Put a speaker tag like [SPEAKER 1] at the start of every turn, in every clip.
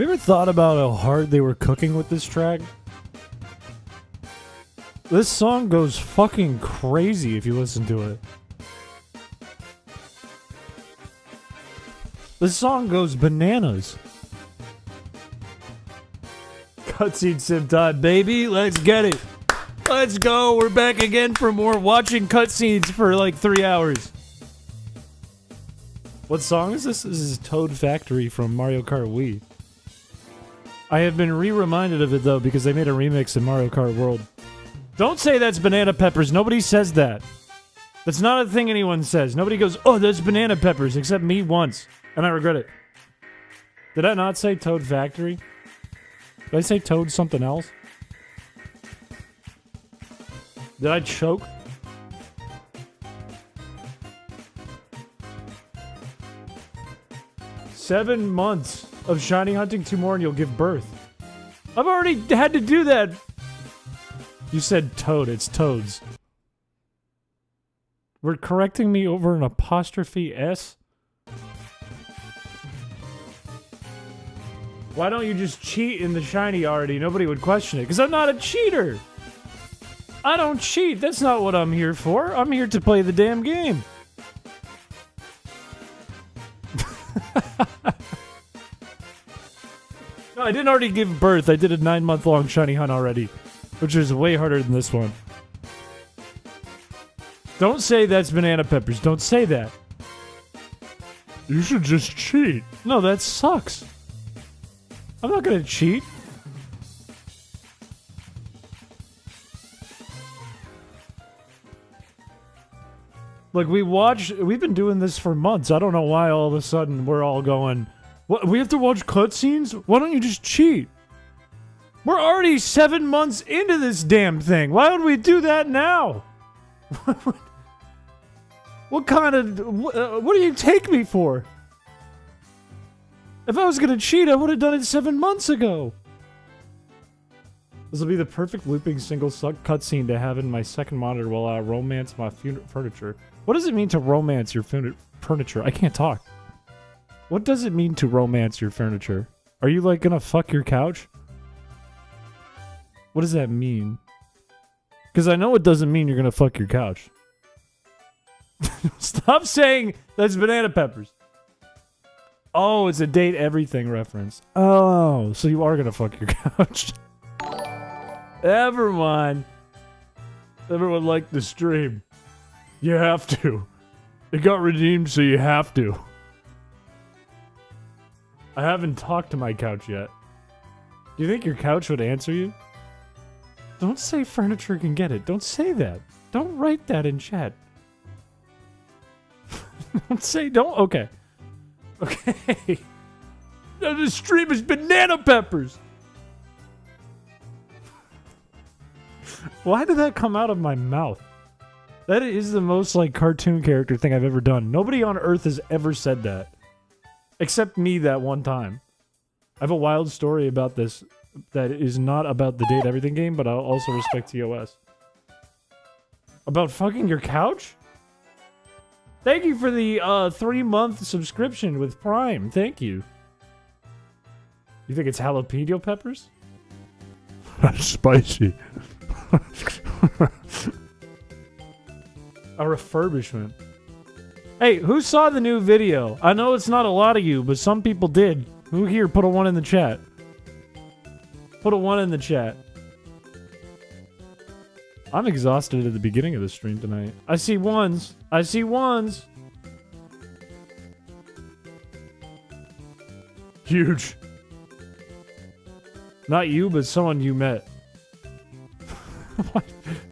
[SPEAKER 1] you ever thought about how hard they were cooking with this track? This song goes fucking crazy if you listen to it. This song goes bananas. Cutscene sim time, baby. Let's get it. Let's go. We're back again for more watching cutscenes for like 3 hours. What song is this? This is Toad Factory from Mario Kart Wii. I have been reminded of it though because they made a remix in Mario Kart World. Don't say that's banana peppers. Nobody says that. That's not a thing anyone says. Nobody goes, oh, that's banana peppers, except me once. And I regret it. Did I not say Toad Factory? Did I say Toad something else? Did I choke? "7 months of shiny hunting, 2 more and you'll give birth." I've already had to do that. You said toad, it's toads. We're correcting me over an apostrophe S? Why don't you just cheat in the shiny already? Nobody would question it. Because I'm not a cheater. I don't cheat. That's not what I'm here for. I'm here to play the damn game. No, I didn't already give birth. I did a 9-month-long shiny hunt already. Which is way harder than this one. Don't say that's banana peppers. Don't say that. You should just cheat. No, that sucks. I'm not gonna cheat. Like, we've been doing this for months. I don't know why all of a sudden we're all going, what, we have to watch cutscenes? Why don't you just cheat? We're already 7 months into this damn thing. Why would we do that now? What kind of... what do you take me for? If I was gonna cheat, I would have done it 7 months ago. This will be the perfect looping single cutscene to have in my second monitor while I romance my furniture. What does it mean to romance your furniture? I can't talk. What does it mean to romance your furniture? Are you, like, gonna fuck your couch? What does that mean? Because I know it doesn't mean you're gonna fuck your couch. Stop saying that's banana peppers. Oh, it's a date everything reference. Oh, so you are gonna fuck your couch. Never mind. Everyone liked the stream. You have to. It got redeemed, so you have to. I haven't talked to my couch yet. Do you think your couch would answer you? Don't say furniture can get it. Don't say that. Don't write that in chat. Okay. Okay. Now the stream is banana peppers. Why did that come out of my mouth? That is the most, like, cartoon character thing I've ever done. Nobody on Earth has ever said that. Except me that one time. I have a wild story about this that is not about the Date Everything game, but I'll also respect TOS. About fucking your couch? Thank you for the 3-month subscription with Prime. Thank you. You think it's jalapeno peppers? That's spicy. A refurbishment. Hey, who saw the new video? I know it's not a lot of you, but some people did. Who here put a 1 in the chat? Put a 1 in the chat. I'm exhausted at the beginning of the stream tonight. I see ones. I see ones. Huge. Not you, but someone you met.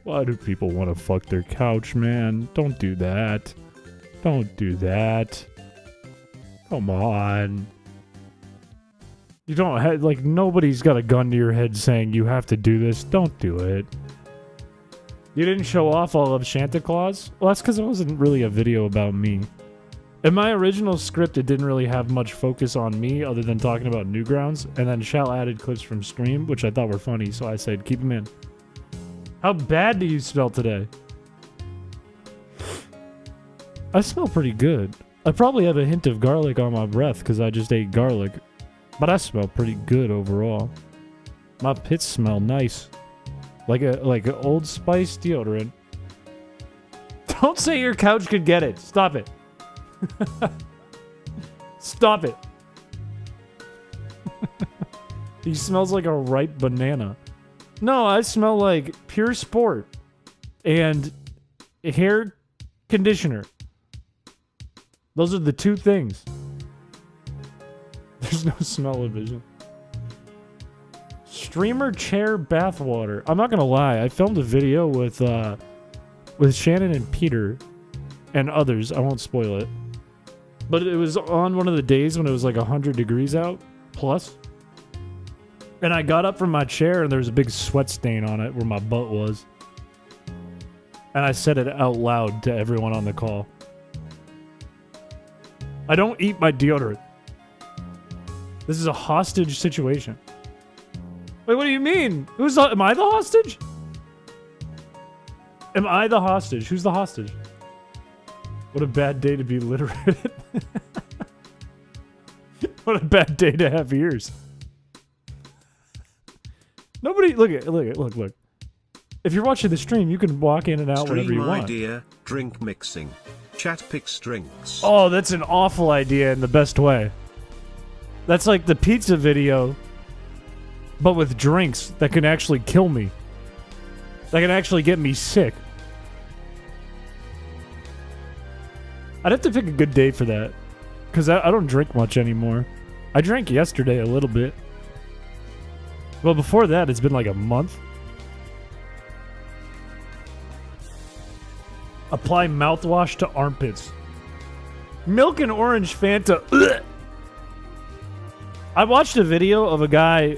[SPEAKER 1] Why do people want to fuck their couch, man? Don't do that. Don't do that. Come on. You don't have, like, nobody's got a gun to your head saying you have to do this. Don't do it. You didn't show off all of Santa Claus? Well, that's because it wasn't really a video about me. In my original script, it didn't really have much focus on me other than talking about Newgrounds, and then Shal added clips from stream, which I thought were funny, so I said, keep them in. How bad do you smell today? I smell pretty good. I probably have a hint of garlic on my breath because I just ate garlic. But I smell pretty good overall. My pits smell nice. Like an Old Spice deodorant. Don't say your couch could get it. Stop it. Stop it. He smells like a ripe banana. No, I smell like Pure Sport and hair conditioner. Those are the two things. There's no smell-o-vision. Streamer chair bathwater. I'm not gonna lie. I filmed a video with Shannon and Peter and others. I won't spoil it. But it was on one of the days when it was like 100 degrees out plus. And I got up from my chair and there was a big sweat stain on it where my butt was. And I said it out loud to everyone on the call. I don't eat my deodorant. This is a hostage situation. Wait, what do you mean? Am I the hostage? Am I the hostage? Who's the hostage? What a bad day to be literate. What a bad day to have ears. Nobody, look. If you're watching the stream, you can walk in and out whenever you want.
[SPEAKER 2] Stream idea, drink mixing. Chat picks drinks.
[SPEAKER 1] Oh, that's an awful idea in the best way. That's like the pizza video, but with drinks that can actually kill me. That can actually get me sick. I'd have to pick a good day for that. Because I don't drink much anymore. I drank yesterday a little bit. Well, before that, it's been like a month. Apply mouthwash to armpits. Milk and orange Fanta. Ugh. I watched a video of a guy,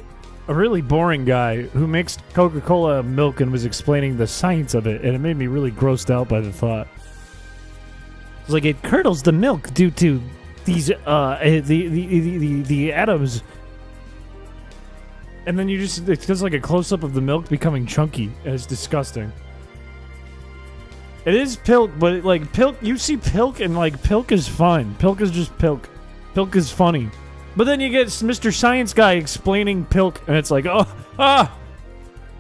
[SPEAKER 1] a really boring guy, who mixed Coca-Cola and milk and was explaining the science of it, and it made me really grossed out by the thought. It's like it curdles the milk due to these the atoms, and then it's just like a close-up of the milk becoming chunky, and it's disgusting. It is pilk, but like pilk, you see pilk and like pilk is fine. Pilk is just pilk. Pilk is funny. But then you get Mr. Science Guy explaining pilk, and it's like, you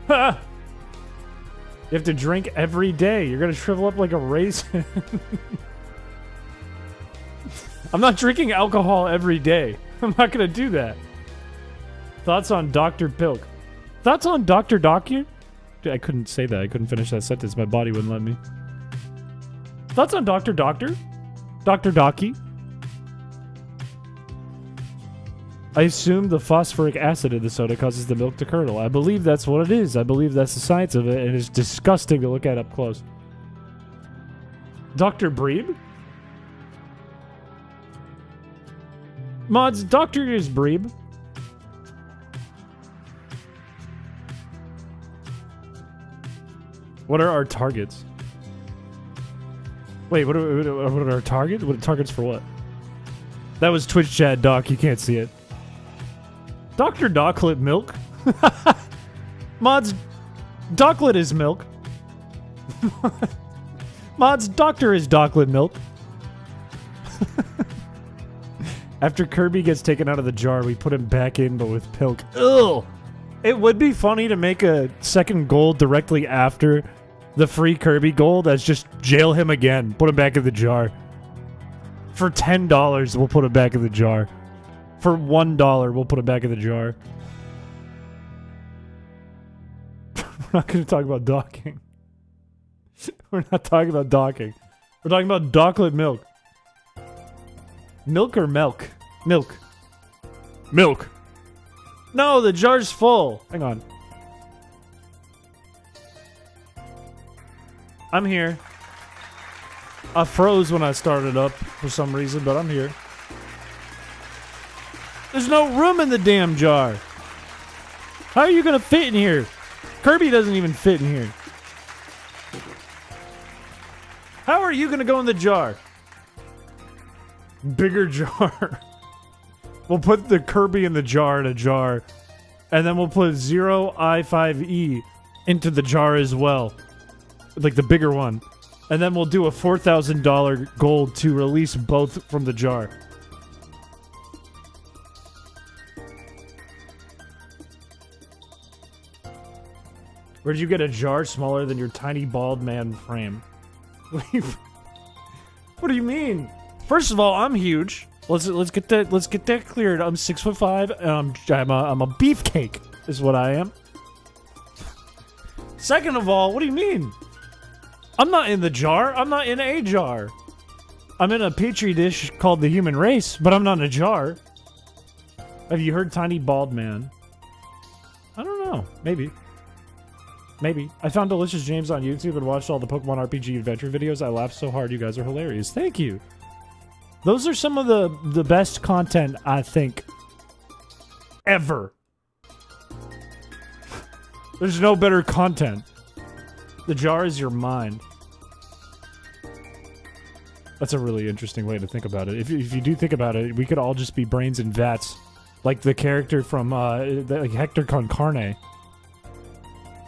[SPEAKER 1] have to drink every day. You're gonna shrivel up like a raisin. I'm not drinking alcohol every day. I'm not gonna do that. Thoughts on Dr. Pilk? Thoughts on Dr. Docu? Dude, I couldn't say that. I couldn't finish that sentence. My body wouldn't let me. Thoughts on Dr. Doctor? Dr. Docky? I assume the phosphoric acid in the soda causes the milk to curdle. I believe that's what it is. I believe that's the science of it, and it's disgusting to look at up close. Dr. Breeb? Mods, Doctor is Breeb. What are our targets? Wait, what are our targets? What targets for what? That was Twitch chat, Doc. You can't see it. Dr. Doclet milk? Mods, Doclet is milk. Mods, Doctor is Doclet milk. After Kirby gets taken out of the jar, we put him back in, but with Pilk. Ugh! It would be funny to make a second gold directly after the free Kirby gold as just jail him again. Put him back in the jar. For $10, we'll put him back in the jar. For $1, we'll put him back in the jar. We're not going to talk about docking. We're not talking about docking. We're talking about Doclet milk. Milk or milk? Milk. Milk. No, the jar's full. Hang on. I'm here. I froze when I started up for some reason, but I'm here. There's no room in the damn jar. How are you gonna fit in here? Kirby doesn't even fit in here. How are you gonna go in the jar? Bigger jar. We'll put the Kirby in the jar in a jar. And then we'll put 0i5e into the jar as well. Like the bigger one. And then we'll do a $4,000 gold to release both from the jar. Where'd you get a jar smaller than your tiny bald man frame? What do you mean? First of all, I'm huge. Let's get that cleared. I'm 6'5", and I'm a beefcake, is what I am. Second of all, what do you mean? I'm not in the jar. I'm not in a jar. I'm in a petri dish called the human race, but I'm not in a jar. Have you heard Tiny Bald Man? I don't know. Maybe. Maybe. I found Delicious James on YouTube and watched all the Pokemon RPG adventure videos. I laughed so hard. You guys are hilarious. Thank you. Those are some of the best content, I think, ever. There's no better content. The jar is your mind. That's a really interesting way to think about it. If you do think about it, we could all just be brains in vats. Like the character from like Hector Con Carne.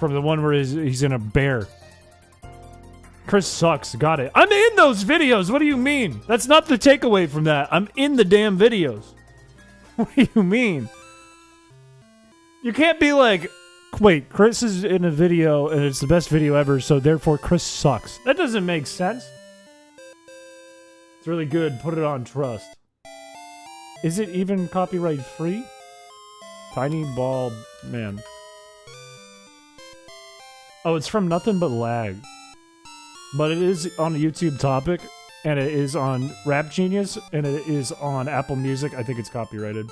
[SPEAKER 1] From the one where he's in a bear. Chris sucks. Got it. I'm in those videos. What do you mean? That's not the takeaway from that. I'm in the damn videos. What do you mean? You can't be like, wait, Chris is in a video and it's the best video ever, so therefore Chris sucks. That doesn't make sense. It's really good. Put it on trust. Is it even copyright free? Tiny Bald Man. Oh, it's from Nothing But Lag. But it is on a YouTube topic, and it is on Rap Genius, and it is on Apple Music. I think it's copyrighted.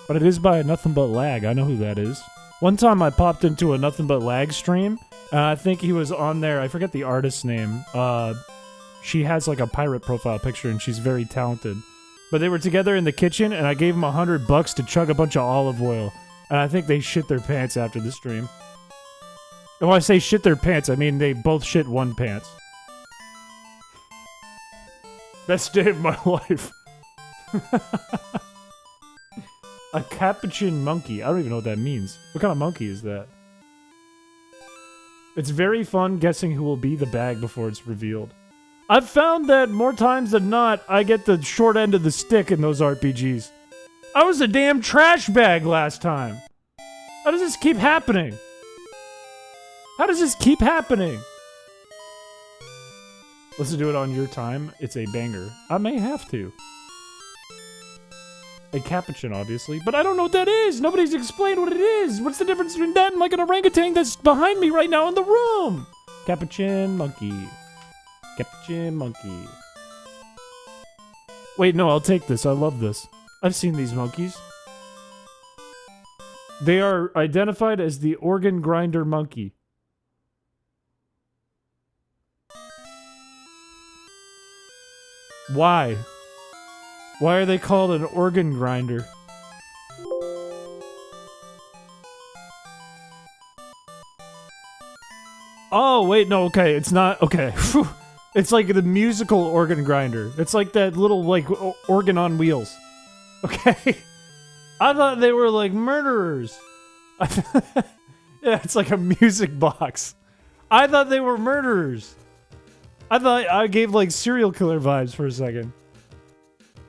[SPEAKER 1] But it is by Nothing But Lag. I know who that is. One time I popped into a Nothing But Lag stream, and I think he was on there. I forget the artist's name. She has like a pirate profile picture, and she's very talented. But they were together in the kitchen, and I gave them $100 to chug a bunch of olive oil. And I think they shit their pants after the stream. And when I say shit their pants, I mean they both shit one pants. Best day of my life. A capuchin monkey. I don't even know what that means. What kind of monkey is that? It's very fun guessing who will be the bag before it's revealed. I've found that more times than not, I get the short end of the stick in those RPGs. I was a damn trash bag last time. How does this keep happening? How does this keep happening? Let's do it on your time. It's a banger. I may have to. A capuchin, obviously. But I don't know what that is. Nobody's explained what it is. What's the difference between that and like an orangutan that's behind me right now in the room? Capuchin monkey. Capuchin monkey. Wait, no, I'll take this. I love this. I've seen these monkeys. They are identified as the organ grinder monkey. Why? Why are they called an organ grinder? Oh, wait, no, okay, it's not, okay. It's like the musical organ grinder. It's like that little, like, organ on wheels. Okay? I thought they were, like, murderers. Yeah, it's like a music box. I thought they were murderers. I thought I gave, like, serial killer vibes for a second.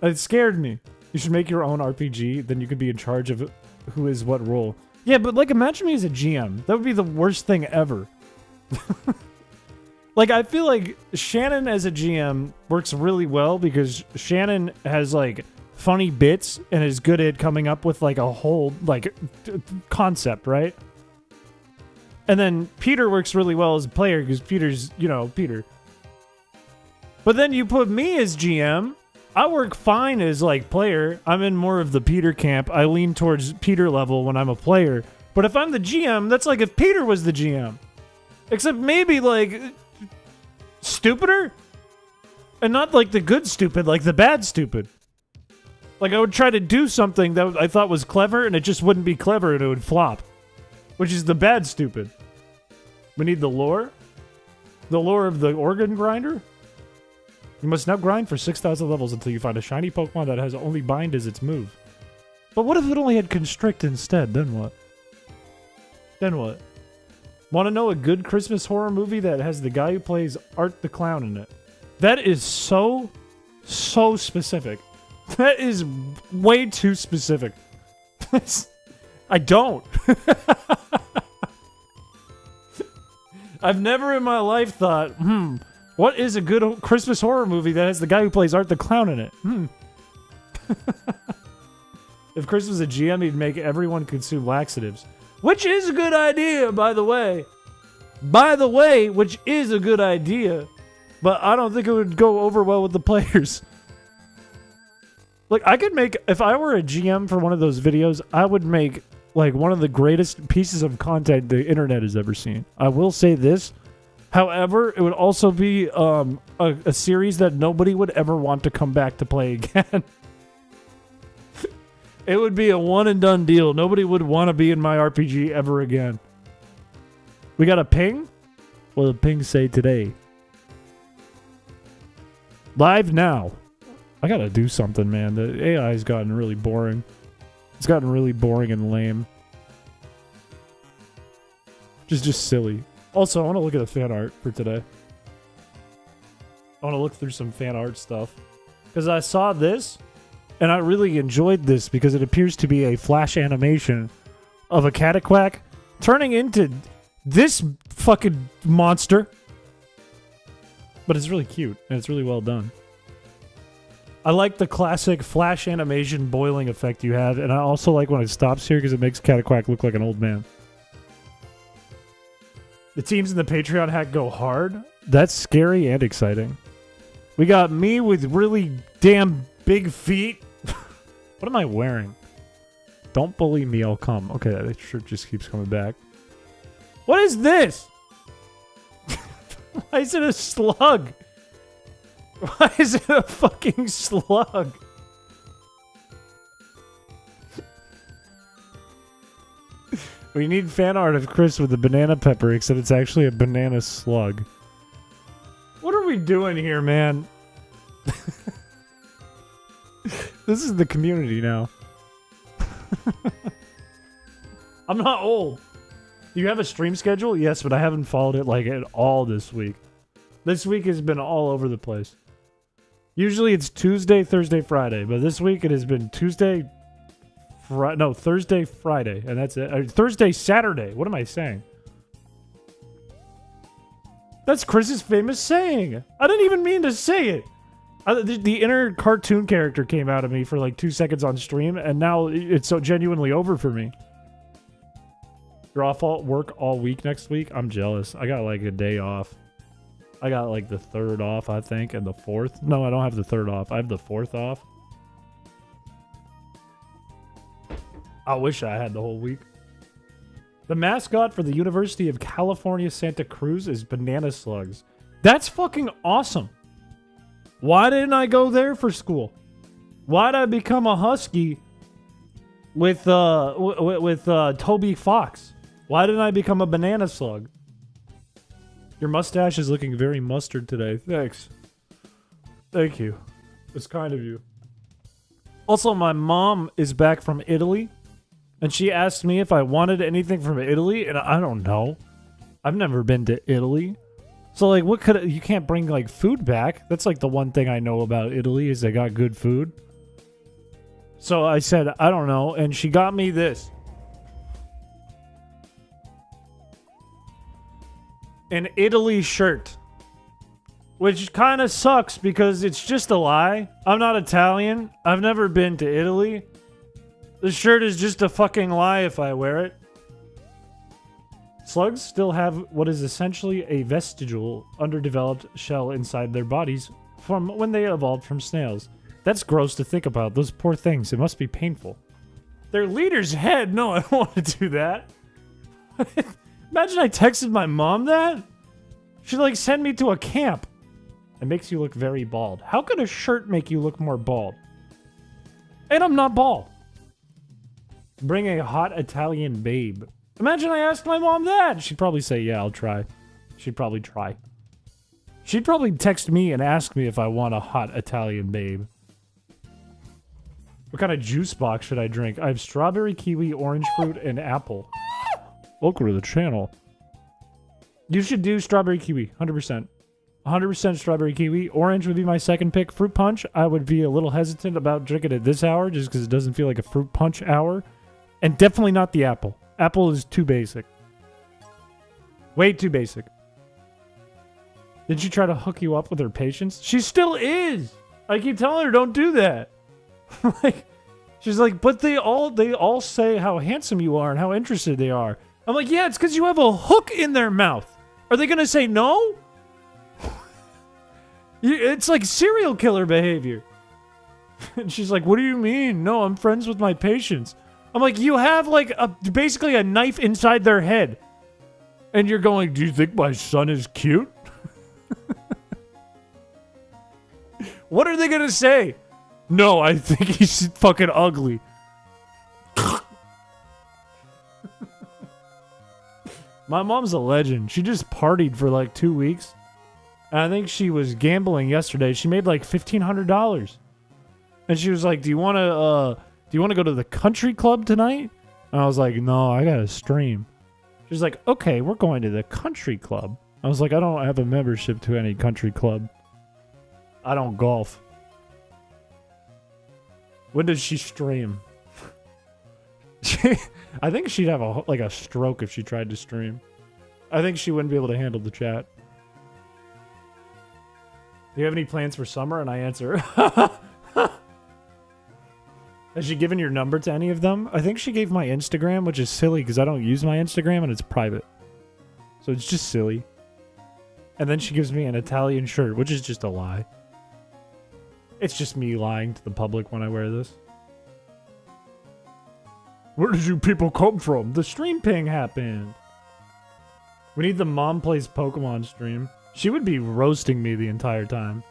[SPEAKER 1] It scared me. You should make your own RPG, then you could be in charge of who is what role. Yeah, but, like, imagine me as a GM. That would be the worst thing ever. Like, I feel like Shannon as a GM works really well because Shannon has, like, funny bits and is good at coming up with, like, a whole, like, concept, right? And then Peter works really well as a player because Peter's, you know, Peter. But then you put me as GM, I work fine as, like, player. I'm in more of the Peter camp. I lean towards Peter level when I'm a player. But if I'm the GM, that's like if Peter was the GM. Except maybe, like, stupider? And not, like, the good stupid, like the bad stupid. Like, I would try to do something that I thought was clever, and it just wouldn't be clever, and it would flop. Which is the bad stupid. We need the lore? The lore of the organ grinder? You must now grind for 6,000 levels until you find a shiny Pokemon that has only bind as its move. But what if it only had constrict instead? Then what? Then what? Want to know a good Christmas horror movie that has the guy who plays Art the Clown in it? That is so specific. That is way too specific. I don't. I've never in my life thought, what is a good Christmas horror movie that has the guy who plays Art the Clown in it? If Chris was a GM, he'd make everyone consume laxatives. Which is a good idea, by the way. Which is a good idea. But I don't think it would go over well with the players. Like, I could make... If I were a GM for one of those videos, I would make, like, one of the greatest pieces of content the internet has ever seen. I will say this. However, it would also be a series that nobody would ever want to come back to play again. It would be a one-and-done deal. Nobody would want to be in my RPG ever again. We got a ping? What did the ping say today? Live now. I gotta do something, man. The AI's gotten really boring. It's gotten really boring and lame. Just silly. Also, I want to look at the fan art for today. I want to look through some fan art stuff. Because I saw this, and I really enjoyed this because it appears to be a flash animation of a Cataquack turning into this fucking monster. But it's really cute, and it's really well done. I like the classic flash animation boiling effect you have, and I also like when it stops here because it makes Cataquack look like an old man. The teams in the Patreon hack go hard. That's scary and exciting. We got me with really damn big feet. What am I wearing? Don't bully me, I'll come. Okay, that shirt just keeps coming back. What is this? Why is it a slug? Why is it a fucking slug? We need fan art of Chris with a banana pepper, except it's actually a banana slug. What are we doing here, man? This is the community now. I'm not old. Do you have a stream schedule? Yes, but I haven't followed it like at all this week. This week has been all over the place. Usually it's Tuesday, Thursday, Friday, but this week it has been Thursday, Friday, and that's it. Thursday, Saturday. What am I saying? That's Chris's famous saying. I didn't even mean to say it. The inner cartoon character came out of me for like 2 seconds on stream, and now it's so genuinely over for me. You're off work all week next week? I'm jealous. I got like a day off. I got like the 3rd off, I think, and the 4th. No, I don't have the 3rd off. I have the 4th off. I wish I had the whole week. The mascot for the University of California, Santa Cruz is banana slugs. That's fucking awesome. Why didn't I go there for school? Why'd I become a husky with Toby Fox? Why didn't I become a banana slug? Your mustache is looking very mustard today. Thanks. Thank you. It's kind of you. Also, my mom is back from Italy, and she asked me if I wanted anything from Italy, and I don't know. I've never been to Italy. So, like, you can't bring, like, food back. That's, like, the one thing I know about Italy is they got good food. So I said, I don't know, and she got me this. An Italy shirt. Which kind of sucks because it's just a lie. I'm not Italian. I've never been to Italy. The shirt is just a fucking lie if I wear it. Slugs still have what is essentially a vestigial, underdeveloped shell inside their bodies from when they evolved from snails. That's gross to think about. Those poor things. It must be painful. Their leader's head? No, I don't want to do that. Imagine I texted my mom that. She'd like send me to a camp. It makes you look very bald. How could a shirt make you look more bald? And I'm not bald. Bring a hot Italian babe. Imagine I asked my mom that. She'd probably say, yeah, I'll try. She'd probably try. She'd probably text me and ask me if I want a hot Italian babe. What kind of juice box should I drink? I have strawberry, kiwi, orange fruit, and apple. Welcome to the channel. You should do strawberry kiwi, 100%. 100% strawberry kiwi. Orange would be my second pick. Fruit punch, I would be a little hesitant about drinking at this hour just because it doesn't feel like a fruit punch hour. And definitely not the apple. Apple is too basic. Way too basic. Did she try to hook you up with her patience? She still is. I keep telling her, don't do that. Like, she's like, but they all say how handsome you are and how interested they are. I'm like, yeah, it's because you have a hook in their mouth. Are they gonna say no? It's like serial killer behavior. And she's like, what do you mean? No, I'm friends with my patients. I'm like, you have like basically a knife inside their head. And you're going, do you think my son is cute? What are they going to say? No, I think he's fucking ugly. My mom's a legend. She just partied for like 2 weeks. And I think she was gambling yesterday. She made like $1,500. And she was like, do you want to go to the country club tonight? And I was like, no, I got to stream. She's like, okay, we're going to the country club. I was like, I don't have a membership to any country club. I don't golf. When does she stream? I think she'd have a stroke if she tried to stream. I think she wouldn't be able to handle the chat. Do you have any plans for summer? And I answer, has she given your number to any of them? I think she gave my Instagram, which is silly because I don't use my Instagram and it's private. So it's just silly. And then she gives me an Italian shirt, which is just a lie. It's just me lying to the public when I wear this. Where did you people come from? The stream ping happened. We need the mom plays Pokemon stream. She would be roasting me the entire time.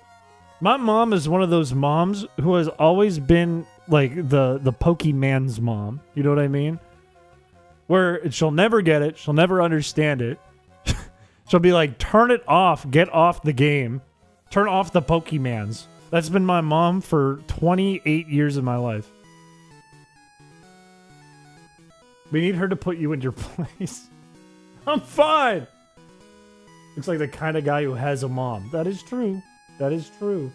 [SPEAKER 1] My mom is one of those moms who has always been like the Pokemon's mom. You know what I mean? Where she'll never get it. She'll never understand it. She'll be like, turn it off. Get off the game. Turn off the Pokemons. That's been my mom for 28 years of my life. We need her to put you in your place. I'm fine. Looks like the kind of guy who has a mom. That is true. That is true.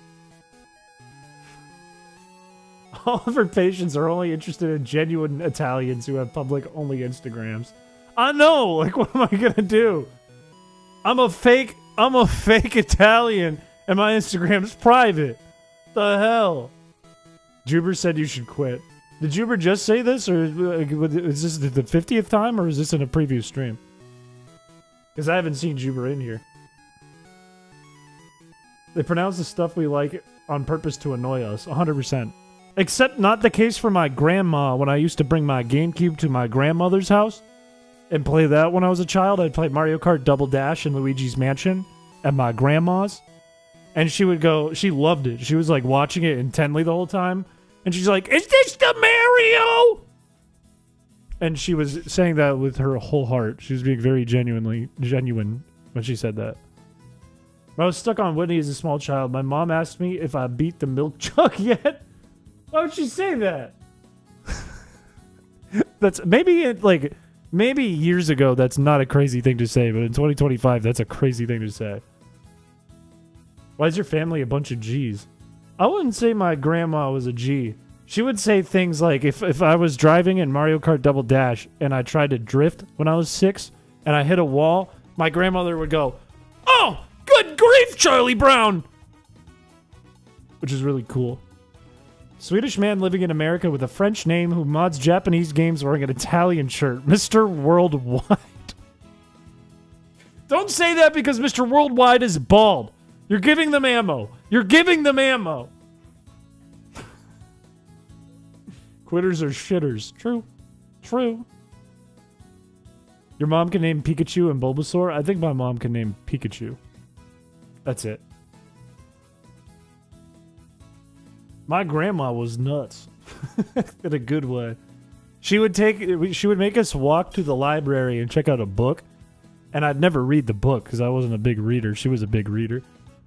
[SPEAKER 1] All of her patients are only interested in genuine Italians who have public-only Instagrams. I know. Like, what am I gonna do? I'm a fake Italian, and my Instagram's private. The hell? Juber said you should quit. Did Juber just say this, or is this the 50th time, or is this in a previous stream? Because I haven't seen Juber in here. They pronounce the stuff we like on purpose to annoy us, 100%. Except not the case for my grandma when I used to bring my GameCube to my grandmother's house and play that when I was a child. I'd play Mario Kart Double Dash in Luigi's Mansion at my grandma's. And she would go, she loved it. She was like watching it intently the whole time. And she's like, is this the Mario? And she was saying that with her whole heart. She was being very genuine when she said that. When I was stuck on Whitney as a small child, my mom asked me if I beat the milk jug yet. Why would she say that? That's maybe years ago that's not a crazy thing to say, but in 2025 that's a crazy thing to say. Why is your family a bunch of G's? I wouldn't say my grandma was a G. She would say things like, if I was driving in Mario Kart Double Dash and I tried to drift when I was 6 and I hit a wall, my grandmother would go, "Oh, good grief, Charlie Brown!" Which is really cool. Swedish man living in America with a French name who mods Japanese games wearing an Italian shirt. Mr. Worldwide. Don't say that because Mr. Worldwide is bald. You're giving them ammo. You're giving them ammo. Quitters are shitters. True. True. Your mom can name Pikachu and Bulbasaur? I think my mom can name Pikachu. That's it. My grandma was nuts. In a good way. She would make us walk to the library and check out a book. And I'd never read the book because I wasn't a big reader. She was a big reader.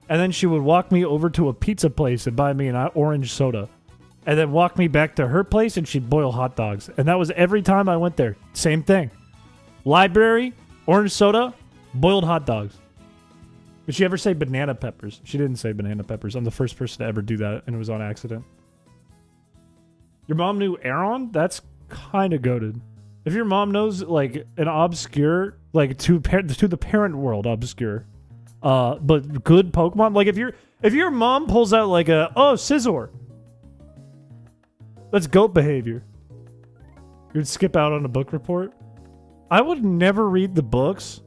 [SPEAKER 1] And then she would walk me over to a pizza place and buy me an orange soda. And then walk me back to her place and she'd boil hot dogs. And that was every time I went there. Same thing. Library, orange soda, boiled hot dogs. Did she ever say banana peppers? She didn't say banana peppers. I'm the first person to ever do that, and it was on accident. Your mom knew Aaron? That's kind of goated. If your mom knows like an obscure, like to the parent world obscure, but good Pokemon, like if your mom pulls out like Scizor, that's goat behavior. You'd skip out on a book report. I would never read the books.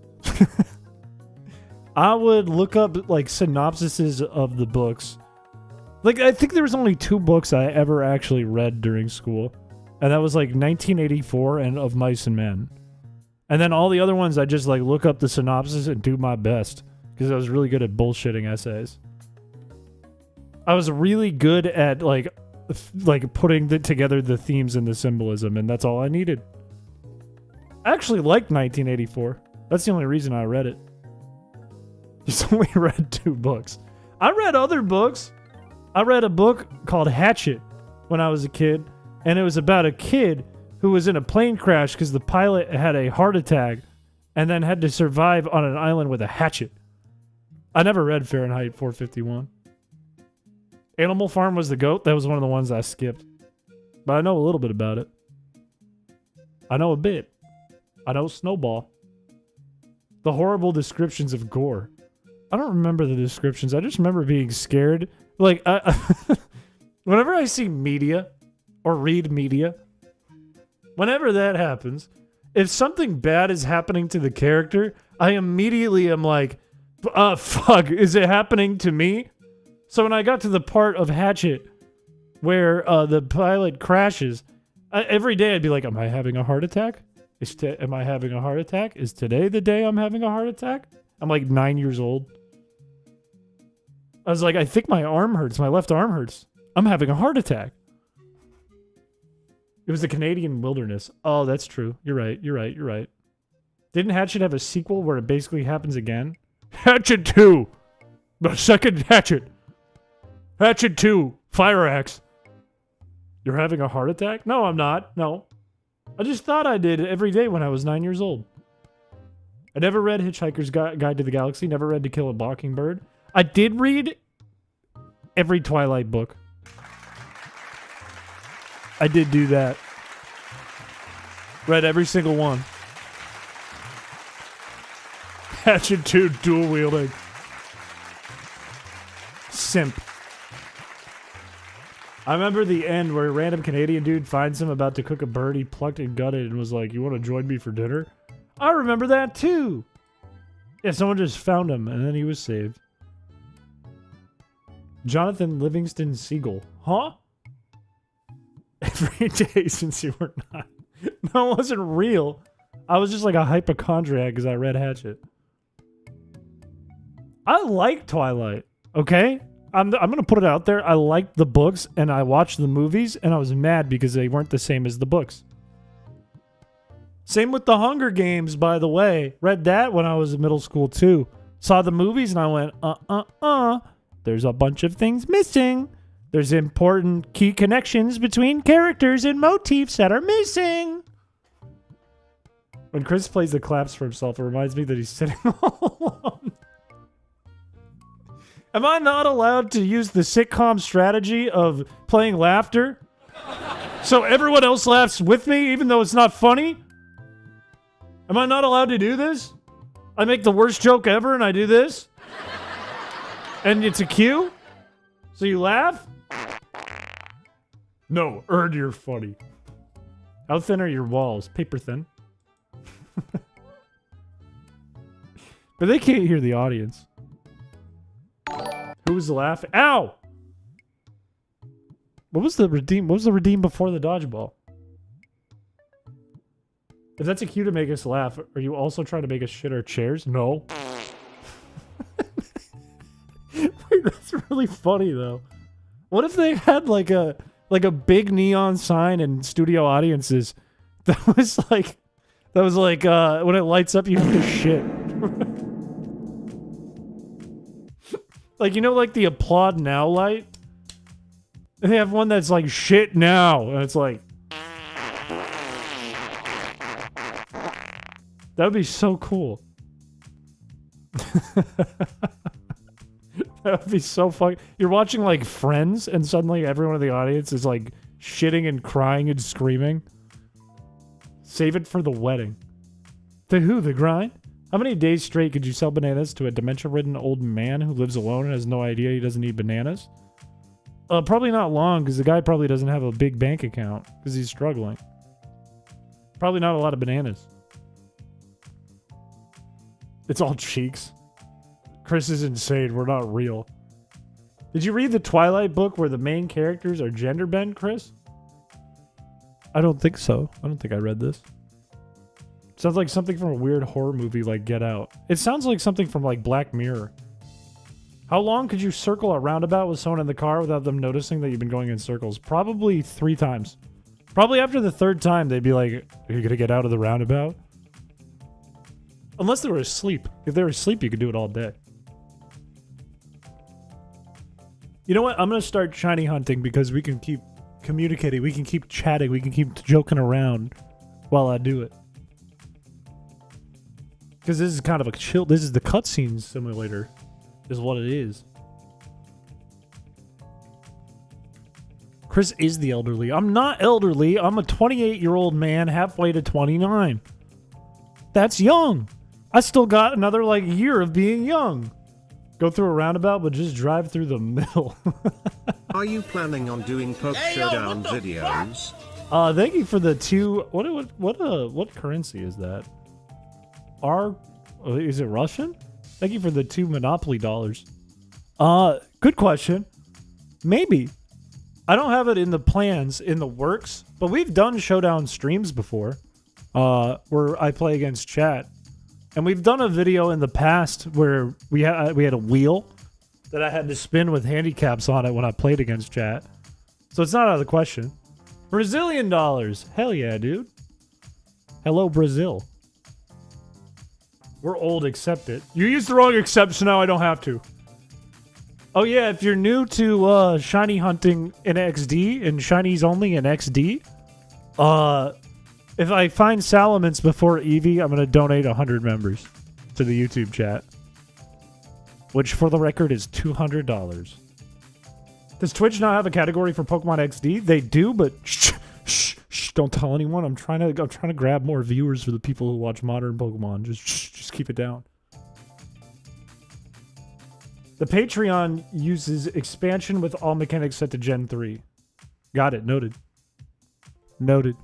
[SPEAKER 1] I would look up like synopsises of the books. Like I think there was only 2 books I ever actually read during school. And that was like 1984 and Of Mice and Men. And then all the other ones I just like look up the synopsis and do my best. Because I was really good at bullshitting essays. I was really good at like putting together the themes and the symbolism, and that's all I needed. I actually liked 1984. That's the only reason I read it. Just only read 2 books. I read other books. I read a book called Hatchet when I was a kid, and it was about a kid who was in a plane crash because the pilot had a heart attack and then had to survive on an island with a hatchet. I never read Fahrenheit 451. Animal Farm was the GOAT. That was one of the ones I skipped. But I know a little bit about it. I know a bit. I know Snowball. The horrible descriptions of gore. I don't remember the descriptions. I just remember being scared. Like, whenever I see media or read media, whenever that happens, if something bad is happening to the character, I immediately am like, fuck, is it happening to me? So when I got to the part of Hatchet where the pilot crashes, every day I'd be like, am I having a heart attack? Am I having a heart attack? Is today the day I'm having a heart attack? I'm like 9 years old. I was like, I think my arm hurts. My left arm hurts. I'm having a heart attack. It was the Canadian wilderness. Oh, that's true. You're right. Didn't Hatchet have a sequel where it basically happens again? Hatchet 2! The second Hatchet! Hatchet 2! Fire Axe! You're having a heart attack? No, I'm not. No. I just thought I did every day when I was 9 years old. I never read Hitchhiker's Guide to the Galaxy. Never read To Kill a Mockingbird. I did read every Twilight book. I did do that. Read every single one. Hatchet 2 dual wielding. Simp. I remember the end where a random Canadian dude finds him about to cook a bird he plucked and gutted and was like, you want to join me for dinner? I remember that too. Yeah, someone just found him and then he was saved. Jonathan Livingston Seagull. Huh? Every day since you were 9. No, it wasn't real. I was just like a hypochondriac because I read Hatchet. I like Twilight, okay? I'm gonna put it out there. I liked the books and I watched the movies and I was mad because they weren't the same as the books. Same with the Hunger Games, by the way. Read that when I was in middle school too. Saw the movies and I went, there's a bunch of things missing. There's important key connections between characters and motifs that are missing. When Chris plays the claps for himself, it reminds me that he's sitting all alone. Am I not allowed to use the sitcom strategy of playing laughter? So everyone else laughs with me, even though it's not funny? Am I not allowed to do this? I make the worst joke ever and I do this? And it's a cue? So you laugh? No, you're funny. How thin are your walls? Paper thin. But they can't hear the audience. Who was laughing? Ow! What was the redeem before the dodgeball? If that's a cue to make us laugh, are you also trying to make us shit our chairs? No. Wait, that's really funny though. What if they had like a big neon sign in studio audiences that was like when it lights up you have to shit. Like, you know, like the applaud now light? And they have one that's like shit now. And it's like, that would be so cool. That would be so fun. You're watching like Friends and suddenly everyone in the audience is like shitting and crying and screaming. Save it for the wedding. To who? The grind? How many days straight could you sell bananas to a dementia-ridden old man who lives alone and has no idea he doesn't need bananas? Probably not long, because the guy probably doesn't have a big bank account, because he's struggling. Probably not a lot of bananas. It's all cheeks. Chris is insane. We're not real. Did you read the Twilight book where the main characters are gender bent, Chris? I don't think so. I don't think I read this. Sounds like something from a weird horror movie like Get Out. It sounds like something from like Black Mirror. How long could you circle a roundabout with someone in the car without them noticing that you've been going in circles? Probably 3 times. Probably after the 3rd time, they'd be like, are you going to get out of the roundabout? Unless they were asleep. If they were asleep, you could do it all day. You know what? I'm going to start shiny hunting because we can keep communicating. We can keep chatting. We can keep joking around while I do it. Because this is kind of a chill. This is the cutscene simulator. Is what it is. Chris is the elderly. I'm not elderly. I'm a 28-year-old man halfway to 29. That's young. I still got another like year of being young. Go through a roundabout, but just drive through the middle.
[SPEAKER 2] Are you planning on doing Poke Showdown videos?
[SPEAKER 1] Thank you for the 2. What currency is that? Is it Russian? Thank you for the 2 Monopoly dollars. Good question. Maybe. I don't have it in the plans, in the works, but we've done Showdown streams before, where I play against chat. And we've done a video in the past where we had a wheel that I had to spin with handicaps on it when I played against chat. So it's not out of the question. Brazilian dollars. Hell yeah, dude. Hello, Brazil. We're old, accept it. You used the wrong accept, so now I don't have to. Oh yeah, if you're new to shiny hunting in XD, and shinies only in XD, if I find Salamence before Eevee, I'm going to donate 100 members to the YouTube chat. Which, for the record, is $200. Does Twitch not have a category for Pokemon XD? They do, but shh, don't tell anyone. I'm trying to grab more viewers for the people who watch modern Pokemon. Just keep it down. The Patreon uses expansion with all mechanics set to Gen 3. Got it. Noted. Noted.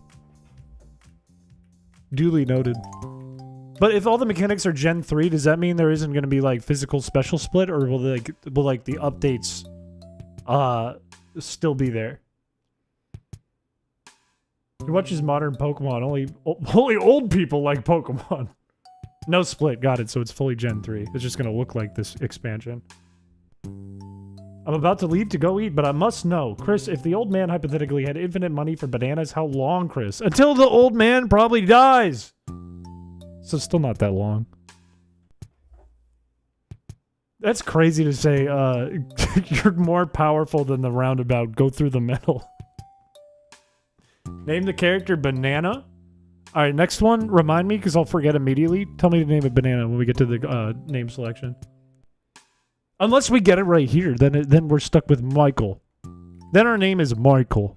[SPEAKER 1] Duly noted. But if all the mechanics are Gen 3, does that mean there isn't going to be like physical special split, or will the updates still be there? Who watches modern Pokemon? Only old people like Pokemon. No split. Got it. So it's fully Gen 3. It's just going to look like this expansion. I'm about to leave to go eat, but I must know. Chris, if the old man hypothetically had infinite money for bananas, how long, Chris? Until the old man probably dies! So still not that long. That's crazy to say, you're more powerful than the roundabout. Go through the middle. Name the character Banana. Alright, next one. Remind me, because I'll forget immediately. Tell me the name of Banana when we get to the name selection. Unless we get it right here, then we're stuck with Michael. Then our name is Michael.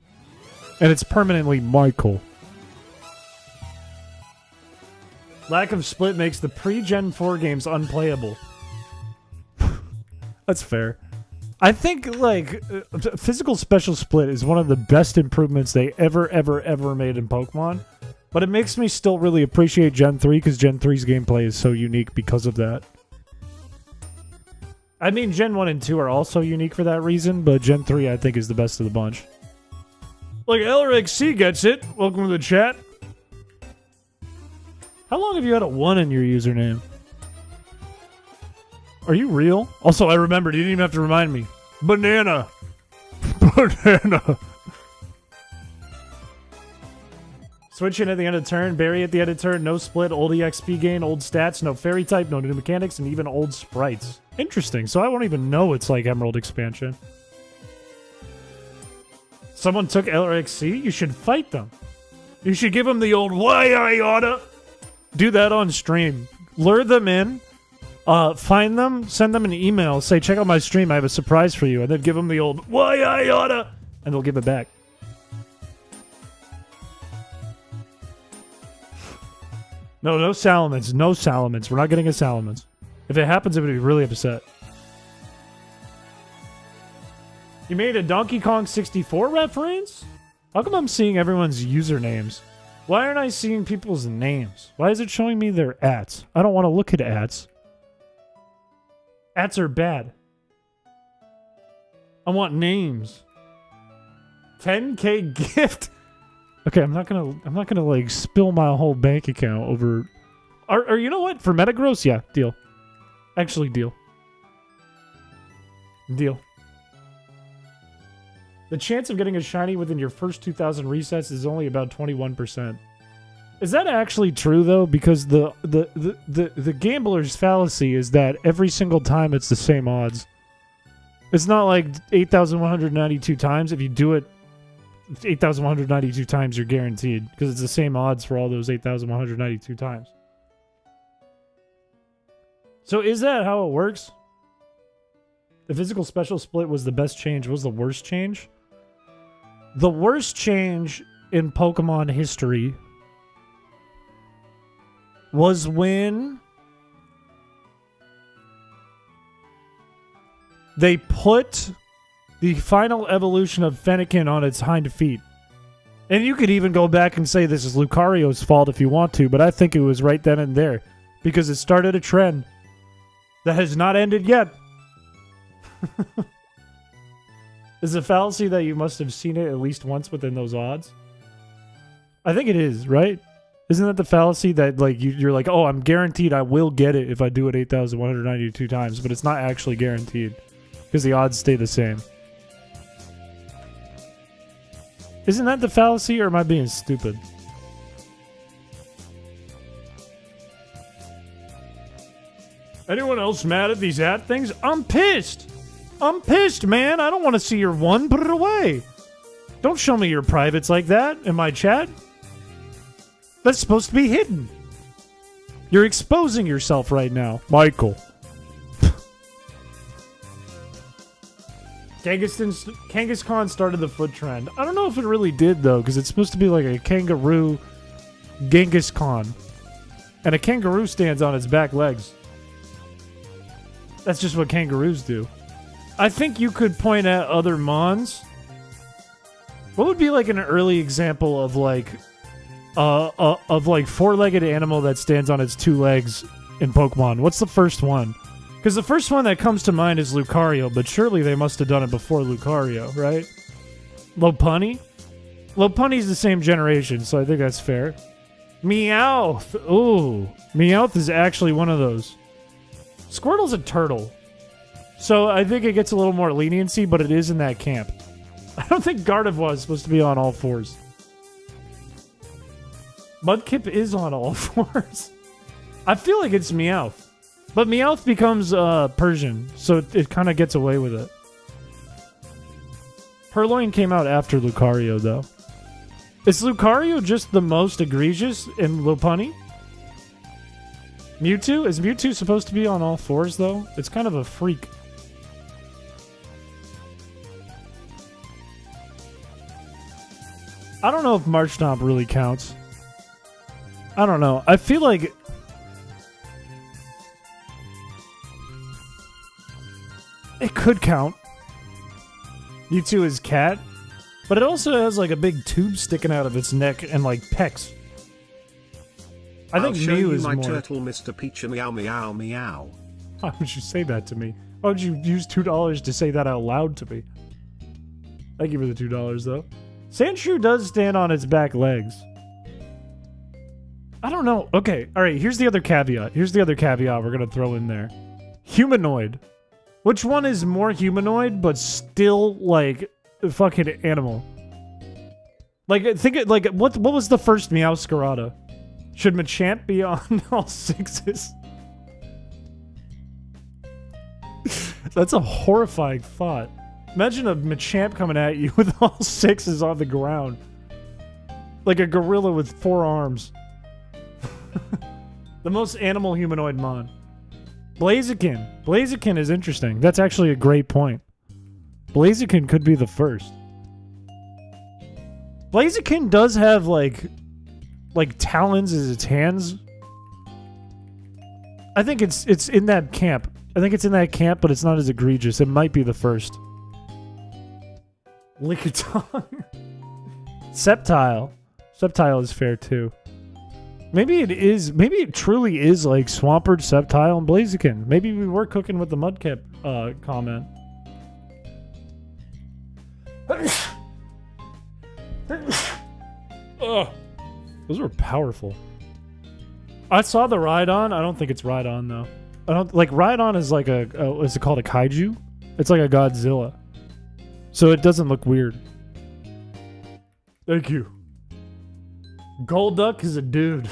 [SPEAKER 1] And it's permanently Michael. Lack of split makes the pre-Gen 4 games unplayable. That's fair. I think, like, physical special split is one of the best improvements they ever made in Pokemon. But it makes me still really appreciate Gen 3, because Gen 3's gameplay is so unique because of that. I mean, Gen 1 and 2 are also unique for that reason, but Gen 3, I think, is the best of the bunch. Like, LRXC gets it. Welcome to the chat. How long have you had a 1 in your username? Are you real? Also, I remembered. You didn't even have to remind me. Banana. Banana. Switch in at the end of the turn. Berry at the end of the turn. No split. Old EXP gain. Old stats. No fairy type. No new mechanics. And even old sprites. Interesting. So I won't even know it's like Emerald expansion. Someone took LRXC? You should fight them. You should give them the old why I oughta. Do that on stream. Lure them in. Find them. Send them an email. Say, check out my stream. I have a surprise for you. And then give them the old why I oughta. And they'll give it back. No, no Salamence. No Salamence. We're not getting a Salamence. If it happens, I'm going to be really upset. You made a Donkey Kong 64 reference? How come I'm seeing everyone's usernames? Why aren't I seeing people's names? Why is it showing me their ats? I don't want to look at ats. Ats are bad. I want names. 10K gift. Okay, I'm not gonna like spill my whole bank account over. Or you know what? For Metagross, yeah, deal. Actually, deal. Deal. The chance of getting a shiny within your first 2,000 resets is only about 21%. Is that actually true though? Because the gambler's fallacy is that every single time it's the same odds. It's not like 8,192 times. If you do it 8,192 times, you're guaranteed. Because it's the same odds for all those 8,192 times. So is that how it works? The physical special split was the best change. What was the worst change? The worst change in Pokemon history was when they put the final evolution of Fennekin on its hind feet. And you could even go back and say this is Lucario's fault if you want to, but I think it was right then and there. Because it started a trend that has not ended yet. Is a fallacy that you must have seen it at least once within those odds? I think it is, right? Isn't that the fallacy that like you're like, oh, I'm guaranteed I will get it if I do it 8,192 times, but it's not actually guaranteed because the odds stay the same. Isn't that the fallacy, or am I being stupid? Anyone else mad at these ad things? I'm pissed. I'm pissed, man. I don't want to see your one. Put it away. Don't show me your privates like that in my chat. That's supposed to be hidden. You're exposing yourself right now, Michael. Kangaskhan started the foot trend. I don't know if it really did, though, because it's supposed to be like a kangaroo Genghis Khan. And a kangaroo stands on its back legs. That's just what kangaroos do. I think you could point at other mons. What would be like an early example of like four-legged animal that stands on its two legs in Pokemon? What's the first one? Because the first one that comes to mind is Lucario, but surely they must have done it before Lucario, right? Lopunny? Lopunny's the same generation, so I think that's fair. Meowth! Ooh. Meowth is actually one of those. Squirtle's a turtle. So I think it gets a little more leniency, but it is in that camp. I don't think Gardevoir is supposed to be on all fours. Mudkip is on all fours. I feel like it's Meowth. But Meowth becomes Persian, so it kind of gets away with it. Purloin came out after Lucario, though. Is Lucario just the most egregious in Lopunny? Mewtwo? Is Mewtwo supposed to be on all fours, though? It's kind of a freak. I don't know if Marshtomp really counts. I don't know. I feel like... it could count. Mewtwo is cat. But it also has like a big tube sticking out of its neck and like pecs. I think Mew is more...
[SPEAKER 2] I'll show you my turtle, Mr. Piché, meow meow meow.
[SPEAKER 1] Why would you say that to me? Why would you use $2 to say that out loud to me? Thank you for the $2, though. Sandshrew does stand on its back legs. I don't know. Okay, alright, here's the other caveat. Here's the other caveat we're gonna throw in there. Humanoid. Which one is more humanoid, but still, like, a fucking animal? Like, think it, like, what was the first Meowscarada? Should Machamp be on all sixes? That's a horrifying thought. Imagine a Machamp coming at you with all sixes on the ground. Like a gorilla with 4 arms. The most animal humanoid mon. Blaziken. Blaziken is interesting. That's actually a great point. Blaziken could be the first. Blaziken does have like talons as its hands, I think it's in that camp. I think it's in that camp, but it's not as egregious. It might be the first. Lick a tongue. Septile. Septile is fair too. Maybe it is. Maybe it truly is like Swampert, Septile, and Blaziken. Maybe we were cooking with the Mudkip comment. Ugh. Those were powerful. I saw the Rhydon. I don't think it's Rhydon though. I don't like Rhydon is like is it called a kaiju? It's like a Godzilla. So it doesn't look weird. Thank you. Golduck is a dude.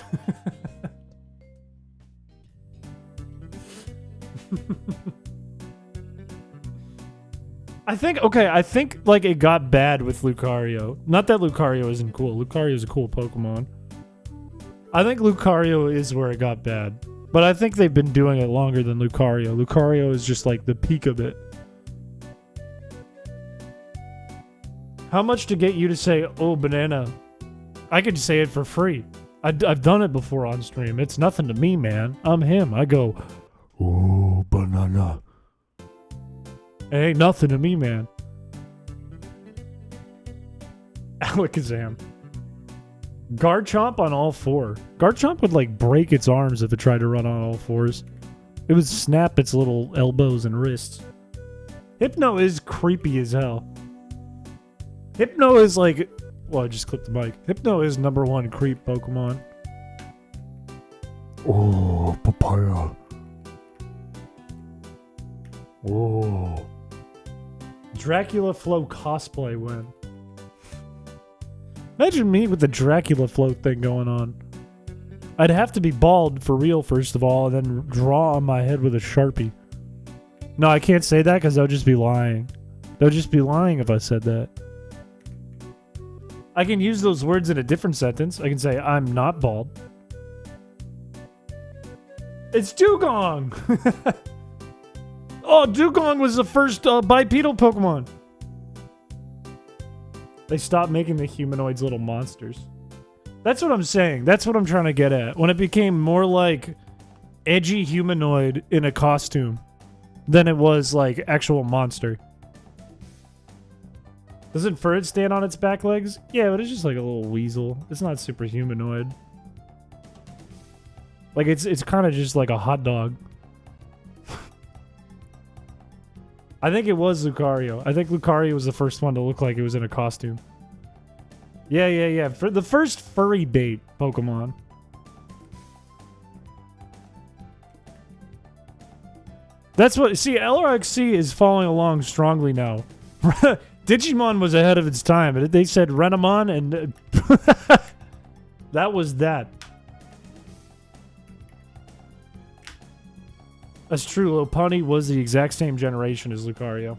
[SPEAKER 1] I think like it got bad with Lucario. Not that Lucario isn't cool. Lucario is a cool Pokemon. I think Lucario is where it got bad. But I think they've been doing it longer than Lucario. Lucario is just like the peak of it. How much to get you to say, oh, banana? I could say it for free. I've done it before on stream. It's nothing to me, man. I'm him. I go, oh, banana. It ain't nothing to me, man. Alakazam. Garchomp on all four. Garchomp would like break its arms if it tried to run on all fours. It would snap its little elbows and wrists. Hypno is creepy as hell. Hypno is like... Well, I just clipped the mic. Hypno is #1 creep Pokemon. Oh, papaya. Oh. Dracula Flow cosplay win. Imagine me with the Dracula Flow thing going on. I'd have to be bald for real, first of all, and then draw on my head with a Sharpie. No, I can't say that because that would just be lying. That would just be lying if I said that. I can use those words in a different sentence. I can say, I'm not bald. It's Dugong! Oh, Dugong was the first bipedal Pokemon. They stopped making the humanoids little monsters. That's what I'm saying. That's what I'm trying to get at. When it became more like edgy humanoid in a costume than it was like actual monster. Doesn't Furret stand on its back legs? Yeah, but it's just like a little weasel. It's not super humanoid. Like it's kind of just like a hot dog. I think it was Lucario. I think Lucario was the first one to look like it was in a costume. Yeah. For the first furry bait Pokemon. That's what... See, LRXC is following along strongly now. Digimon was ahead of its time. They said Renamon and... that was that. That's true. Lopunny was the exact same generation as Lucario.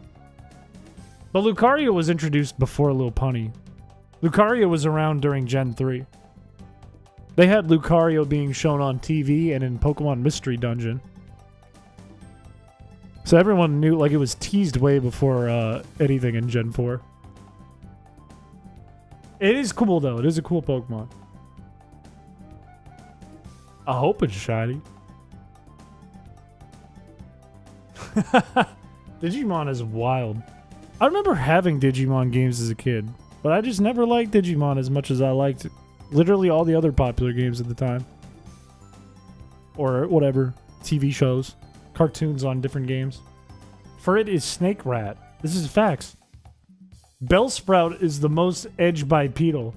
[SPEAKER 1] But Lucario was introduced before Lopunny. Lucario was around during Gen 3. They had Lucario being shown on TV and in Pokemon Mystery Dungeon. So everyone knew, like, it was teased way before anything in Gen 4. It is cool, though. It is a cool Pokemon. I hope it's shiny. Digimon is wild. I remember having Digimon games as a kid, but I just never liked Digimon as much as I liked literally all the other popular games at the time. Or whatever. TV shows. Cartoons on different games. Furret is Snake Rat. This is facts. Bellsprout is the most edge bipedal.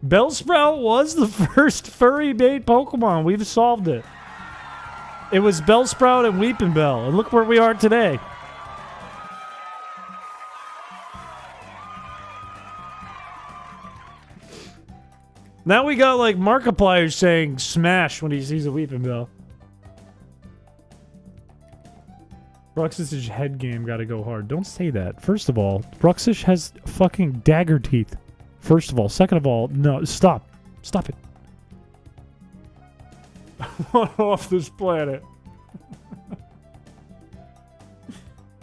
[SPEAKER 1] Bellsprout was the first furry bait Pokemon. We've solved it. It was Bellsprout and Weepinbell, and look where we are today. Now we got like Markiplier saying smash when he sees a Weepinbell. Bruxish's head game gotta go hard. Don't say that. First of all, Bruxish has fucking dagger teeth. First of all. Second of all, no, stop. Stop it. Off this planet.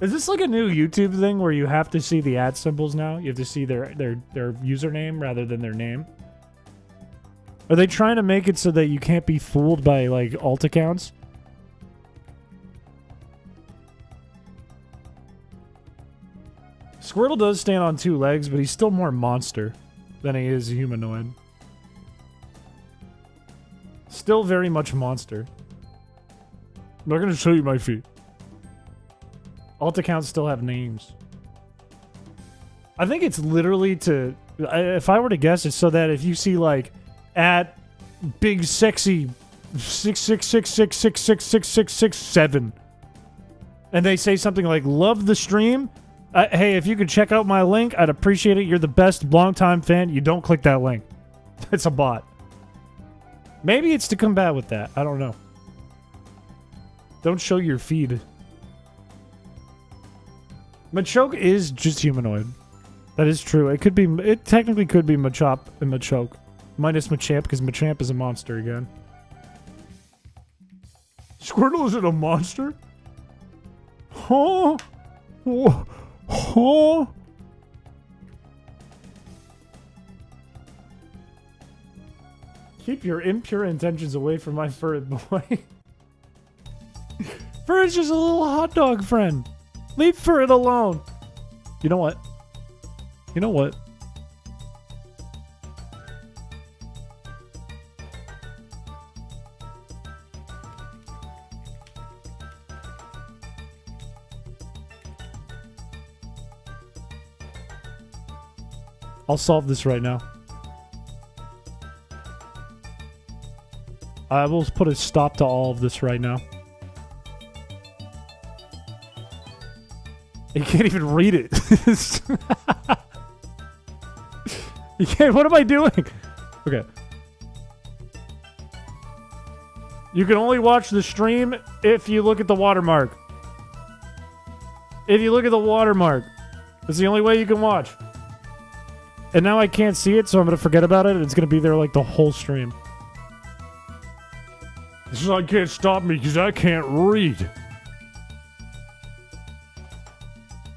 [SPEAKER 1] Is this like a new YouTube thing where you have to see the ad symbols now? You have to see their username rather than their name? Are they trying to make it so that you can't be fooled by, like, alt accounts? Squirtle does stand on 2 legs, but he's still more monster than he is humanoid. Still very much monster. I'm not gonna show you my feet. Alt accounts still have names. I think it's literally to... if I were to guess, it's so that if you see, like, at big sexy 66666666667 and they say something like, love the stream, hey, if you could check out my link, I'd appreciate it. You're the best longtime fan. You don't click that link. It's a bot. Maybe it's to combat with that. I don't know. Don't show your feed. Machoke is just humanoid. That is true. It could be. It technically could be Machop and Machoke. Minus Machamp, because Machamp is a monster again. Squirtle isn't a monster? Huh? Huh? Keep your impure intentions away from my furry boy. Furry's just a little hot dog friend. Leave Furry alone. You know what? You know what? I'll solve this right now. I will put a stop to all of this right now. You can't even read it. You can't. What am I doing? Okay. You can only watch the stream if you look at the watermark. If you look at the watermark. That's the only way you can watch. And now I can't see it, so I'm going to forget about it. And it's going to be there like the whole stream. This is, I can't stop me because I can't read.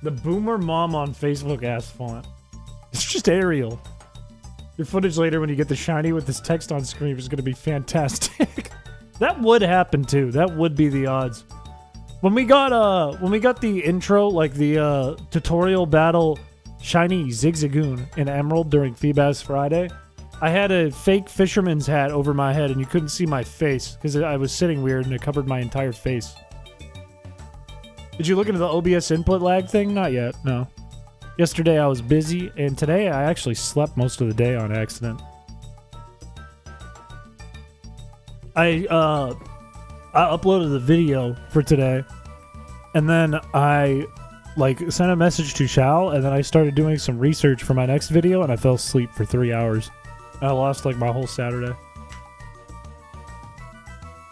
[SPEAKER 1] The boomer mom on Facebook ass font. It's just Arial. Your footage later when you get the shiny with this text on screen is going to be fantastic. That would happen too. That would be the odds. When we got the intro, like the tutorial battle shiny Zigzagoon in Emerald during Feebas Friday, I had a fake fisherman's hat over my head and you couldn't see my face because I was sitting weird and it covered my entire face. Did you look into the OBS input lag thing? Not yet, no. Yesterday I was busy and today I actually slept most of the day on accident. I uploaded the video for today and then I sent a message to Shao and then I started doing some research for my next video and I fell asleep for 3 hours. I lost my whole Saturday.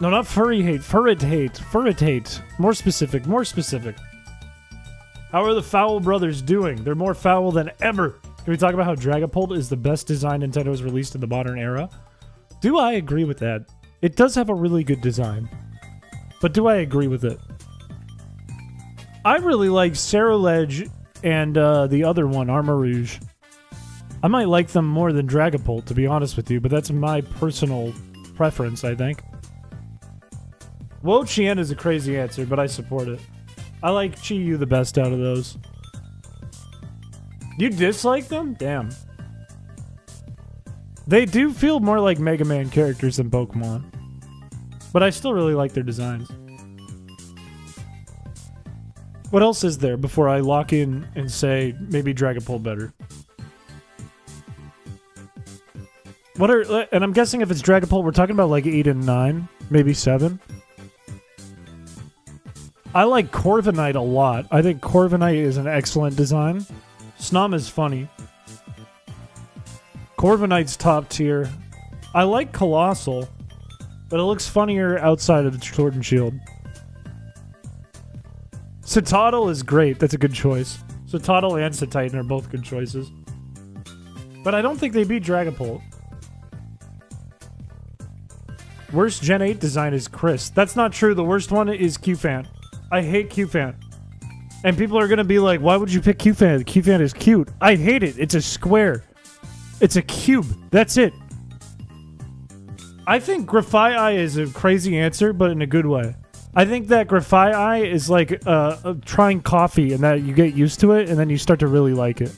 [SPEAKER 1] No, not furry hate. Furrit hate. Furrit hate. More specific. More specific. How are the Foul brothers doing? They're more foul than ever. Can we talk about how Dragapult is the best design Nintendo has released in the modern era? Do I agree with that? It does have a really good design. But do I agree with it? I really like Ceruledge and the other one, Armarouge. I might like them more than Dragapult, to be honest with you, but that's my personal preference, I think. Wo Chien is a crazy answer, but I support it. I like Chi-Yu the best out of those. You dislike them? Damn. They do feel more like Mega Man characters than Pokemon. But I still really like their designs. What else is there before I lock in and say maybe Dragapult better? And I'm guessing if it's Dragapult, we're talking about like 8 and 9, maybe 7. I like Corviknight a lot. I think Corviknight is an excellent design. Snom is funny. Corviknight's top tier. I like Colossal, but it looks funnier outside of the Sword and Shield. Citadel is great. That's a good choice. Citadel and Cititan are both good choices. But I don't think they beat Dragapult. Worst Gen 8 design is Chris. That's not true. The worst one is Q-Fan. I hate Q-Fan. And people are going to be like, why would you pick Q-Fan? Q-Fan is cute. I hate it. It's a square. It's a cube. That's it. I think Graffi is a crazy answer, but in a good way. I think that Graffi is like trying coffee and that you get used to it and then you start to really like it.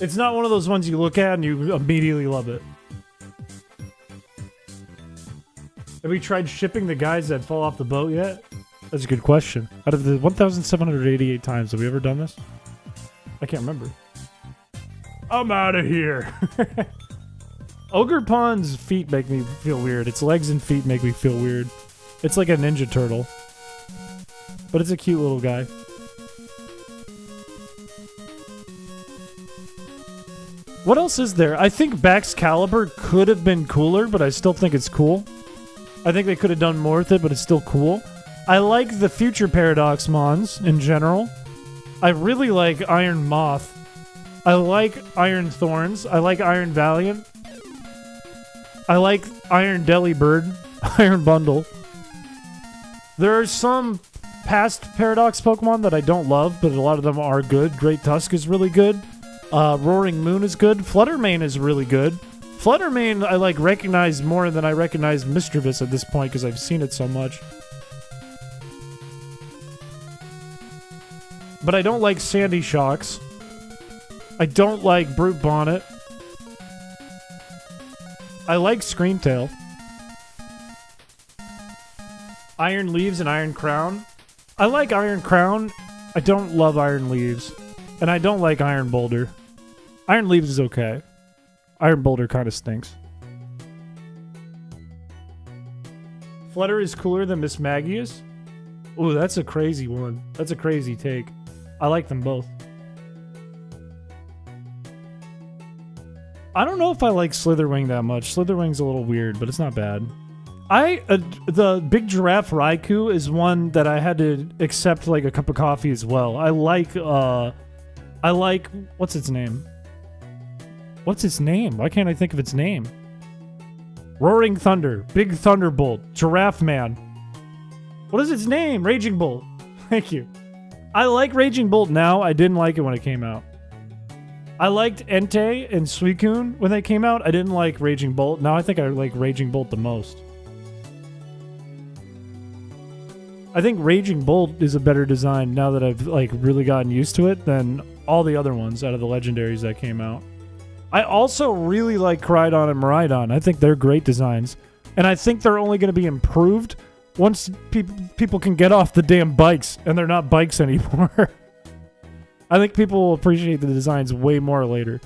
[SPEAKER 1] It's not one of those ones you look at and you immediately love it. Have we tried shipping the guys that fall off the boat yet? That's a good question. Out of the 1,788 times, have we ever done this? I can't remember. I'm out of here. Ogre Pawn's feet make me feel weird. Its legs and feet make me feel weird. It's like a Ninja Turtle. But it's a cute little guy. What else is there? I think Baxcalibur could have been cooler, but I still think it's cool. I think they could have done more with it, but it's still cool. I like the Future Paradox Mons in general. I really like Iron Moth. I like Iron Thorns. I like Iron Valiant. I like Iron Delibird. Iron Bundle. There are some past Paradox Pokemon that I don't love, but a lot of them are good. Great Tusk is really good. Roaring Moon is good. Fluttermane is really good. Fluttermane I like recognize more than I recognize Mischievous at this point because I've seen it so much. But I don't like Sandy Shocks. I don't like Brute Bonnet. I like Screamtail. Iron Leaves and Iron Crown. I like Iron Crown. I don't love Iron Leaves. And I don't like Iron Boulder. Iron Leaves is okay. Iron Boulder kind of stinks. Flutter is cooler than Miss Magius? Ooh, that's a crazy one. That's a crazy take. I like them both. I don't know if I like Slitherwing that much. Slitherwing's a little weird, but it's not bad. The Big Giraffe Raikou is one that I had to accept like a cup of coffee as well. I like, what's its name? What's its name? Why can't I think of its name? Roaring Thunder, Big Thunderbolt, Giraffe Man. What is its name? Raging Bolt. Thank you. I like Raging Bolt now. I didn't like it when it came out. I liked Entei and Suicune when they came out. I didn't like Raging Bolt. Now I think I like Raging Bolt the most. I think Raging Bolt is a better design now that I've like really gotten used to it than all the other ones out of the legendaries that came out. I also really like Koraidon and Miraidon. I think they're great designs. And I think they're only going to be improved once people can get off the damn bikes and they're not bikes anymore. I think people will appreciate the designs way more later.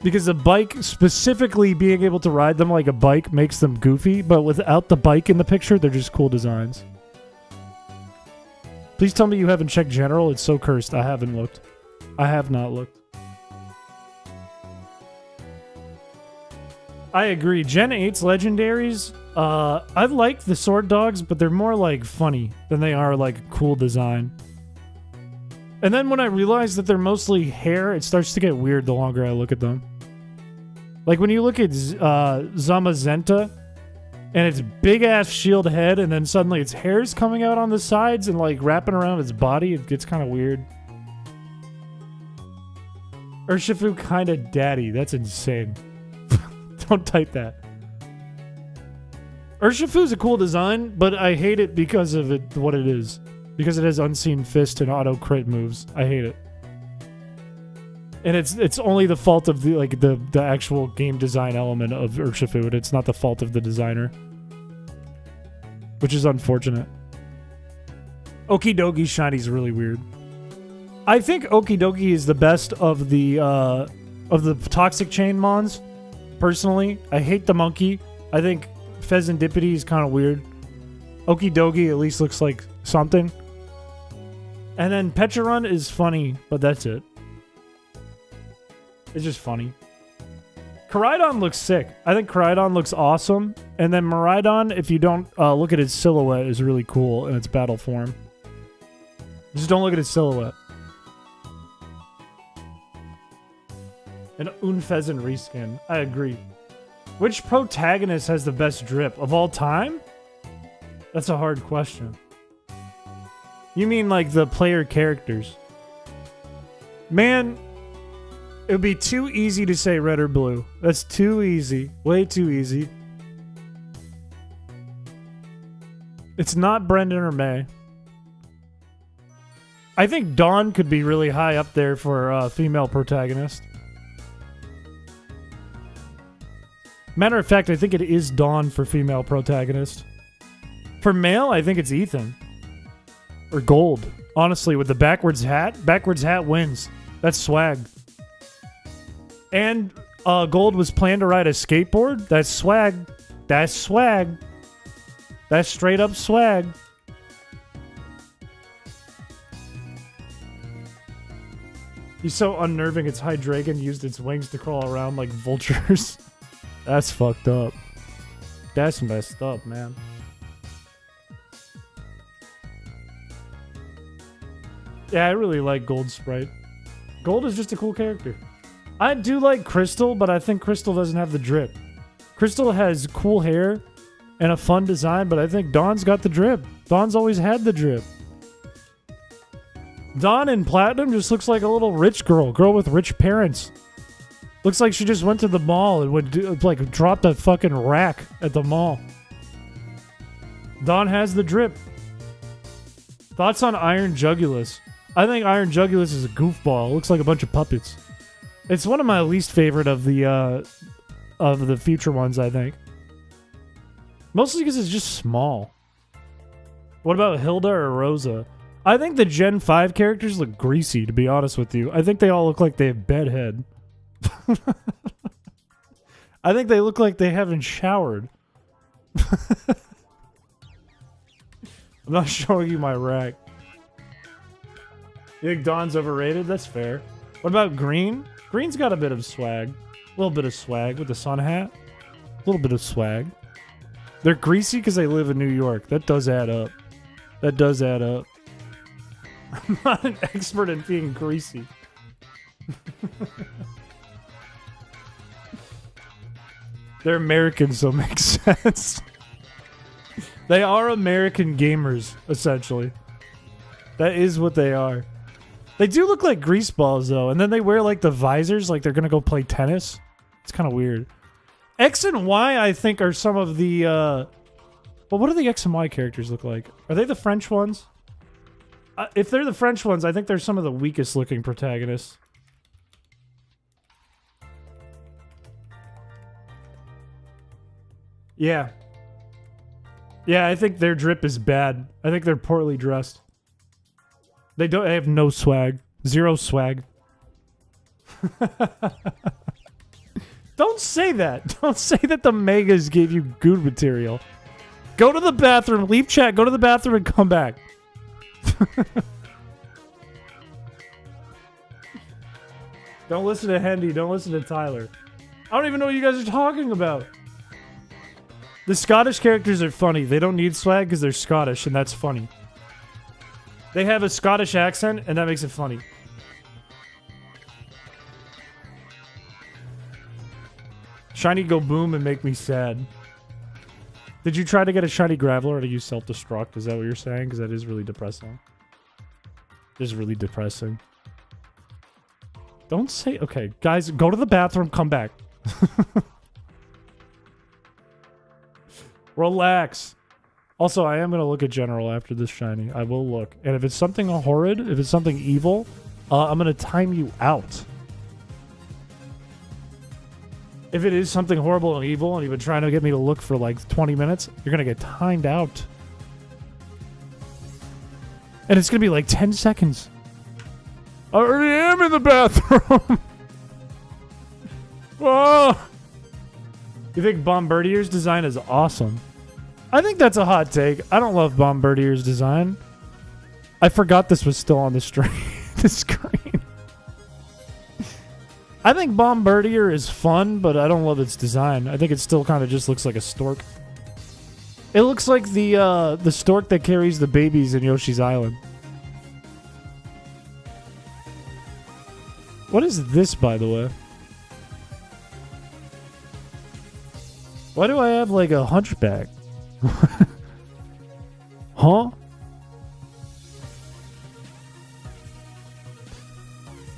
[SPEAKER 1] Because the bike, specifically being able to ride them like a bike, makes them goofy, but without the bike in the picture, they're just cool designs. Please tell me you haven't checked General. It's so cursed. I haven't looked. I have not looked. I agree. Gen 8's legendaries, I like the Sword Dogs, but they're more like funny than they are like cool design. And then when I realize that they're mostly hair, it starts to get weird the longer I look at them. Like when you look at Zamazenta, and its big-ass shield head, and then suddenly its hair's coming out on the sides and like wrapping around its body, it gets kind of weird. Urshifu kinda daddy, that's insane. Don't type that. Urshifu's a cool design, but I hate it because of what it is. Because it has Unseen Fist and auto crit moves. I hate it. And it's only the fault of the actual game design element of Urshifu, and it's not the fault of the designer. Which is unfortunate. Okidogi Shiny's really weird. I think Okidogi is the best of the Toxic Chain Mons. Personally, I hate the monkey. I think Pheasantipity is kind of weird. Okidogi at least looks like something. And then Pecharunt is funny, but that's it. It's just funny. Koraidon looks sick. I think Koraidon looks awesome. And then Miraidon, if you don't look at its silhouette, is really cool in its battle form. Just don't look at its silhouette. An Unfezant reskin. I agree. Which protagonist has the best drip? Of all time? That's a hard question. You mean like the player characters? Man, It would be too easy to say red or blue. That's too easy. Way too easy. It's not Brendan or May. I think Dawn could be really high up there for female protagonist. Matter of fact, I think it is Dawn for female protagonist. For male, I think it's Ethan. Or Gold. Honestly, with the backwards hat wins. That's swag. And Gold was planned to ride a skateboard. That's swag. That's swag. That's straight up swag. He's so unnerving, its Hydreigon used its wings to crawl around like vultures. That's fucked up. That's messed up, man. Yeah, I really like Gold Sprite. Gold is just a cool character. I do like Crystal, but I think Crystal doesn't have the drip. Crystal has cool hair and a fun design, but I think Dawn's got the drip. Dawn's always had the drip. Dawn in Platinum just looks like a little rich girl with rich parents. Looks like she just went to the mall and would dropped a fucking rack at the mall. Dawn has the drip. Thoughts on Iron Jugulus? I think Iron Jugulus is a goofball. It looks like a bunch of puppets. It's one of my least favorite of the future ones, I think. Mostly because it's just small. What about Hilda or Rosa? I think the Gen 5 characters look greasy, to be honest with you. I think they all look like they have bedhead. I think they look like they haven't showered. I'm not showing you my rack. You think Dawn's overrated? That's fair. What about Green? Green's got a bit of swag. A little bit of swag with the sun hat. A little bit of swag. They're greasy because they live in New York. That does add up. That does add up. I'm not an expert in being greasy. They're American, so it makes sense. They are American gamers, essentially. That is what they are. They do look like grease balls, though. And then they wear, like, the visors like they're going to go play tennis. It's kind of weird. X and Y, I think, are some of the... Well, what do the X and Y characters look like? Are they the French ones? If they're the French ones, I think they're some of the weakest-looking protagonists. Yeah. Yeah, I think their drip is bad. I think they're poorly dressed. They have no swag. Zero swag. Don't say that. Don't say that the Megas gave you good material. Go to the bathroom. Leave chat. Go to the bathroom and come back. Don't listen to Hendy. Don't listen to Tyler. I don't even know what you guys are talking about. The Scottish characters are funny. They don't need swag because they're Scottish, and that's funny. They have a Scottish accent, and that makes it funny. Shiny go boom and make me sad. Did you try to get a shiny Graveler or do you self-destruct? Is that what you're saying? Because that is really depressing. It is really depressing. Don't say... Okay, guys, go to the bathroom, come back. Relax. Also, I am going to look at general after this shiny. I will look. And if it's something horrid, if it's something evil, I'm going to time you out. If it is something horrible and evil and you've been trying to get me to look for like 20 minutes, you're going to get timed out. And it's going to be like 10 seconds. I already am in the bathroom. Oh. You think Bombardier's design is awesome? I think that's a hot take. I don't love Bombardier's design. I forgot this was still on the screen. I think Bombardier is fun, but I don't love its design. I think it still kind of just looks like a stork. It looks like the stork that carries the babies in Yoshi's Island. What is this, by the way? Why do I have like a hunchback? Huh?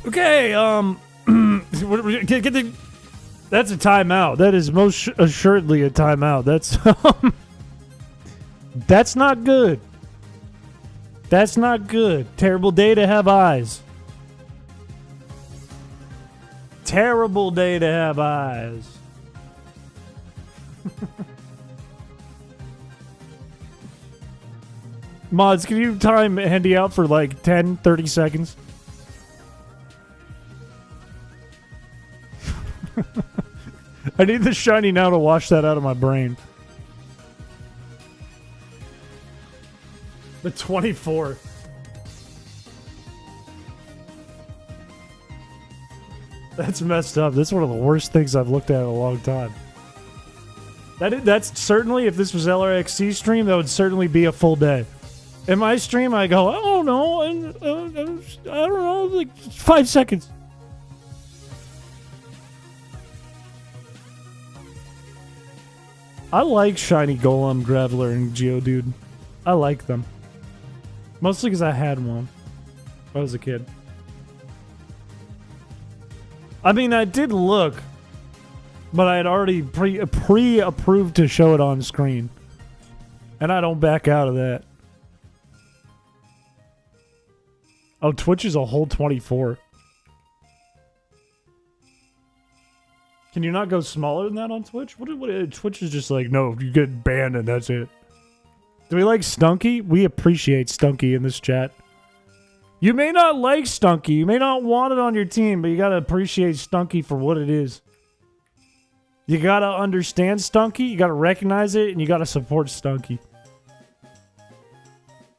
[SPEAKER 1] Okay, Get the... That's a timeout. That is most assuredly a timeout. That's that's not good. That's not good. Terrible day to have eyes. Terrible day to have eyes. Mods, can you time Handy out for like 10, 30 seconds? I need the shiny now to wash that out of my brain. The 24. That's messed up. That's one of the worst things I've looked at in a long time. That's certainly, if this was LRXC stream, that would certainly be a full day. In my stream, I go, oh no, I don't know, like 5 seconds. I like Shiny Golem, Graveler, and Geodude. I like them. Mostly because I had one when I was a kid. I mean, I did look, but I had already pre-approved to show it on screen. And I don't back out of that. Oh, Twitch is a whole 24. Can you not go smaller than that on Twitch? What Twitch is just like, no, you get banned and that's it. Do we like Stunky? We appreciate Stunky in this chat. You may not like Stunky. You may not want it on your team, but you gotta appreciate Stunky for what it is. You gotta understand Stunky, you gotta recognize it, and you gotta support Stunky.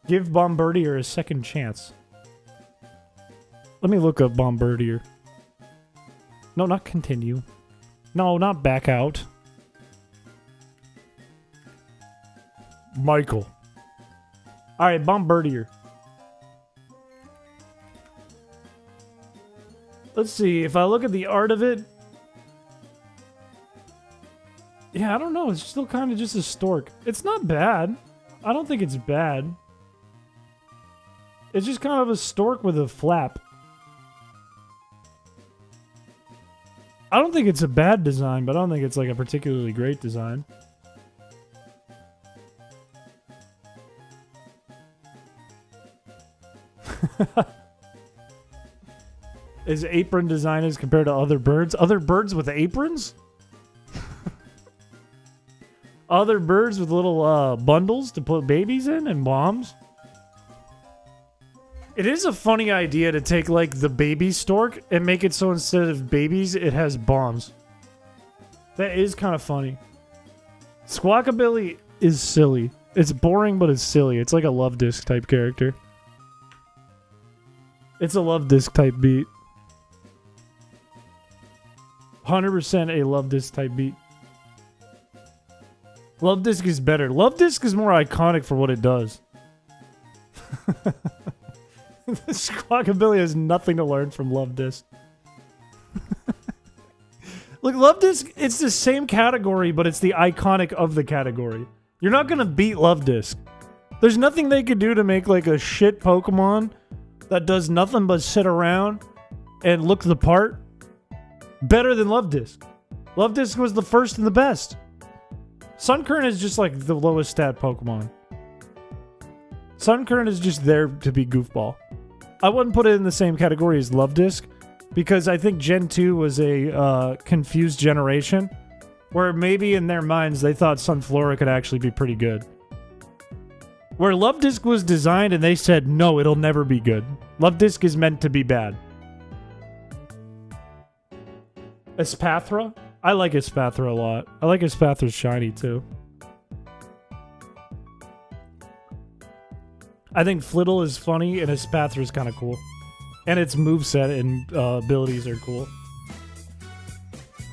[SPEAKER 1] Give Bombardier a second chance. Let me look up Bombardier. No, not continue. No, not back out. Michael. Alright, Bombardier. Let's see, if I look at the art of it... Yeah, I don't know, it's still kind of just a stork. It's not bad. I don't think it's bad. It's just kind of a stork with a flap. I don't think it's a bad design, but I don't think it's like a particularly great design. Is apron design as compared to other birds? Other birds with aprons? Other birds with little bundles to put babies in and bombs? It is a funny idea to take, like, the baby stork and make it so instead of babies, it has bombs. That is kind of funny. Squawkabilly is silly. It's boring, but it's silly. It's like a Love Disc type character. It's a Love Disc type beat. 100% a Love Disc type beat. Love Disc is better. Love Disc is more iconic for what it does. Squawkabilly has nothing to learn from Love Disc. Look, Love Disc, it's the same category, but it's the iconic of the category. You're not gonna beat Love Disc. There's nothing they could do to make like a shit Pokemon that does nothing but sit around and look the part better than Love Disc. Love Disc was the first and the best. Sunkern is just like the lowest stat Pokemon. Sunkern is just there to be goofball. I wouldn't put it in the same category as Love Disc because I think Gen 2 was a confused generation where maybe in their minds they thought Sunflora could actually be pretty good. Where Love Disc was designed and they said, no, it'll never be good. Love Disc is meant to be bad. Espathra? I like Espathra a lot. I like Espathra's shiny too. I think Flittle is funny and Espathra is kind of cool. And its moveset and abilities are cool.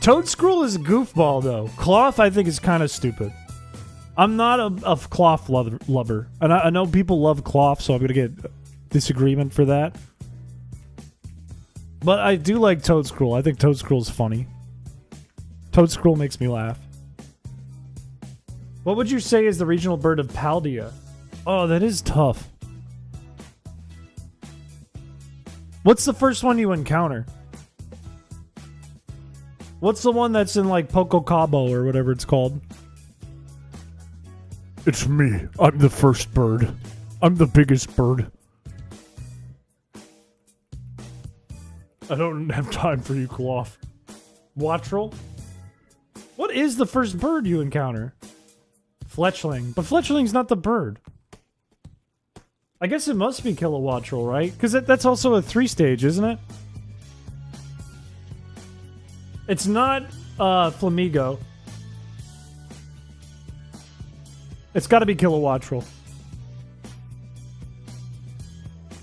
[SPEAKER 1] Toedscruel is a goofball though. Cloth I think is kind of stupid. I'm not a Cloth lover. And I know people love Cloth, so I'm going to get disagreement for that. But I do like Toedscruel. I think Toedscruel is funny. Toedscruel makes me laugh. What would you say is the regional bird of Paldea? Oh, that is tough. What's the first one you encounter? What's the one that's in like Poco Cabo or whatever it's called? It's me. I'm the first bird. I'm the biggest bird. I don't have time for you, Cloth. Wattrel? What is the first bird you encounter? Fletchling. But Fletchling's not the bird. I guess it must be Kilowattrel, right? Because that's also a 3-stage, isn't it? It's not Flamigo. It's got to be Kilowattrel.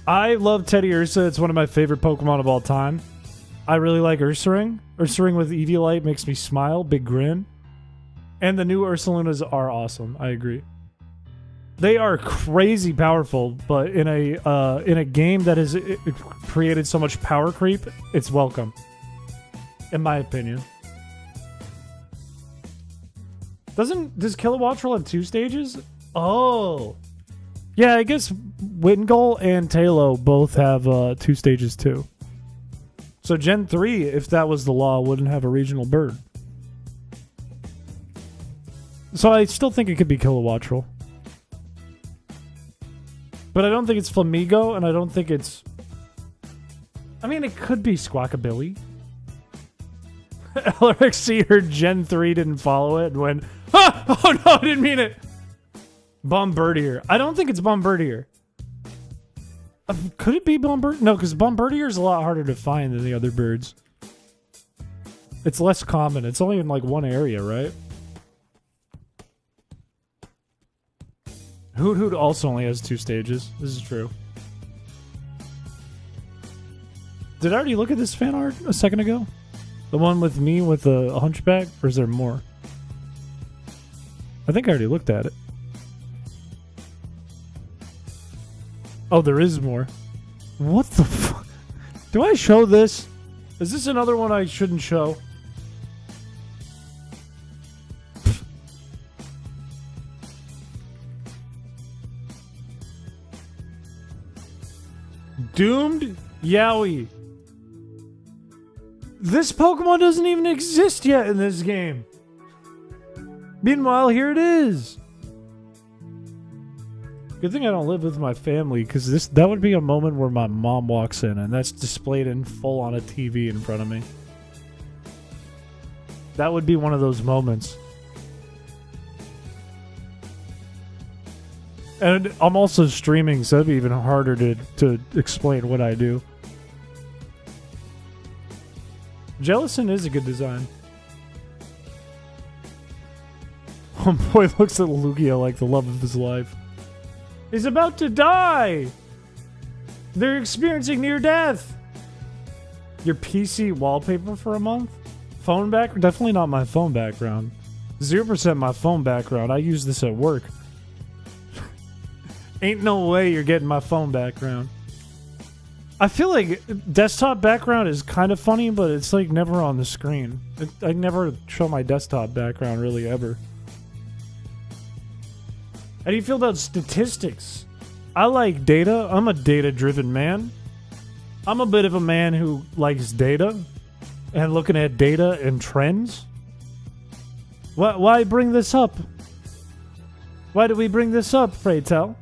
[SPEAKER 1] I love Teddy Ursa. It's one of my favorite Pokemon of all time. I really like Ursaring. Ursaring with Eviolite makes me smile. Big grin. And the new Ursalunas are awesome. I agree. They are crazy powerful, but in a game that has created so much power creep, it's welcome. In my opinion. Does Kilowattrel have 2 stages? Oh. Yeah, I guess Wingull and Tailo both have 2 stages too. So Gen 3, if that was the law, wouldn't have a regional bird. So I still think it could be Kilowattrel. But I don't think it's Flamigo, and I don't think it's... I mean, it could be Squawkabilly. LRXC heard Gen 3 didn't follow it and went, ah! Oh no, I didn't mean it! Bombardier. I don't think it's Bombardier. Could it be Bombardier? No, because Bombardier is a lot harder to find than the other birds. It's less common. It's only in like one area, right? Hoot Hoot also only has 2 stages. This is true. Did I already look at this fan art a second ago? The one with me with a hunchback? Or is there more? I think I already looked at it. Oh, there is more. What the fuck? Do I show this? Is this another one I shouldn't show? Doomed Yowie. This Pokemon doesn't even exist yet in this game. Meanwhile, here it is. Good thing I don't live with my family, because that would be a moment where my mom walks in and that's displayed in full on a TV in front of me. That would be one of those moments. And I'm also streaming, so it'd be even harder to explain what I do. Jellicent is a good design. Oh boy, looks at Lugia like the love of his life. He's about to die! They're experiencing near death! Your PC wallpaper for a month? Phone background? Definitely not my phone background. 0% my phone background. I use this at work. Ain't no way you're getting my phone background. I feel like desktop background is kind of funny, but it's like never on the screen. I never show my desktop background really ever. How do you feel about statistics? I like data. I'm a data-driven man. I'm a bit of a man who likes data and looking at data and trends. Why bring this up? Why do we bring this up, pray tell?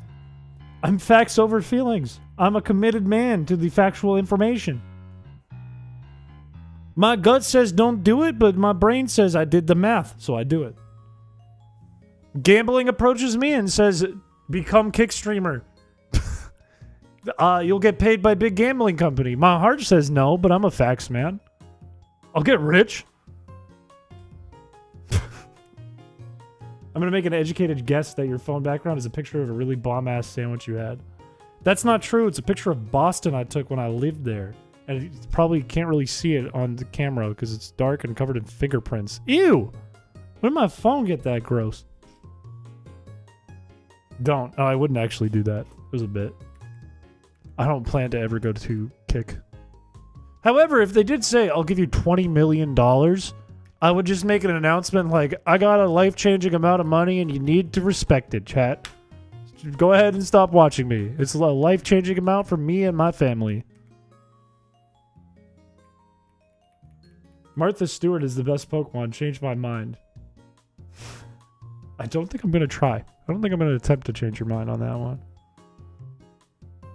[SPEAKER 1] I'm facts over feelings. I'm a committed man to the factual information. My gut says don't do it, but my brain says I did the math, so I do it. Gambling approaches me and says, become kick streamer. You'll get paid by big gambling company. My heart says no, but I'm a facts man. I'll get rich. I'm going to make an educated guess that your phone background is a picture of a really bomb-ass sandwich you had. That's not true. It's a picture of Boston I took when I lived there. And you probably can't really see it on the camera because it's dark and covered in fingerprints. Ew! When did my phone get that gross? Don't. Oh, I wouldn't actually do that. It was a bit. I don't plan to ever go to Kick. However, if they did say, I'll give you $20 million, I would just make an announcement like, I got a life-changing amount of money and you need to respect it, chat. Go ahead and stop watching me. It's a life-changing amount for me and my family. Martha Stewart is the best Pokemon. Changed my mind. I don't think I'm gonna try. I don't think I'm gonna attempt to change your mind on that one.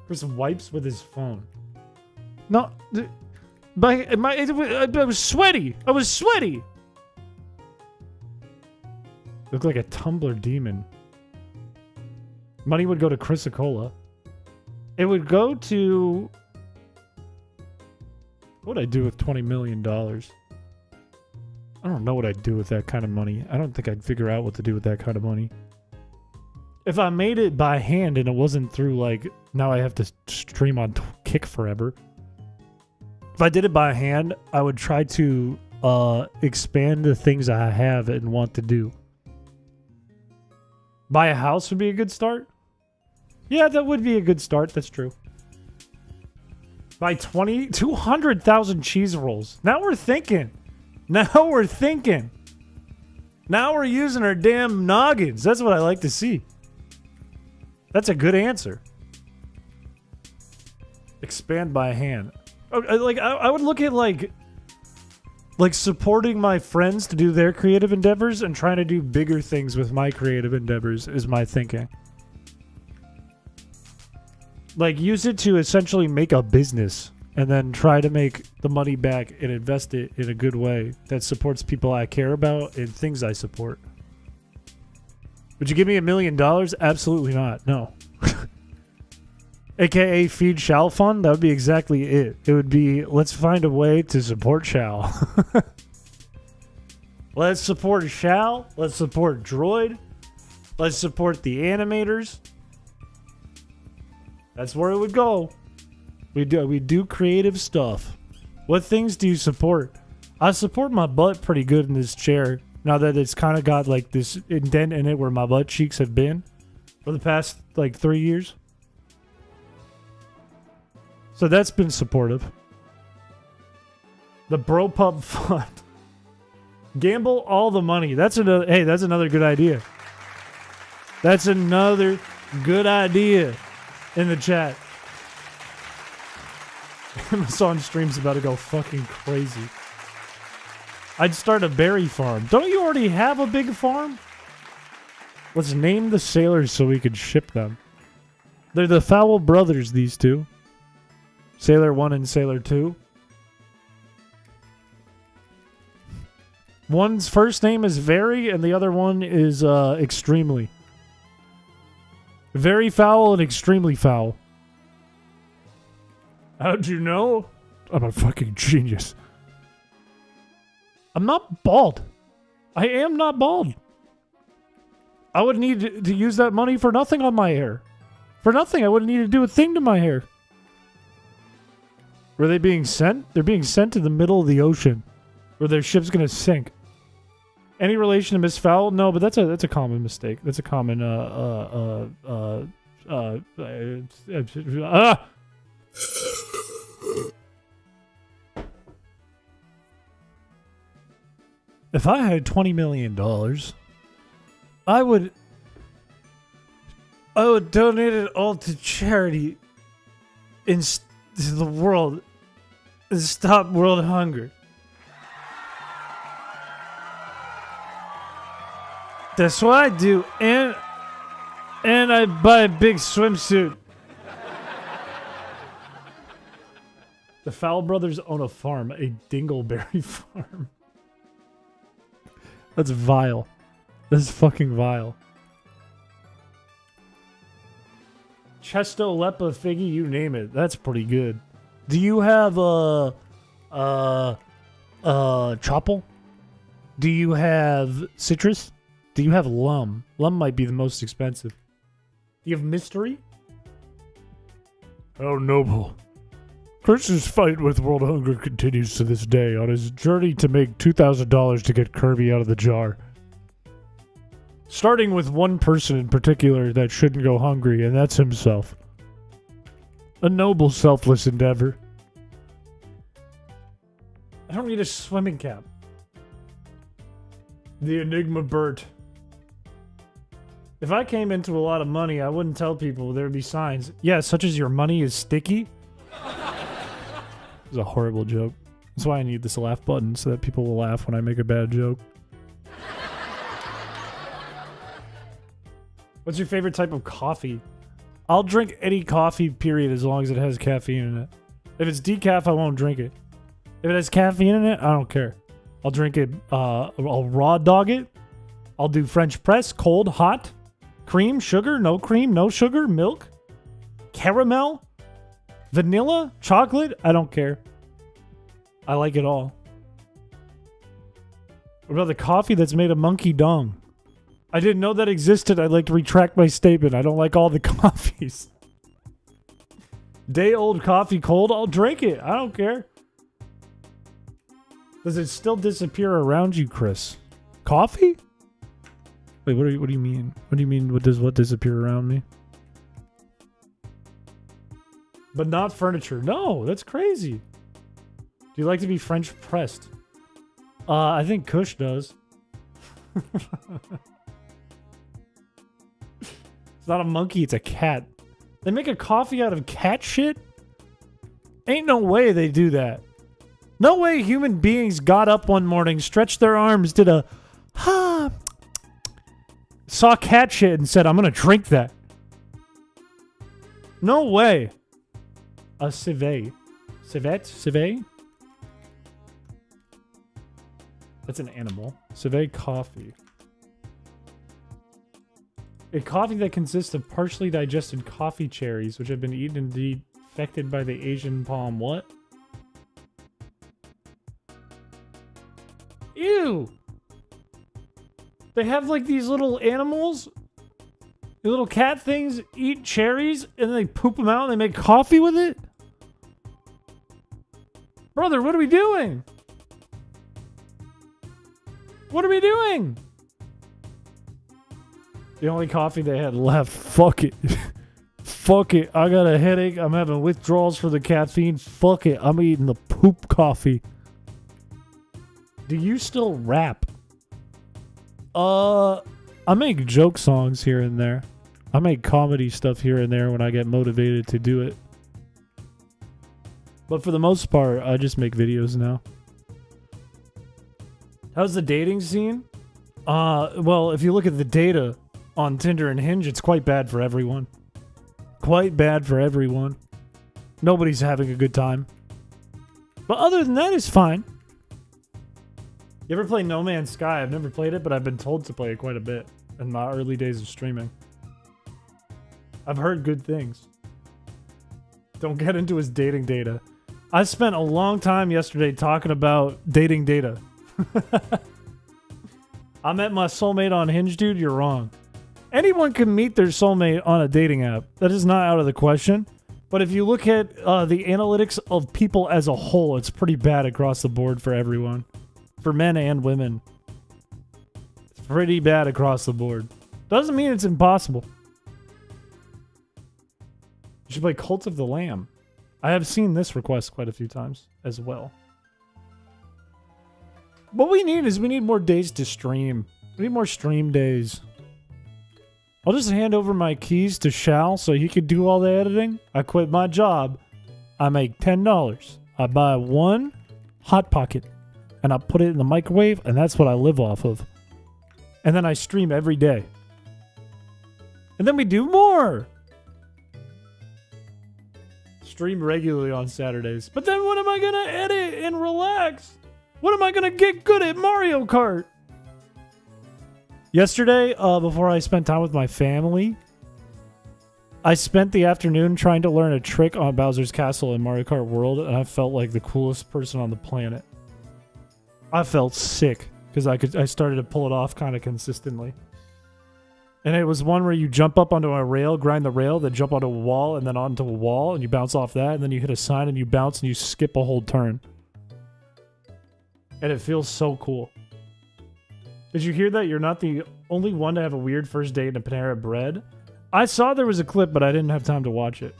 [SPEAKER 1] Chris wipes with his phone. No, I was sweaty. I was sweaty. Look like a Tumblr demon. Money would go to Chrysicola. It would go to... What would I do with $20 million? I don't know what I'd do with that kind of money. I don't think I'd figure out what to do with that kind of money. If I made it by hand and it wasn't through, like, now I have to stream on Kick forever. If I did it by hand, I would try to expand the things I have and want to do. Buy a house would be a good start. Yeah, that would be a good start. That's true. Buy 200,000 cheese rolls. Now we're thinking. Now we're thinking. Now we're using our damn noggins. That's what I like to see. That's a good answer. Expand by hand. Like I would look at like supporting my friends to do their creative endeavors and trying to do bigger things with my creative endeavors is my thinking. Like use it to essentially make a business and then try to make the money back and invest it in a good way that supports people I care about and things I support. Would you give me $1 million? Absolutely not. No. AKA feed Shao fund? That would be exactly it. It would be, let's find a way to support Shao. Let's support Shao. Let's support Droid. Let's support the animators. That's where it would go. We do creative stuff. What things do you support? I support my butt pretty good in this chair. Now that it's kind of got like this indent in it where my butt cheeks have been for the past like 3 years. So that's been supportive. The Bro Pub Fund. Gamble all the money. That's another. Hey, that's another good idea. That's another good idea in the chat. Amazon stream's about to go fucking crazy. I'd start a berry farm. Don't you already have a big farm? Let's name the sailors so we can ship them. They're the Fowl brothers, these two. Sailor 1 and Sailor 2. One's first name is Very, and the other one is Extremely. Very foul and extremely foul. How'd you know? I'm a fucking genius. I'm not bald. I am not bald. I would need to use that money for nothing on my hair. For nothing. I wouldn't need to do a thing to my hair. Were they being sent? They're being sent to the middle of the ocean, where their ship's gonna sink. Any relation to Miss Fowl? No, but that's a common mistake. That's a common If I had $20 million, I would donate it all to charity to the world and stop world hunger. That's what I do, and I buy a big swimsuit. The Fowl brothers own a farm, a dingleberry farm. That's vile. That's fucking vile. Chesto, Lepa, Figgy, you name it. That's pretty good. Do you have Chopple? Do you have Citrus? Do you have Lum? Lum might be the most expensive. Do you have Mystery? Oh, noble. Chris's fight with world hunger continues to this day on his journey to make $2,000 to get Kirby out of the jar. Starting with one person in particular that shouldn't go hungry, and that's himself. A noble, selfless endeavor. I don't need a swimming cap. The Enigma Bert. If I came into a lot of money, I wouldn't tell people. There would be signs. Yeah, such as your money is sticky. It was a horrible joke. That's why I need this laugh button, so that people will laugh when I make a bad joke. What's your favorite type of coffee? I'll drink any coffee, period, as long as it has caffeine in it. If it's decaf, I won't drink it. If it has caffeine in it, I don't care. I'll drink it, I'll raw dog it. I'll do French press, cold, hot, cream, no sugar, milk, caramel, vanilla, chocolate. I don't care. I like it all. What about the coffee that's made of monkey dung? I didn't know that existed. I'd like to retract my statement. I don't like all the coffees. Day old coffee cold, I'll drink it. I don't care. Does it still disappear around you, Chris? Coffee? Wait, what do you mean? What do you mean, what disappear around me? But not furniture. No, that's crazy. Do you like to be French pressed? I think Kush does. It's not a monkey, it's a cat. They make a coffee out of cat shit? Ain't no way they do that. No way human beings got up one morning, stretched their arms, did a saw cat shit and said, I'm gonna drink that. No way. A civet. Civet? That's an animal. Civet coffee. A coffee that consists of partially digested coffee cherries, which have been eaten and defected by the Asian palm. What? Ew! They have like these little animals, the little cat things, eat cherries, and then they poop them out and they make coffee with it? Brother, what are we doing? What are we doing? The only coffee they had left. Fuck it. Fuck it. I got a headache. I'm having withdrawals for the caffeine. Fuck it. I'm eating the poop coffee. Do you still rap? I make joke songs here and there. I make comedy stuff here and there when I get motivated to do it. But for the most part, I just make videos now. How's the dating scene? Well, if you look at the data on Tinder and Hinge, it's quite bad for everyone. Quite bad for everyone. Nobody's having a good time. But other than that, it's fine. You ever play No Man's Sky? I've never played it, but I've been told to play it quite a bit in my early days of streaming. I've heard good things. Don't get into his dating data. I spent a long time yesterday talking about dating data. I met my soulmate on Hinge, dude. You're wrong. Anyone can meet their soulmate on a dating app. That is not out of the question. But if you look at the analytics of people as a whole, it's pretty bad across the board for everyone. For men and women. It's pretty bad across the board. Doesn't mean it's impossible. You should play Cult of the Lamb. I have seen this request quite a few times as well. What we need more days to stream. We need more stream days. I'll just hand over my keys to Shal so he can do all the editing. I quit my job. I make $10. I buy one Hot Pocket and I put it in the microwave, and that's what I live off of. And then I stream every day. And then we do more. Stream regularly on Saturdays. But then what am I going to edit and relax? What am I going to get good at Mario Kart? Yesterday, before I spent time with my family, I spent the afternoon trying to learn a trick on Bowser's Castle in Mario Kart World, and I felt like the coolest person on the planet. I felt sick because I started to pull it off kind of consistently. And it was one where you jump up onto a rail, grind the rail, then jump onto a wall, and then onto a wall, and you bounce off that, and then you hit a sign, and you bounce, and you skip a whole turn. And it feels so cool. Did you hear that? You're not the only one to have a weird first date in a Panera Bread. I saw there was a clip, but I didn't have time to watch it.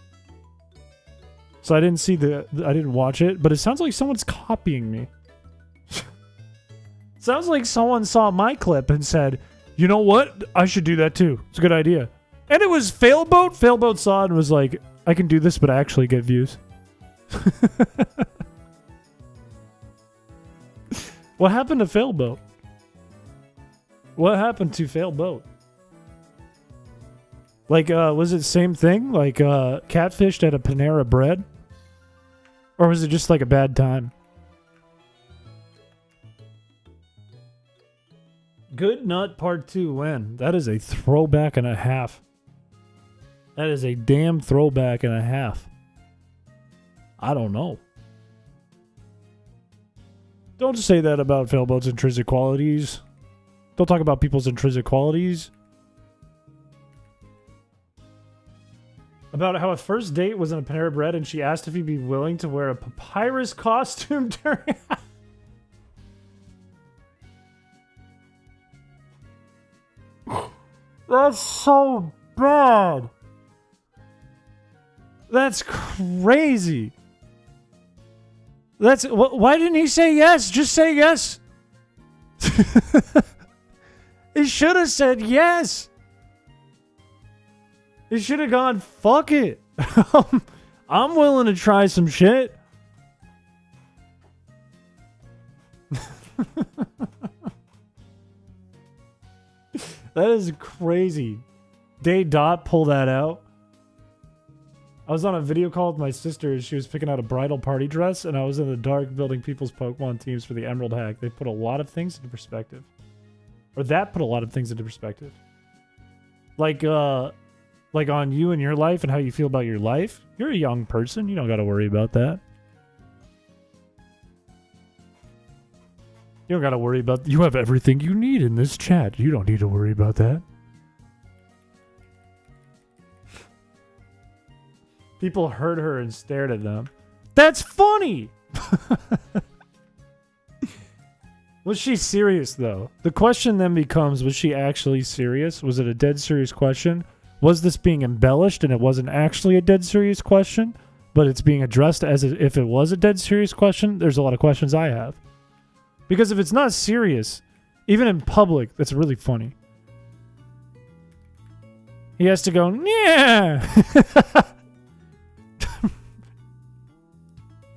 [SPEAKER 1] So I didn't watch it, but it sounds like someone's copying me. Sounds like someone saw my clip and said, you know what? I should do that too. It's a good idea. And it was Failboat. Failboat saw it and was like, I can do this, but I actually get views. What happened to Failboat? What happened to Failboat? Like, was it same thing? Like, catfished at a Panera Bread? Or was it just like a bad time? Good Nut Part 2 when? That is a throwback and a half. That is a damn throwback and a half. I don't know. Don't say that about Failboat's intrinsic qualities. Don't talk about people's intrinsic qualities. About how a first date was in a Panera Bread and she asked if he'd be willing to wear a papyrus costume during... That's so bad. That's crazy. That's... Why didn't he say yes? Just say yes. He should have said yes. He should have gone, fuck it. I'm willing to try some shit. That is crazy. Day Dot pulled that out. I was on a video call with my sister as she was picking out a bridal party dress, and I was in the dark building people's Pokemon teams for the Emerald Hack. They put a lot of things into perspective. Or that put a lot of things into perspective. Like on you and your life and how you feel about your life. You're a young person. You don't got to worry about that. You don't got to worry about... You have everything you need in this chat. You don't need to worry about that. People heard her and stared at them. That's funny! Was she serious, though? The question then becomes, was she actually serious? Was it a dead serious question? Was this being embellished and it wasn't actually a dead serious question, but it's being addressed as if it was a dead serious question? There's a lot of questions I have. Because if it's not serious, even in public, that's really funny. He has to go, yeah.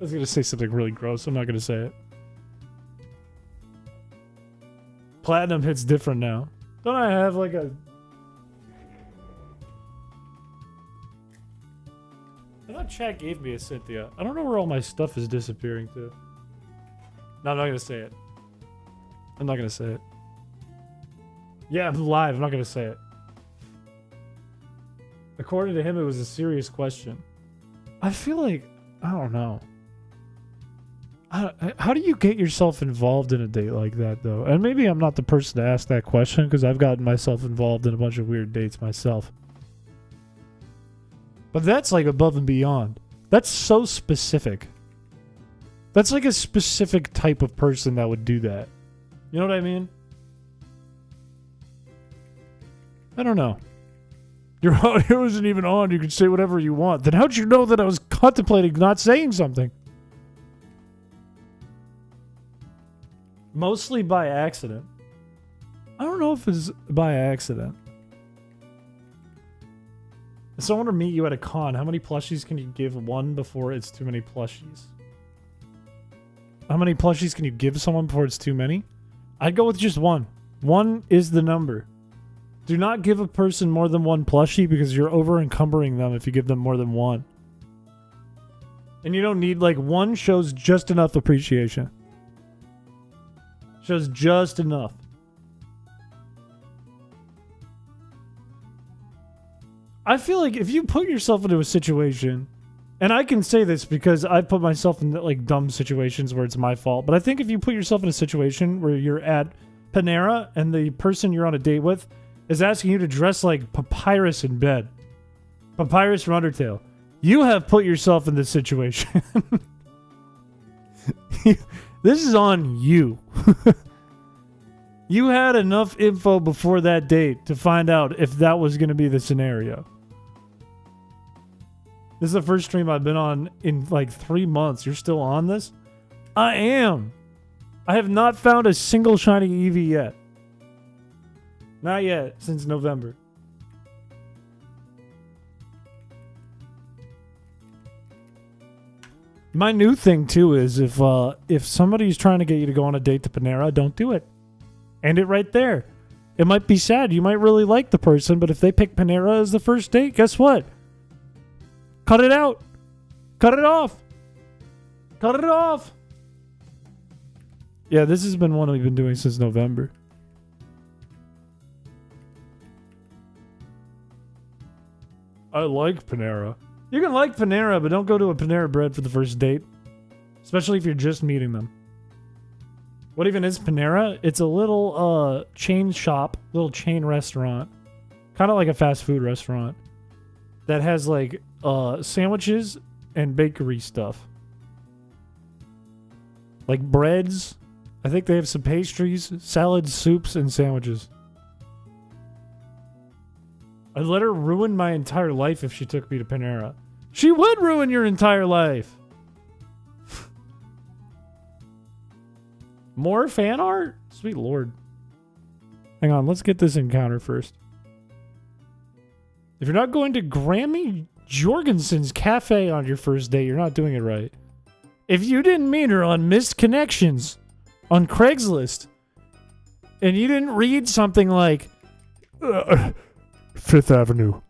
[SPEAKER 1] I was going to say something really gross. I'm not going to say it. Platinum hits different now. Don't I have like a... I thought chat gave me a Cynthia. I don't know where all my stuff is disappearing to. No, I'm not going to say it. I'm not going to say it. Yeah, I'm live. I'm not going to say it. According to him, it was a serious question. I feel like... I don't know. How do you get yourself involved in a date like that, though? And maybe I'm not the person to ask that question, because I've gotten myself involved in a bunch of weird dates myself. But that's like above and beyond. That's so specific. That's like a specific type of person that would do that. You know what I mean? I don't know. Your audio wasn't even on. You can say whatever you want. Then how'd you know that I was contemplating not saying something? Mostly by accident. I don't know if it's by accident. If someone were to meet you at a con, how many plushies can you give one before it's too many plushies? How many plushies can you give someone before it's too many? I'd go with just one. One is the number. Do not give a person more than one plushie because you're over-encumbering them if you give them more than one. And you don't need, like, one shows just enough appreciation. Shows just enough. I feel like if you put yourself into a situation, and I can say this because I've put myself in like dumb situations where it's my fault, but I think if you put yourself in a situation where you're at Panera and the person you're on a date with is asking you to dress like Papyrus in bed, Papyrus from Undertale, you have put yourself in this situation. This is on you. You had enough info before that date to find out if that was going to be the scenario. This is the first stream I've been on in like 3 months. You're still on this? I am. I have not found a single shiny Eevee yet. Not yet, since November. My new thing too is if somebody's trying to get you to go on a date to Panera, don't do it. End it right there. It might be sad. You might really like the person, but if they pick Panera as the first date, guess what? Cut it out. Cut it off. Cut it off. Yeah, this has been one we've been doing since November. I like Panera. You can like Panera, but don't go to a Panera Bread for the first date. Especially if you're just meeting them. What even is Panera? It's a little chain shop, little chain restaurant. Kind of like a fast food restaurant. That has like sandwiches and bakery stuff. Like breads. I think they have some pastries, salads, soups, and sandwiches. I'd let her ruin my entire life if she took me to Panera. She would ruin your entire life. More fan art? Sweet lord. Hang on, let's get this encounter first. If you're not going to Grammy Jorgensen's cafe on your first date, you're not doing it right. If you didn't meet her on Missed Connections on Craigslist, and you didn't read something like, Fifth Avenue,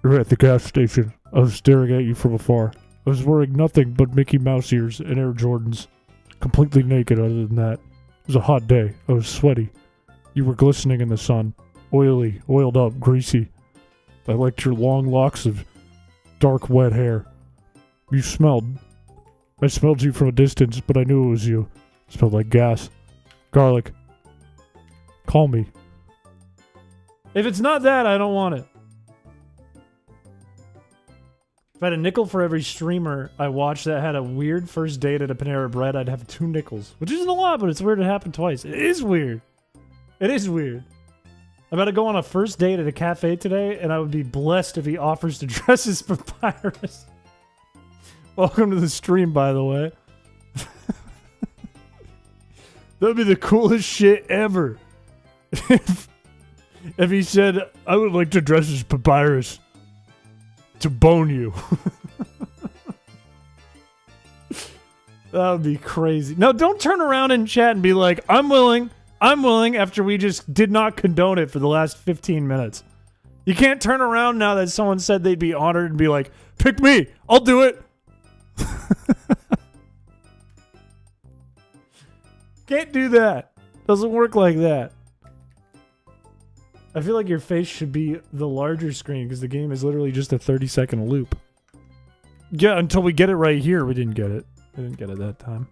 [SPEAKER 1] you're at the gas station. I was staring at you from afar. I was wearing nothing but Mickey Mouse ears and Air Jordans. Completely naked other than that. It was a hot day. I was sweaty. You were glistening in the sun. Oily, oiled up, greasy. I liked your long locks of dark, wet hair. You smelled. I smelled you from a distance, but I knew it was you. It smelled like gas. Garlic. Call me. If it's not that, I don't want it. If I had a nickel for every streamer I watched that had a weird first date at a Panera Bread, I'd have 2 nickels. Which isn't a lot, but it's weird it happened twice. It is weird. It is weird. I'm about to go on a first date at a cafe today, and I would be blessed if he offers to dress as Papyrus. Welcome to the stream, by the way. That'd be the coolest shit ever. If he said, I would like to dress as Papyrus to bone you. That would be crazy. No, don't turn around in chat and be like, I'm willing after we just did not condone it for the last 15 minutes. You can't turn around now that someone said they'd be honored and be like, pick me, I'll do it. Can't do that. Doesn't work like that. I feel like your face should be the larger screen because the game is literally just a 30-second loop. Yeah, until we get it right here. We didn't get it. We didn't get it that time.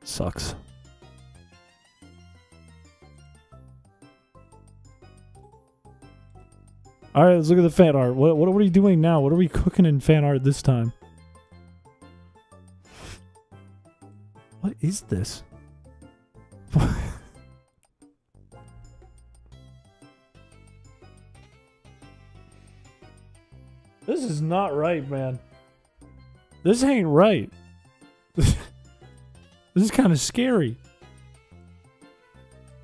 [SPEAKER 1] Sucks. Alright, let's look at the fan art. What are we doing now? What are we cooking in fan art this time? What is this? This is not right, man. This ain't right. This is kind of scary.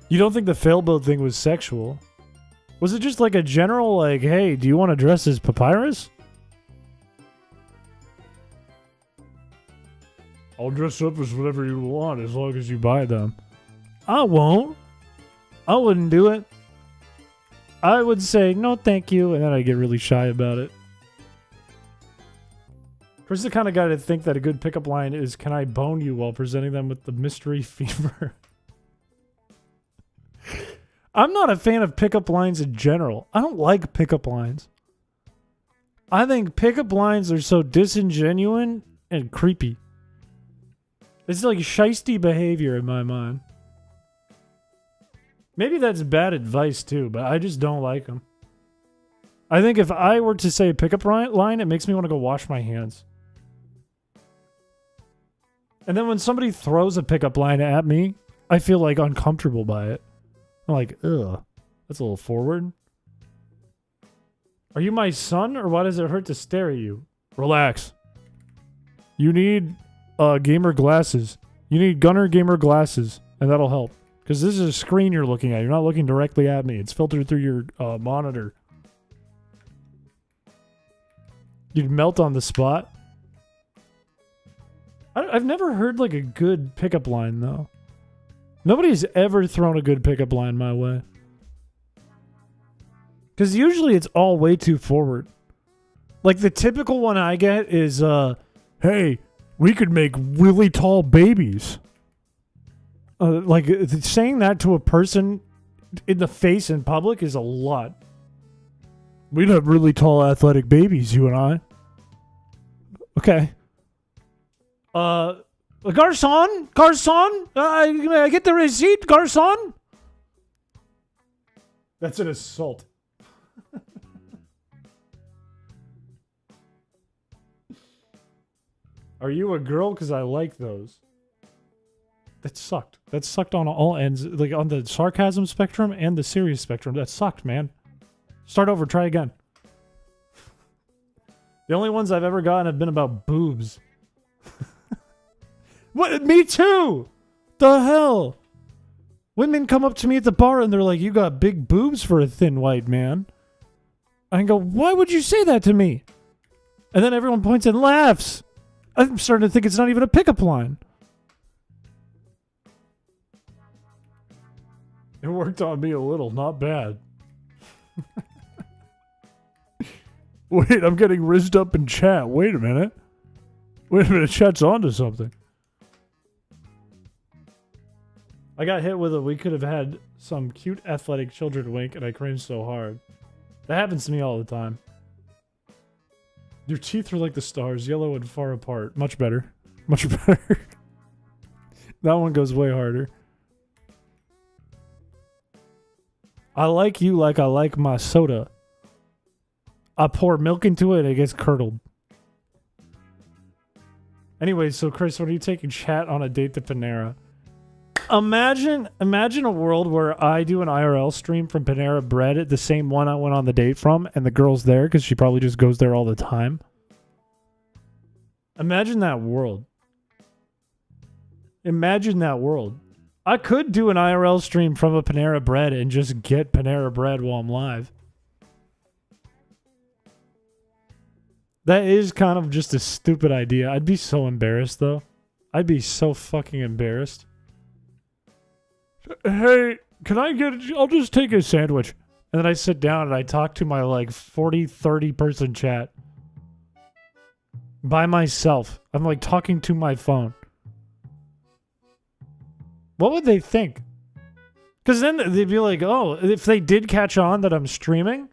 [SPEAKER 1] You don't think the failboat thing was sexual? Was it just like a general, like, hey, do you want to dress as Papyrus? I'll dress up as whatever you want as long as you buy them. I won't. I wouldn't do it. I would say, no thank you, and then I'd get really shy about it. Chris is the kind of guy to think that a good pickup line is, can I bone you, while presenting them with the mystery fever. I'm not a fan of pickup lines in general. I don't like pickup lines. I think pickup lines are so disingenuous and creepy. It's like shisty behavior in my mind. Maybe that's bad advice too, but I just don't like them. I think if I were to say a pickup line, it makes me want to go wash my hands. And then when somebody throws a pickup line at me, I feel like uncomfortable by it. I'm like, ugh, that's a little forward. Are you my son, or why does it hurt to stare at you? Relax. You need gamer glasses. You need Gunner gamer glasses, and that'll help. Because this is a screen you're looking at. You're not looking directly at me. It's filtered through your monitor. You'd melt on the spot. I've never heard like a good pickup line though. Nobody's ever thrown a good pickup line my way. Because usually it's all way too forward. Like the typical one I get is, hey, we could make really tall babies. Like saying that to a person in the face in public is a lot. We'd have really tall athletic babies, you and I. Okay. Garçon? Garçon? I get the receipt, garçon? That's an assault. Are you a girl? Because I like those. That sucked. That sucked on all ends. Like on the sarcasm spectrum and the serious spectrum. That sucked, man. Start over. Try again. The only ones I've ever gotten have been about boobs. What? Me too! The hell? Women come up to me at the bar and they're like, you got big boobs for a thin white man. I go, why would you say that to me? And then everyone points and laughs. I'm starting to think it's not even a pickup line. It worked on me a little, not bad. Wait, I'm getting rizzed up in chat. Wait a minute. Chat's onto something. I got hit with a we could have had some cute athletic children wink and I cringed so hard. That happens to me all the time. Your teeth are like the stars, yellow and far apart. Much better. Much better. That one goes way harder. I like you like I like my soda. I pour milk into it and it gets curdled. Anyway, so Chris, when are you taking chat on a date to Panera? Imagine a world where I do an IRL stream from Panera Bread at the same one I went on the date from, and the girl's there because she probably just goes there all the time. Imagine that world. Imagine that world. I could do an IRL stream from a Panera Bread and just get Panera Bread while I'm live. That is kind of just a stupid idea. I'd be so embarrassed, though. I'd be so fucking embarrassed. Hey, can I get... I'll just take a sandwich. And then I sit down and I talk to my, like, 40, 30 person chat. By myself. I'm, like, talking to my phone. What would they think? Because then they'd be like, oh, if they did catch on that I'm streaming,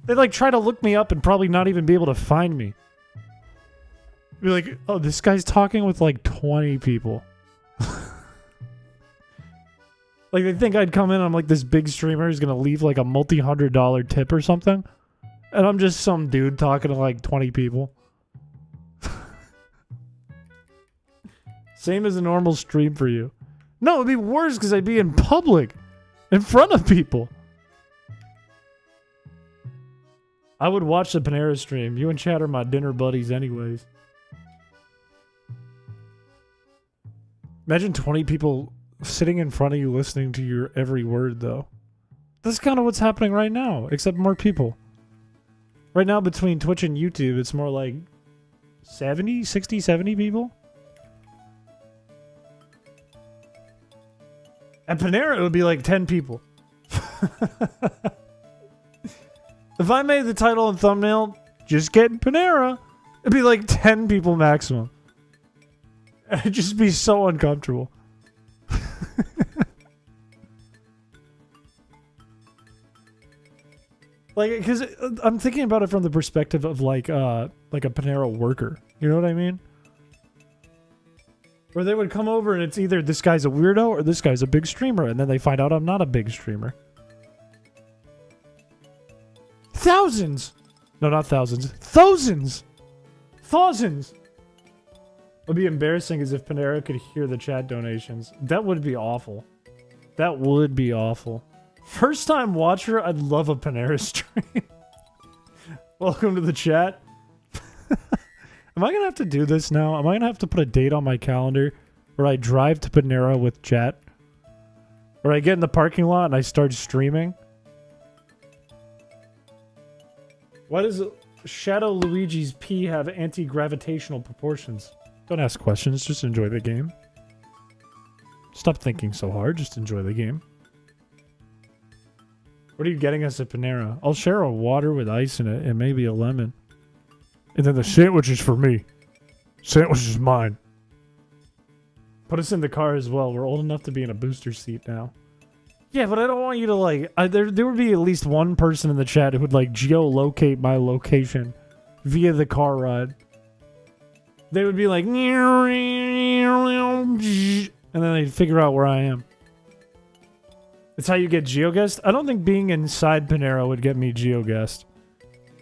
[SPEAKER 1] they'd, like, try to look me up and probably not even be able to find me. Be like, oh, this guy's talking with, like, 20 people. Like, they think I'd come in, I'm like this big streamer who's gonna leave like a multi-$100 tip or something. And I'm just some dude talking to like 20 people. Same as a normal stream for you. No, it'd be worse because I'd be in public. In front of people. I would watch the Panera stream. You and Chad are my dinner buddies anyways. Imagine 20 people... sitting in front of you listening to your every word, though. That's kind of what's happening right now, except more people. Right now, between Twitch and YouTube, it's more like 70, 60, 70 people. At Panera, it would be like 10 people. If I made the title and thumbnail, just getting Panera, it'd be like 10 people maximum. It'd just be so uncomfortable. Like, because I'm thinking about it from the perspective of like a Panera worker. You know what I mean? Where they would come over and it's either this guy's a weirdo or this guy's a big streamer, and then they find out I'm not a big streamer. Thousands! No, not thousands. Thousands! Thousands! What would be embarrassing is if Panera could hear the chat donations. That would be awful. That would be awful. First time watcher, I'd love a Panera stream. Welcome to the chat. Am I going to have to do this now? Am I going to have to put a date on my calendar where I drive to Panera with chat? Or I get in the parking lot and I start streaming? Why does Shadow Luigi's pee have anti-gravitational proportions? Don't ask questions, just enjoy the game. Stop thinking so hard, just enjoy the game. What are you getting us at Panera? I'll share a water with ice in it and maybe a lemon. And then the sandwich is for me. Sandwich is mine. Put us in the car as well. We're old enough to be in a booster seat now. Yeah, but I don't want you to like... there would be at least one person in the chat who would like geolocate my location via the car ride. They would be like... And then they'd figure out where I am. It's how you get geoguessed? I don't think being inside Panera would get me geoguessed.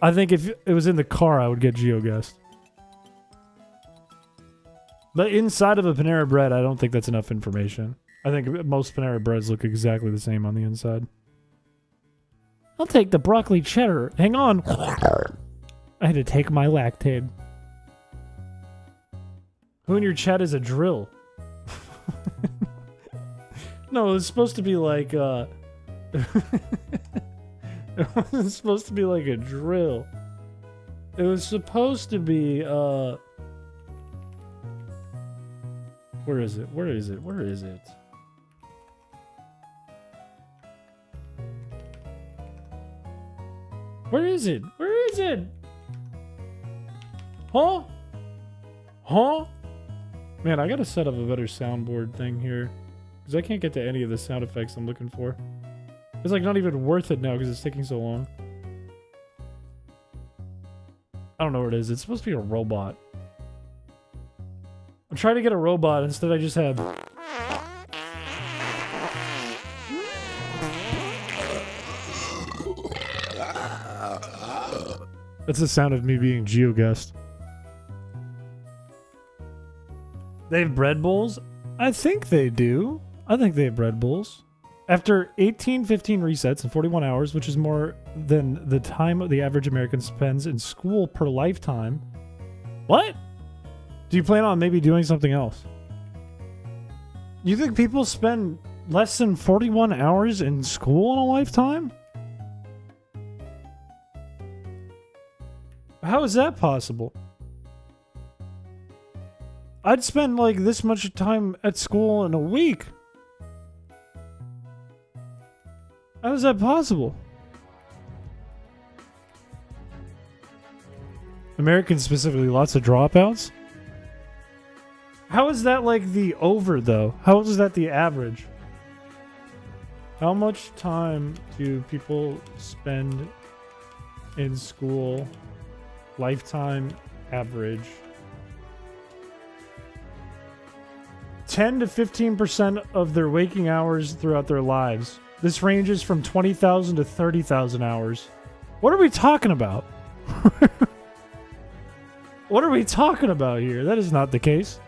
[SPEAKER 1] I think if it was in the car, I would get geoguessed. But inside of a Panera Bread, I don't think that's enough information. I think most Panera Breads look exactly the same on the inside. I'll take the broccoli cheddar. Hang on. I had to take my Lactaid. Who in your chat is a drill? No, it's supposed to be like, it wasn't supposed to be like a drill. It was supposed to be, where is it? Where is it? Where is it? Where is it? Where is it? Huh? Huh? Man, I gotta set up a better soundboard thing here. Because I can't get to any of the sound effects I'm looking for. It's like not even worth it now because it's taking so long. I don't know where it is. It's supposed to be a robot. I'm trying to get a robot. Instead I just have... That's the sound of me being geoguessed. They have bread bowls? I think they do. I think they have bread bowls. After 15 resets in 41 hours, which is more than the time the average American spends in school per lifetime. What? Do you plan on maybe doing something else? You think people spend less than 41 hours in school in a lifetime? How is that possible? I'd spend like this much time at school in a week. How is that possible? Americans specifically, lots of dropouts? How is that like the over though? How is that the average? How much time do people spend in school? Lifetime average. 10 to 15% of their waking hours throughout their lives. This ranges from 20,000 to 30,000 hours. What are we talking about? What are we talking about here? That is not the case.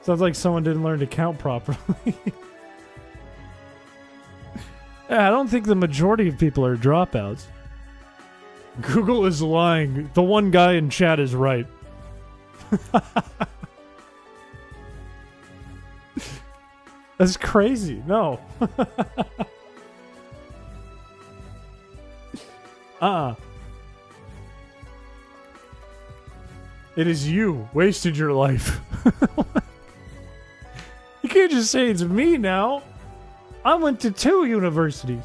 [SPEAKER 1] Sounds like someone didn't learn to count properly. Yeah, I don't think the majority of people are dropouts. Google is lying. The one guy in chat is right. That's crazy. No. It is you. Wasted your life. You can't just say it's me now. I went to 2 universities.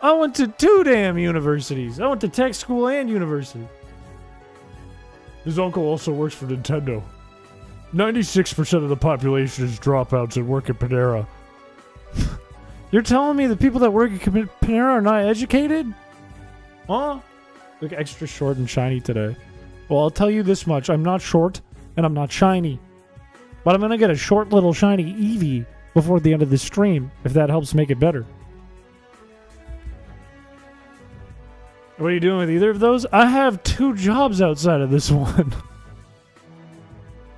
[SPEAKER 1] I went to 2 damn universities. I went to tech school and university. His uncle also works for Nintendo. 96% of the population is dropouts and work at Panera. You're telling me the people that work at Panera are not educated? Huh? Look extra short and shiny today. Well, I'll tell you this much. I'm not short and I'm not shiny. But I'm going to get a short little shiny Eevee before the end of the stream, if that helps make it better. What are you doing with either of those? I have 2 jobs outside of this one.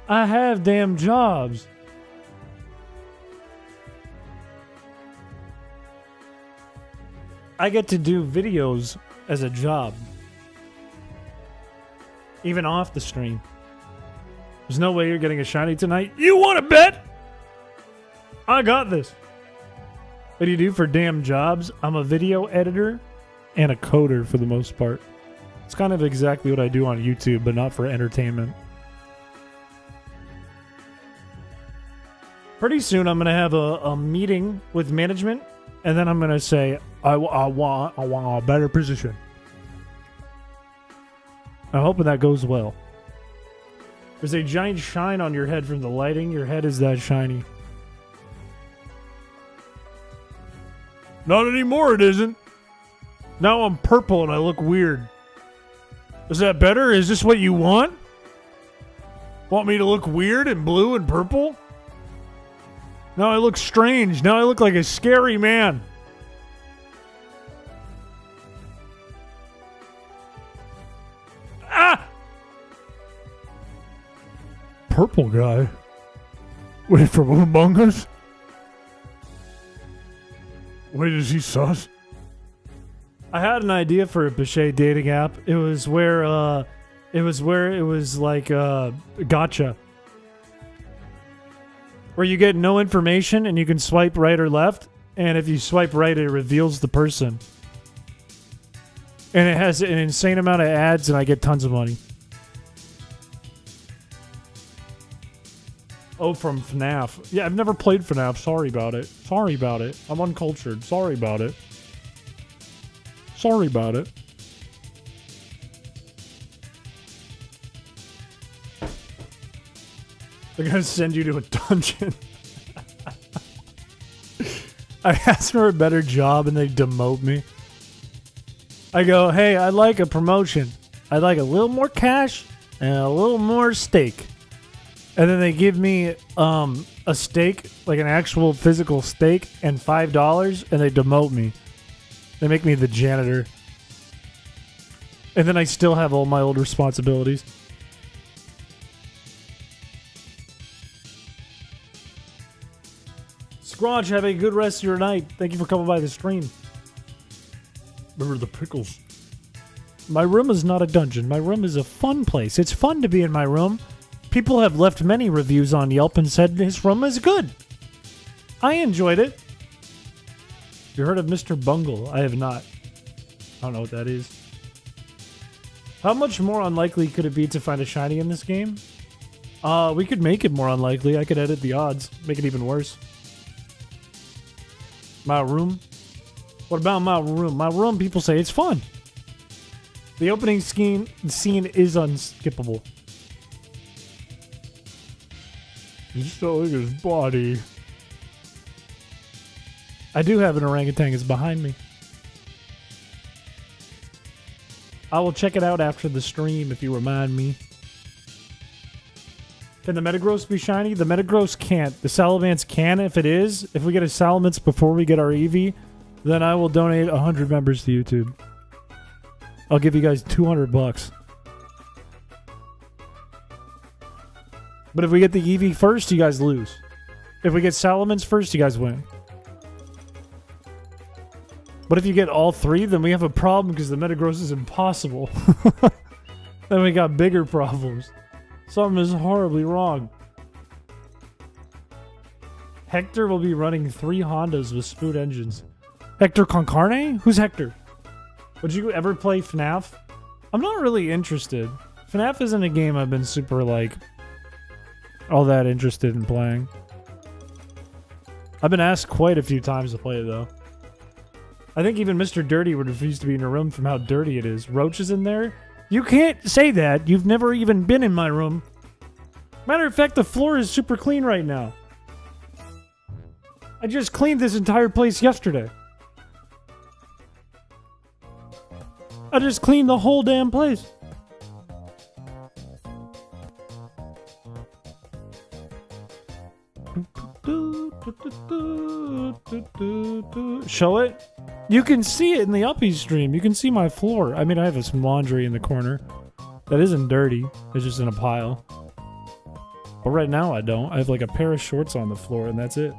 [SPEAKER 1] I have damn jobs. I get to do videos as a job. Even off the stream. There's no way you're getting a shiny tonight. You want to bet? I got this. What do you do for damn jobs? I'm a video editor and a coder for the most part. It's kind of exactly what I do on YouTube, but not for entertainment. Pretty soon I'm going to have a meeting with management, and then I'm going to say, I want a better position. I'm hoping that goes well. There's a giant shine on your head from the lighting. Your head is that shiny. Not anymore, it isn't. Now I'm purple and I look weird. Is that better? Is this what you want? Want me to look weird and blue and purple? Now I look strange. Now I look like a scary man. Ah! Purple guy? Wait, from Among Us? Wait, is he sus? I had an idea for a Piché dating app. It was where it was like gotcha. Where you get no information and you can swipe right or left, and if you swipe right it reveals the person. And it has an insane amount of ads and I get tons of money. Oh, from FNAF. Yeah, I've never played FNAF. Sorry about it. Sorry about it. I'm uncultured. Sorry about it. Sorry about it. They're gonna send you to a dungeon. I asked for a better job and they demote me. I go, hey, I'd like a promotion. I'd like a little more cash and a little more steak. And then they give me a steak, like an actual physical steak, and $5, and they demote me. They make me the janitor. And then I still have all my old responsibilities. Scrunch, have a good rest of your night. Thank you for coming by the stream. Remember the pickles. My room is not a dungeon. My room is a fun place. It's fun to be in my room. People have left many reviews on Yelp and said his room is good. I enjoyed it. You heard of Mr. Bungle? I have not. I don't know what that is. How much more unlikely could it be to find a shiny in this game? We could make it more unlikely. I could edit the odds. Make it even worse. My room? What about my room? My room, people say it's fun. The opening scene is unskippable. He's showing his body. I do have an orangutan. It's behind me. I will check it out after the stream if you remind me. Can the Metagross be shiny? The Metagross can't. The Salamence can if it is. If we get a Salamence before we get our Eevee, then I will donate 100 members to YouTube. I'll give you guys $200. But if we get the Eevee first, you guys lose. If we get Salamence first, you guys win. But if you get all three, then we have a problem because the Metagross is impossible. Then we got bigger problems. Something is horribly wrong. Hector will be running 3 Hondas with spoot engines. Hector con carne? Who's Hector? Would you ever play FNAF? I'm not really interested. FNAF isn't a game I've been super, all that interested in playing. I've been asked quite a few times to play it, though. I think even Mr. Dirty would refuse to be in a room from how dirty it is. Roaches in there? You can't say that. You've never even been in my room. Matter of fact, the floor is super clean right now. I just cleaned this entire place yesterday. I just cleaned the whole damn place. Show it? You can see it in the Uppie stream. You can see my floor. I mean, I have some laundry in the corner. That isn't dirty. It's just in a pile. But right now I don't. I have a pair of shorts on the floor and that's it.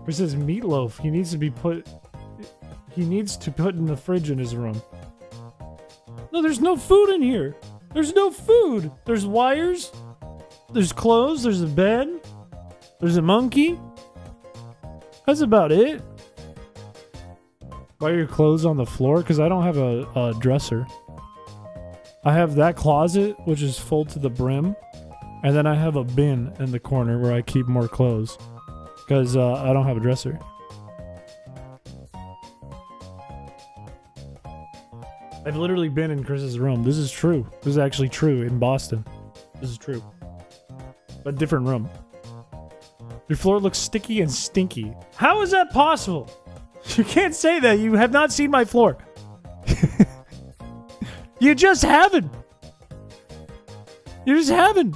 [SPEAKER 1] It says meatloaf. He needs to put in the fridge in his room. No, there's no food in here. There's no food. There's wires. There's clothes. There's a bed. There's a monkey. That's about it. Why are your clothes on the floor? Because I don't have a dresser. I have that closet, which is full to the brim. And then I have a bin in the corner where I keep more clothes. Because I don't have a dresser. I've literally been in Chris's room. This is true. This is actually true in Boston. This is true. A different room. Your floor looks sticky and stinky. How is that possible? You can't say that. You have not seen my floor. You just haven't. You just haven't.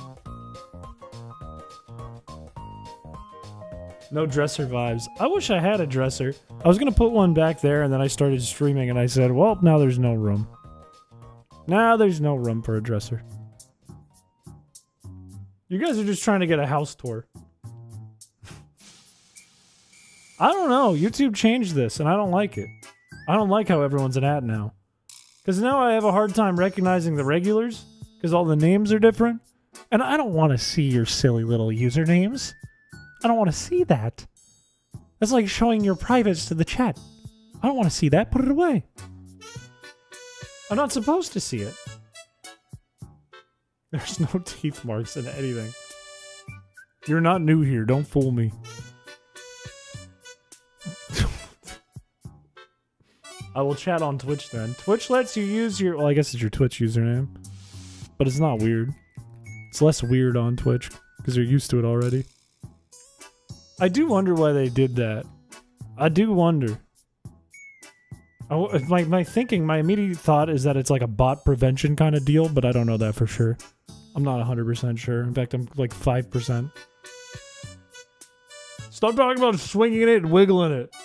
[SPEAKER 1] No dresser vibes. I wish I had a dresser. I was going to put one back there, and then I started streaming, and I said, well, now there's no room. Now there's no room for a dresser. You guys are just trying to get a house tour. I don't know. YouTube changed this, and I don't like it. I don't like how everyone's an ad now. Because now I have a hard time recognizing the regulars, because all the names are different. And I don't want to see your silly little usernames. I don't want to see that. That's like showing your privates to the chat. I don't want to see that. Put it away. I'm not supposed to see it. There's no teeth marks in anything. You're not new here. Don't fool me. I will chat on Twitch then. Twitch lets you use your... Well, I guess it's your Twitch username. But it's not weird. It's less weird on Twitch. Because you're used to it already. I do wonder why they did that. I do wonder. My thinking, my immediate thought is that it's like a bot prevention kind of deal. But I don't know that for sure. I'm not 100% sure. In fact, I'm like 5%. Stop talking about swinging it and wiggling it.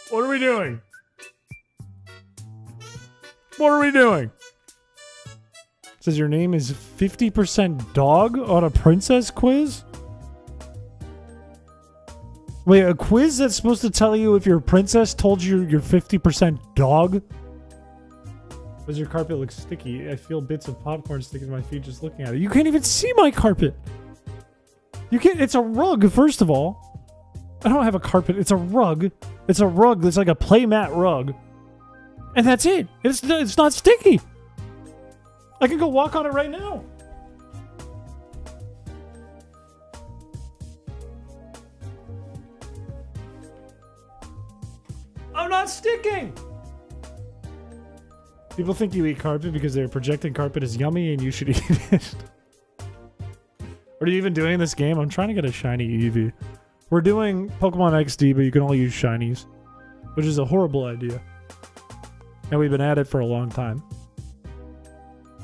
[SPEAKER 1] What are we doing? What are we doing? It says your name is 50% dog on a princess quiz? Wait, a quiz that's supposed to tell you if your princess told you you're 50% dog? Does your carpet look sticky? I feel bits of popcorn sticking to my feet just looking at it. You can't even see my carpet. You can't. It's a rug, first of all. I don't have a carpet. It's a rug. It's a rug that's like a playmat rug. And that's it. It's not sticky. I can go walk on it right now. I'm not sticking. People think you eat carpet because they're projecting carpet is yummy and you should eat it. Are you even doing this game? I'm trying to get a shiny Eevee. We're doing Pokemon XD, but you can only use shinies, which is a horrible idea. And we've been at it for a long time.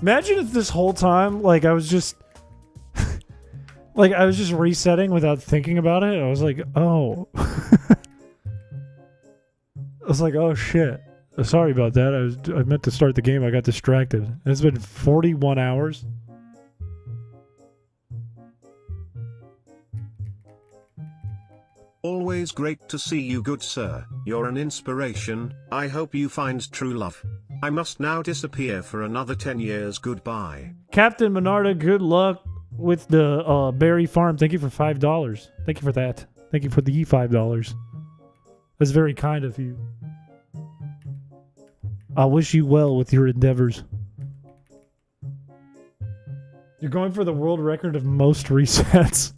[SPEAKER 1] Imagine if this whole time, like, I was just... like, I was just resetting without thinking about it. I was like, oh. I was like, oh, shit. Sorry about that. I meant to start the game. I got distracted. It's been 41 hours.
[SPEAKER 2] Always great to see you, good sir. You're an inspiration. I hope you find true love. I must now disappear for another 10 years. Goodbye.
[SPEAKER 1] Captain Minarda, good luck with the berry farm. Thank you for $5. Thank you for that. Thank you for the $5. That's very kind of you. I wish you well with your endeavors. You're going for the world record of most resets.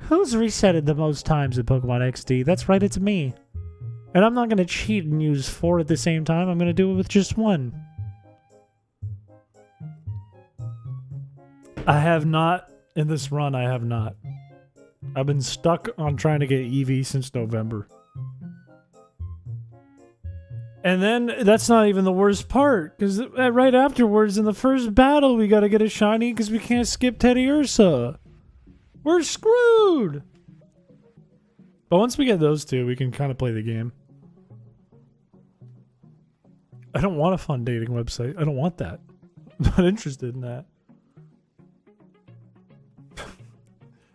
[SPEAKER 1] Who's resetted the most times in Pokemon XD? That's right, it's me. And I'm not going to cheat and use 4 at the same time. I'm going to do it with just 1. I have not, in this run, I have not. I've been stuck on trying to get Eevee since November. And then, that's not even the worst part, because right afterwards, in the first battle, we gotta get a shiny because we can't skip Teddy Ursa. We're screwed! But once we get those two, we can kind of play the game. I don't want a fun dating website. I don't want that. I'm not interested in that.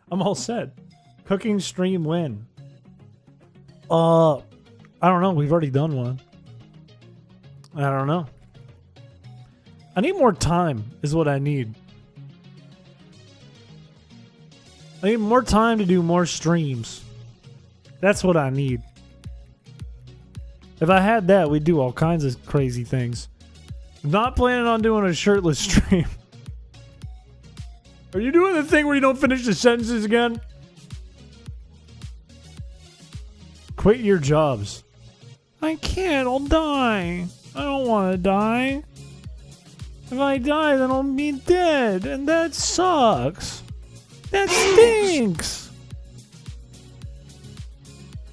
[SPEAKER 1] I'm all set. Cooking stream when? I don't know. We've already done one. I don't know. I need more time is what I need. I need more time to do more streams. That's what I need. If I had that, we'd do all kinds of crazy things. I'm not planning on doing a shirtless stream. Are you doing the thing where you don't finish the sentences again? Quit your jobs. I can't, I'll die. I don't want to die. If I die, then I'll be dead, and that sucks. That stinks.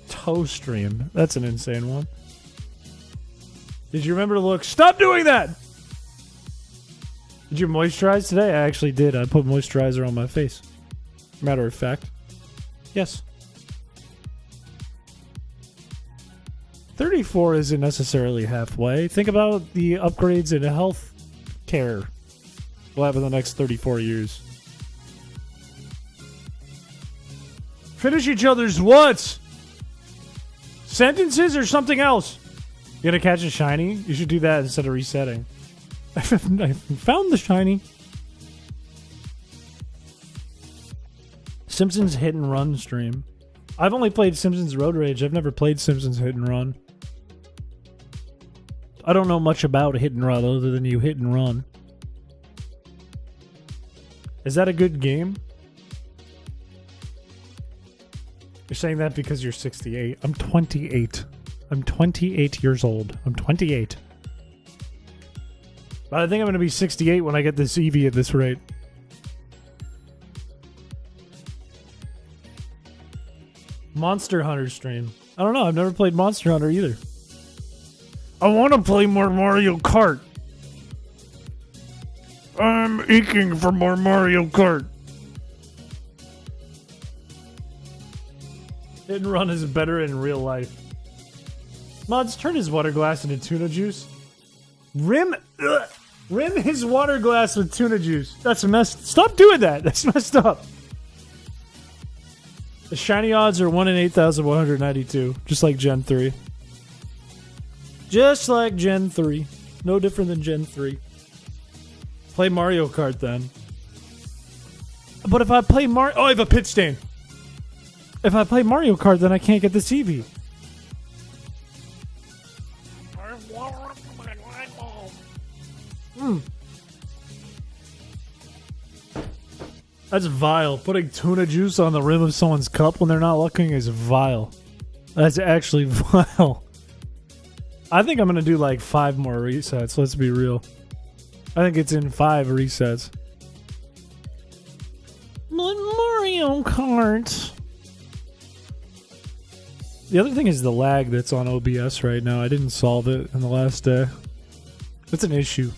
[SPEAKER 1] Toe stream. That's an insane one. Did you remember to look? Stop doing that! Did you moisturize today? I actually did. I put moisturizer on my face. Matter of fact. Yes. 34 isn't necessarily halfway. Think about the upgrades in health care we'll have in the next 34 years. Finish each other's what? Sentences or something else? You gonna catch a shiny? You should do that instead of resetting. I found the shiny. Simpsons Hit and Run stream. I've only played Simpsons Road Rage. I've never played Simpsons Hit and Run. I don't know much about Hit and Run other than you hit and run. Is that a good game? You're saying that because you're 68. I'm 28. I'm 28 years old. I'm 28. But I think I'm going to be 68 when I get this Eevee at this rate. Monster Hunter stream. I don't know. I've never played Monster Hunter either. I want to play more Mario Kart. I'm aching for more Mario Kart. Hit and Run is better in real life. Mods, turn his water glass into tuna juice. Rim his water glass with tuna juice. That's messed. Stop doing that. That's messed up. The shiny odds are 1 in 8,192, just like Gen 3. Just like Gen 3. No different than Gen 3. Play Mario Kart then. But if I play Mario... Oh, I have a pit stain. If I play Mario Kart, then I can't get the CV. That's vile. Putting tuna juice on the rim of someone's cup when they're not looking is vile. That's actually vile. I think I'm going to do like 5 more resets. Let's be real. I think it's in 5 resets. Mario Kart. The other thing is the lag that's on OBS right now. I didn't solve it in the last day. It's an issue.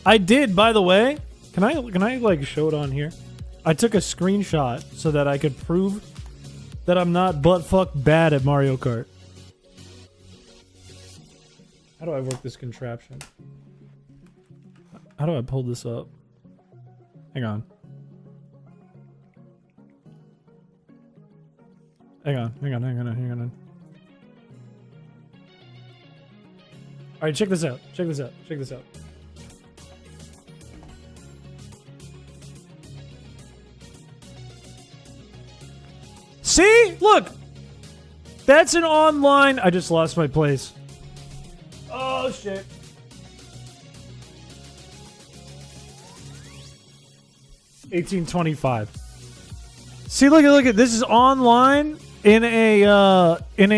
[SPEAKER 1] I did, by the way. Can I like show it on here? I took a screenshot so that I could prove that I'm not buttfuck bad at Mario Kart. How do I work this contraption? How do I pull this up? Hang on. Hang on. Alright, check this out. Check this out. See? Look! That's an online... I just lost my place. Oh, shit. $18.25. See, look at this is online in a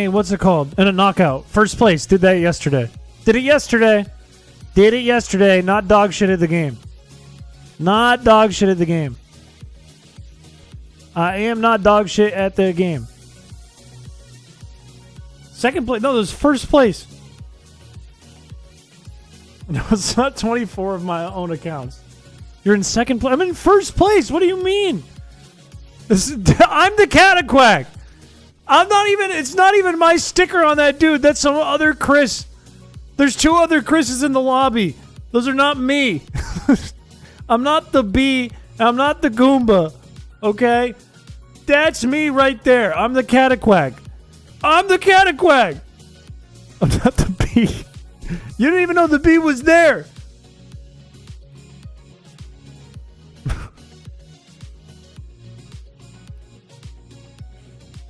[SPEAKER 1] what's it called? In a knockout. First place. Did that yesterday. Did it yesterday. Not dog shit at the game. I am not dog shit at the game. Second place. No, this was first place. No, it's not 24 of my own accounts. You're in second place. I'm in first place. What do you mean? I'm the Cataquack. It's not even my sticker on that dude. That's some other Chris. There's 2 other Chris's in the lobby. Those are not me. I'm not the bee. I'm not the Goomba. Okay? That's me right there. I'm the Cataquack. I'm not the bee. You didn't even know the bee was there.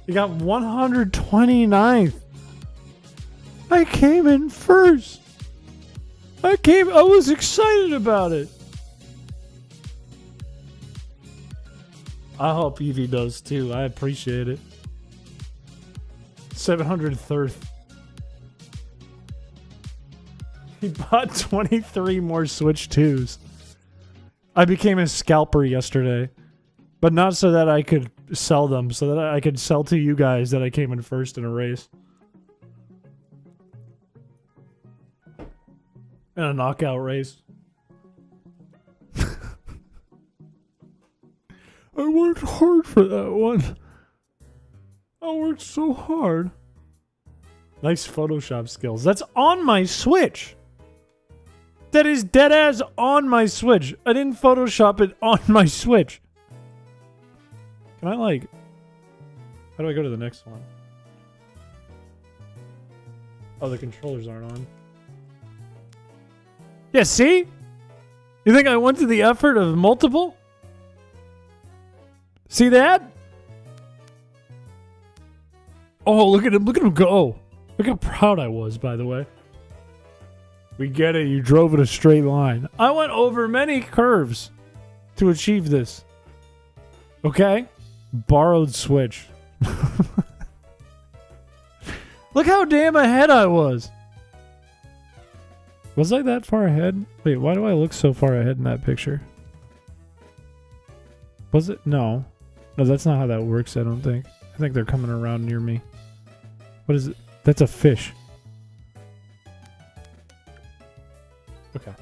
[SPEAKER 1] You got 129th. I came in first. I was excited about it. I hope Evie does too. I appreciate it. 703rd. He bought 23 more Switch 2s. I became a scalper yesterday. But not so that I could sell them, so that I could sell to you guys that I came in first in a race. In a knockout race. I worked hard for that one. I worked so hard. Nice Photoshop skills. That's on my Switch. That is dead ass on my Switch. I didn't Photoshop it on my Switch. Can I like... How do I go to the next one? Oh, the controllers aren't on. Yeah, see? You think I went to the effort of multiple? See that? Oh, look at him go. Look how proud I was, by the way. We get it, you drove in a straight line. I went over many curves to achieve this. Okay? Borrowed Switch. Look how damn ahead I was. Was I that far ahead? Wait, why do I look so far ahead in that picture? Was it? No. No, that's not how that works, I don't think. I think they're coming around near me. What is it? That's a fish. Okay.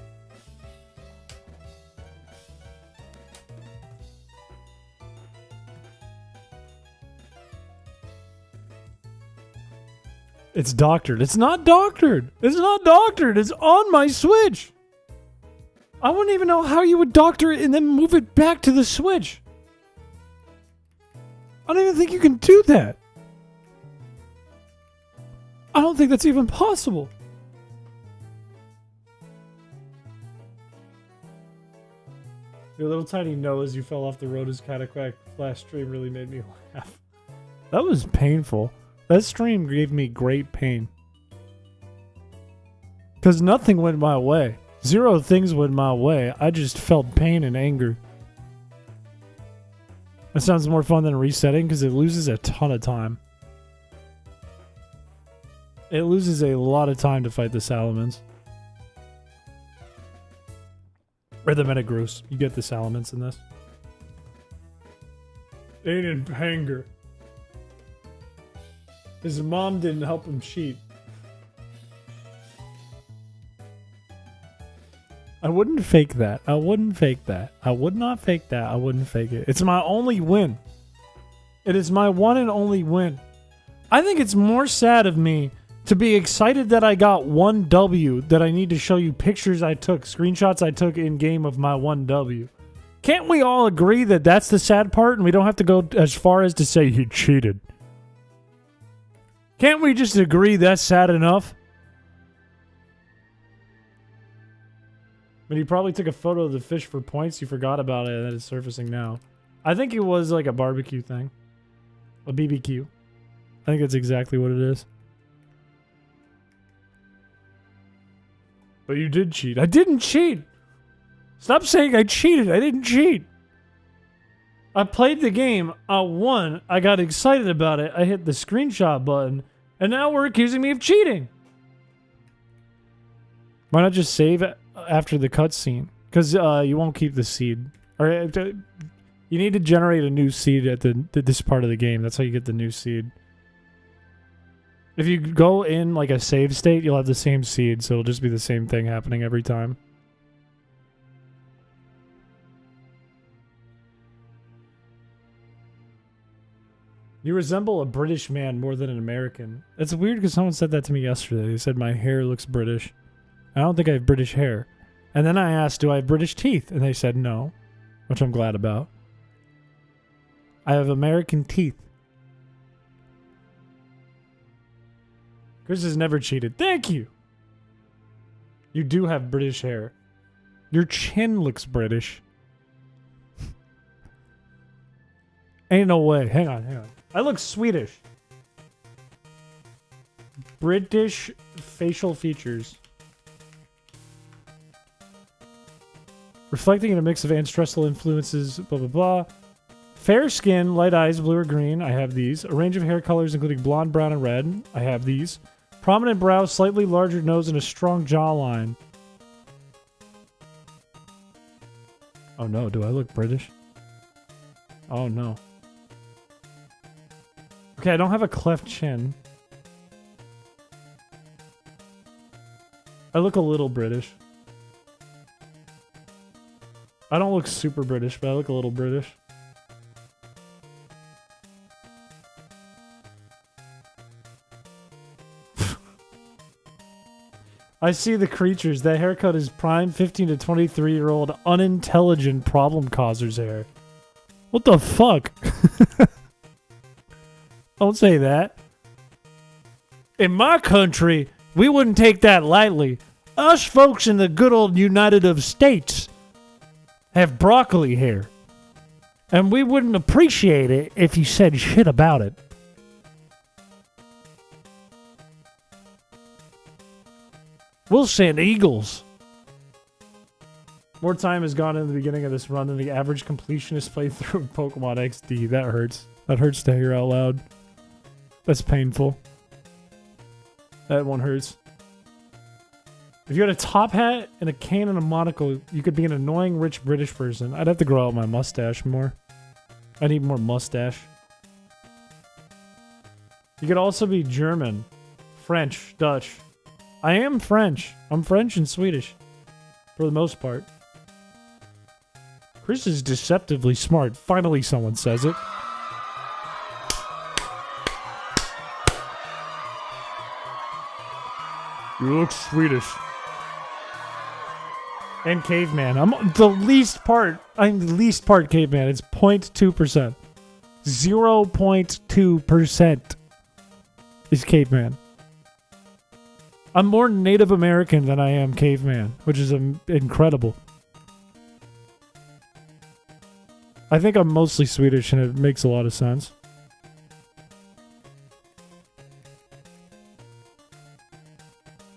[SPEAKER 1] It's doctored. It's not doctored. It's not doctored. It's on my Switch. I wouldn't even know how you would doctor it and then move it back to the Switch. I don't even think you can do that. I don't think that's even possible. Your little tiny nose, you fell off the road as Cataquack. Last stream really made me laugh. That was painful. That stream gave me great pain. Because nothing went my way. Zero things went my way. I just felt pain and anger. That sounds more fun than resetting because it loses a ton of time. It loses a lot of time to fight the Salamans. Or the Metagross. You get the Salamans in this. Aiden Panger. His mom didn't help him cheat. I wouldn't fake that. I wouldn't fake that. I would not fake that. I wouldn't fake it. It's my only win. It is my one and only win. I think it's more sad of me to be excited that I got one W that I need to show you pictures I took, screenshots I took in game of my one W. Can't we all agree that that's the sad part and we don't have to go as far as to say he cheated? Can't we just agree that's sad enough? But he probably took a photo of the fish for points. You forgot about it and that is surfacing now. I think it was like a barbecue thing. A BBQ. I think that's exactly what it is. But you did cheat. I didn't cheat! Stop saying I cheated. I didn't cheat. I played the game. I won. I got excited about it. I hit the screenshot button. And now we're accusing me of cheating. Why not just save it after the cutscene? Because you won't keep the seed. Or you need to generate a new seed at this part of the game. That's how you get the new seed. If you go in like a save state, you'll have the same seed. So it'll just be the same thing happening every time. You resemble a British man more than an American. It's weird because someone said that to me yesterday. They said my hair looks British. I don't think I have British hair. And then I asked, do I have British teeth? And they said no, which I'm glad about. I have American teeth. Chris has never cheated. Thank you. You do have British hair. Your chin looks British. Ain't no way. Hang on, hang on. I look Swedish. British facial features. Reflecting in a mix of ancestral influences, blah, blah, blah. Fair skin, light eyes, blue or green. I have these. A range of hair colors, including blonde, brown, and red. I have these. Prominent brows, slightly larger nose, and a strong jawline. Oh no, do I look British? Oh no. Okay, I don't have a cleft chin. I look a little British. I don't look super British, but I look a little British. I see the creatures. That haircut is prime 15 to 23-year-old unintelligent problem causers hair. What the fuck? Don't say that. In my country, we wouldn't take that lightly. Us folks in the good old United of States have broccoli hair. And we wouldn't appreciate it if you said shit about it. We'll send eagles. More time has gone in the beginning of this run than the average completionist playthrough of Pokemon XD. That hurts. That hurts to hear out loud. That's painful. That one hurts. If you had a top hat and a cane and a monocle, you could be an annoying rich British person. I'd have to grow out my mustache more. I need more mustache. You could also be German, French, Dutch. I am French. I'm French and Swedish. For the most part. Chris is deceptively smart. Finally someone says it. You look Swedish. And caveman. I'm the least part caveman. It's 0.2%. 0.2% is caveman. I'm more Native American than I am caveman, which is incredible. I think I'm mostly Swedish and it makes a lot of sense.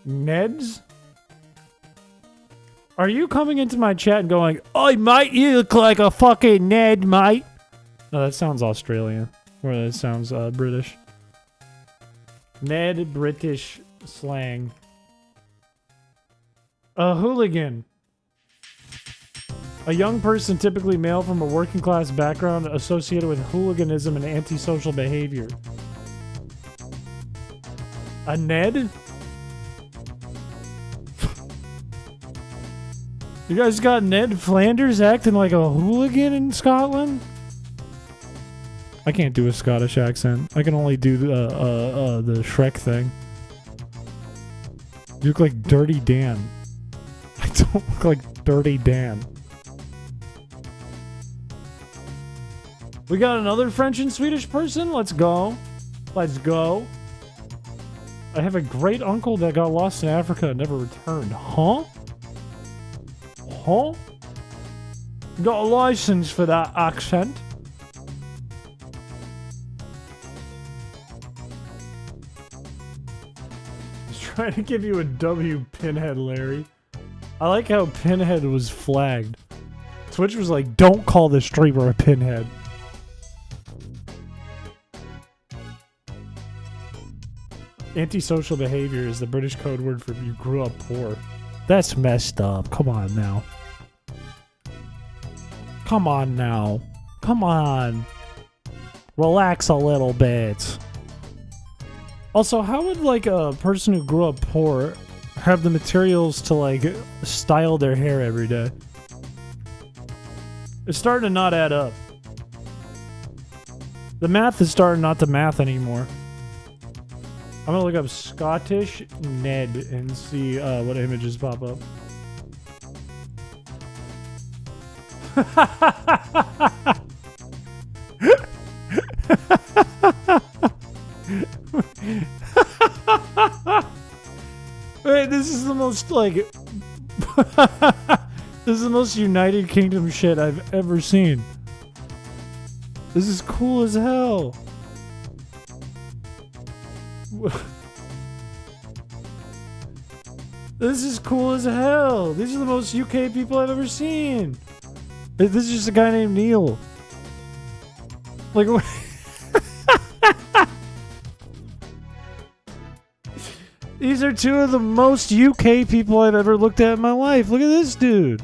[SPEAKER 1] Neds? Are you coming into my chat and going, "Oh, mate, you look like a fucking Ned, mate"? No, that sounds Australian. Or that sounds British. Ned, British slang. A hooligan. A young person, typically male from a working class background, associated with hooliganism and antisocial behavior. A Ned? You guys got Ned Flanders acting like a hooligan in Scotland? I can't do a Scottish accent. I can only do the Shrek thing. You look like Dirty Dan. I don't look like Dirty Dan. We got another French and Swedish person? Let's go. Let's go. I have a great uncle that got lost in Africa and never returned. Huh? Huh? Got a license for that accent? Trying to give you a W, Pinhead Larry. I like how Pinhead was flagged. Twitch was like, don't call this streamer a Pinhead. Antisocial behavior is the British code word for you grew up poor. That's messed up. Come on now. Come on now. Come on. Relax a little bit. Also, how would like a person who grew up poor have the materials to like style their hair every day? It's starting to not add up. The math is starting not to math anymore. I'm gonna look up Scottish Ned and see what images pop up. Wait, this is the most like this is the most United Kingdom shit I've ever seen. This is cool as hell. This is cool as hell. These are the most UK people I've ever seen. This is just a guy named Neil. Like, these are two of the most UK people I've ever looked at in my life. Look at this dude.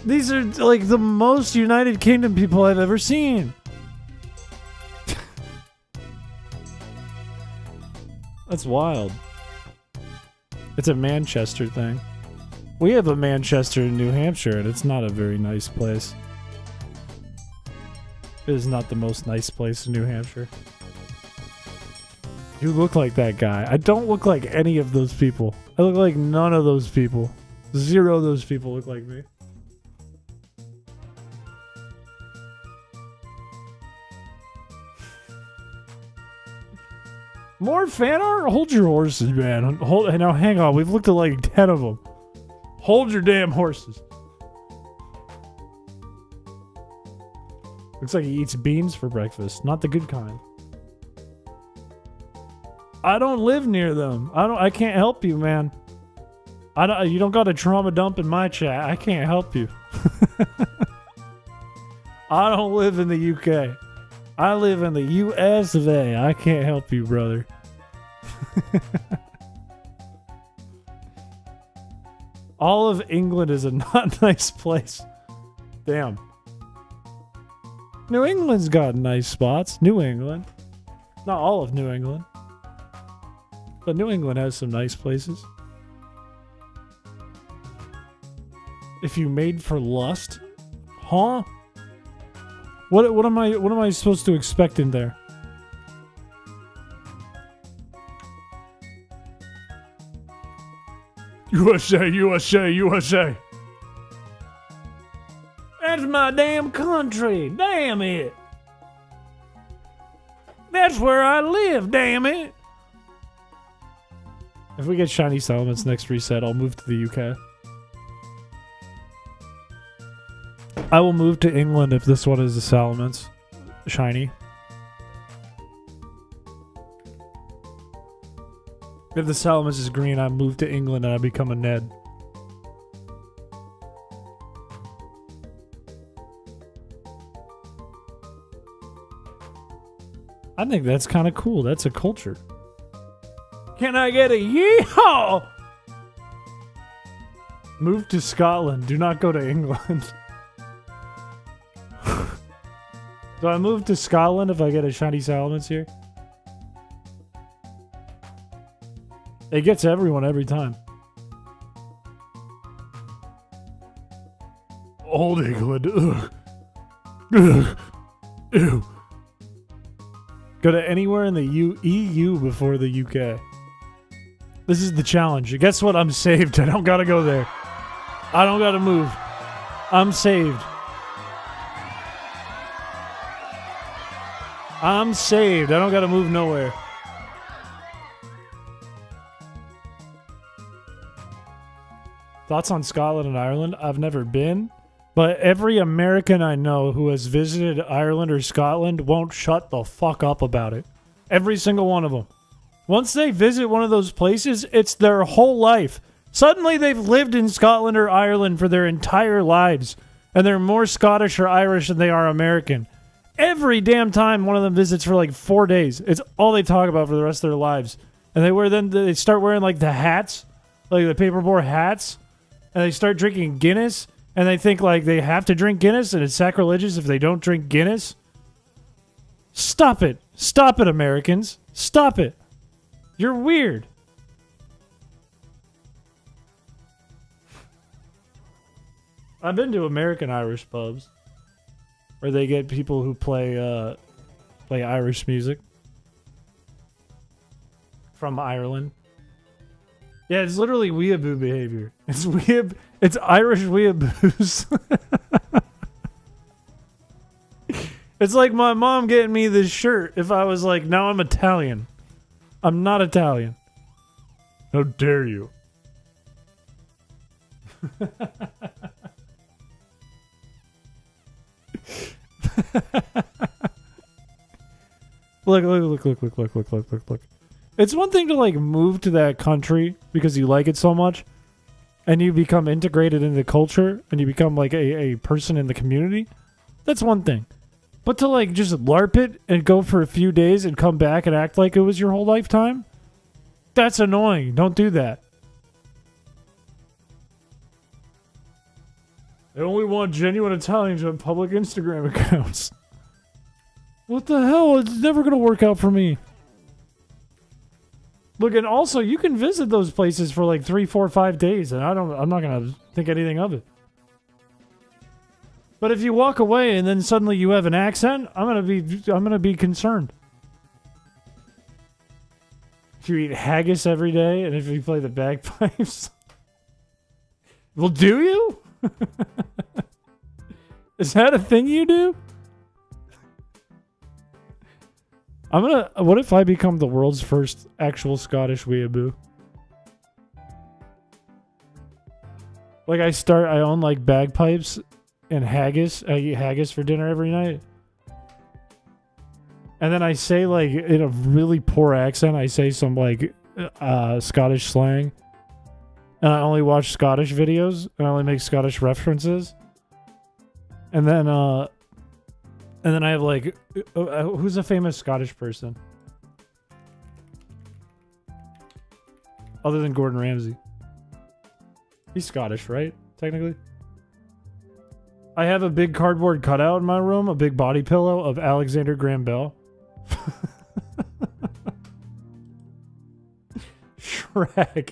[SPEAKER 1] These are like the most United Kingdom people I've ever seen. That's wild. It's a Manchester thing. We have a Manchester in New Hampshire, and it's not a very nice place. It is not the most nice place in New Hampshire. You look like that guy. I don't look like any of those people. I look like none of those people. Zero of those people look like me. More fan art? Hold your horses, man. Now hang on. We've looked at like 10 of them. Hold your damn horses. Looks like he eats beans for breakfast. Not the good kind. I don't live near them. I can't help you, man. You don't got a trauma dump in my chat. I can't help you. I don't live in the UK. I live in the US of A. I can't help you, brother. All of England is a not nice place. Damn. New England's got nice spots. New England. Not all of New England. But New England has some nice places. If you made for lust? Huh? What am I supposed to expect in there? USA, USA, USA. That's my damn country. Damn it. That's where I live, damn it. If we get shiny settlements next reset, I'll move to the UK. I will move to England if this one is the settlements. Shiny. If the settlements is green, I move to England and I become a Ned. I think that's kind of cool. That's a culture. Can I get a yeehaw? Move to Scotland. Do not go to England. Do I move to Scotland if I get a shiny settlements here? It gets everyone every time. Old England. Ugh. Ugh. Ew. Go to anywhere in the EU before the UK. This is the challenge. Guess what? I'm saved. I don't gotta go there. I don't gotta move. I'm saved. I'm saved. I don't gotta move nowhere. Thoughts on Scotland and Ireland? I've never been, but every American I know who has visited Ireland or Scotland won't shut the fuck up about it. Every single one of them. Once they visit one of those places, it's their whole life. Suddenly they've lived in Scotland or Ireland for their entire lives, and they're more Scottish or Irish than they are American. Every damn time one of them visits for like 4 days, it's all they talk about for the rest of their lives. And they start wearing like the hats, like the paperboard hats, and they start drinking Guinness, and they think like they have to drink Guinness and it's sacrilegious if they don't drink Guinness. Stop it. Stop it, Americans. Stop it. You're weird. I've been to American Irish pubs where they get people who play Irish music from Ireland. Yeah, it's literally weeaboo behavior. It's Irish weeaboos. It's like my mom getting me this shirt if I was like, now I'm Italian. I'm not Italian. How dare you? Look. It's one thing to like move to that country because you like it so much and you become integrated into the culture and you become like a person in the community. That's one thing. But to like just LARP it and go for a few days and come back and act like it was your whole lifetime? That's annoying. Don't do that. They only want genuine Italians who have public Instagram accounts. What the hell? It's never going to work out for me. Look, and also you can visit those places for like 3, 4, 5 days, and I'm not going to think anything of it. But if you walk away and then suddenly you have an accent, I'm gonna be concerned. If you eat haggis every day and if you play the bagpipes, well, do you? Is that a thing you do? What if I become the world's first actual Scottish weeaboo? Like I own like bagpipes and haggis. I eat haggis for dinner every night. And then I say like in a really poor accent, I say some like Scottish slang. And I only watch Scottish videos and I only make Scottish references. And then I have like who's a famous Scottish person? Other than Gordon Ramsay. He's Scottish, right? Technically. I have a big cardboard cutout in my room, a big body pillow of Alexander Graham Bell. Shrek.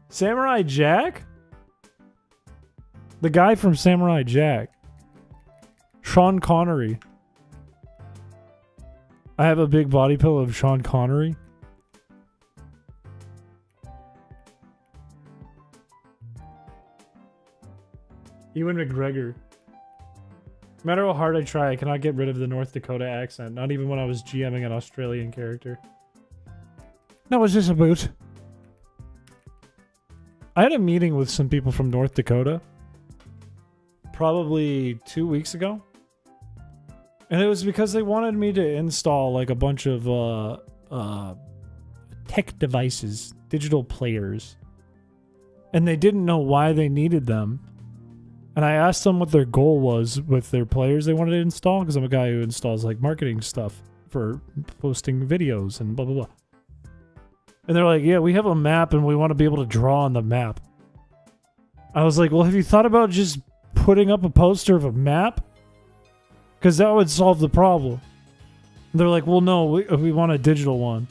[SPEAKER 1] Samurai Jack? The guy from Samurai Jack. Sean Connery. I have a big body pillow of Sean Connery. Ewan McGregor. No matter how hard I try, I cannot get rid of the North Dakota accent. Not even when I was GMing an Australian character. Now, what's this about? I had a meeting with some people from North Dakota. Probably 2 weeks ago. And it was because they wanted me to install like a bunch of tech devices, digital players. And they didn't know why they needed them. And I asked them what their goal was with their players they wanted to install, because I'm a guy who installs like marketing stuff for posting videos and blah, blah, blah. And they're like, yeah, we have a map and we want to be able to draw on the map. I was like, well, have you thought about just putting up a poster of a map? Because that would solve the problem. And they're like, well, no, we want a digital one.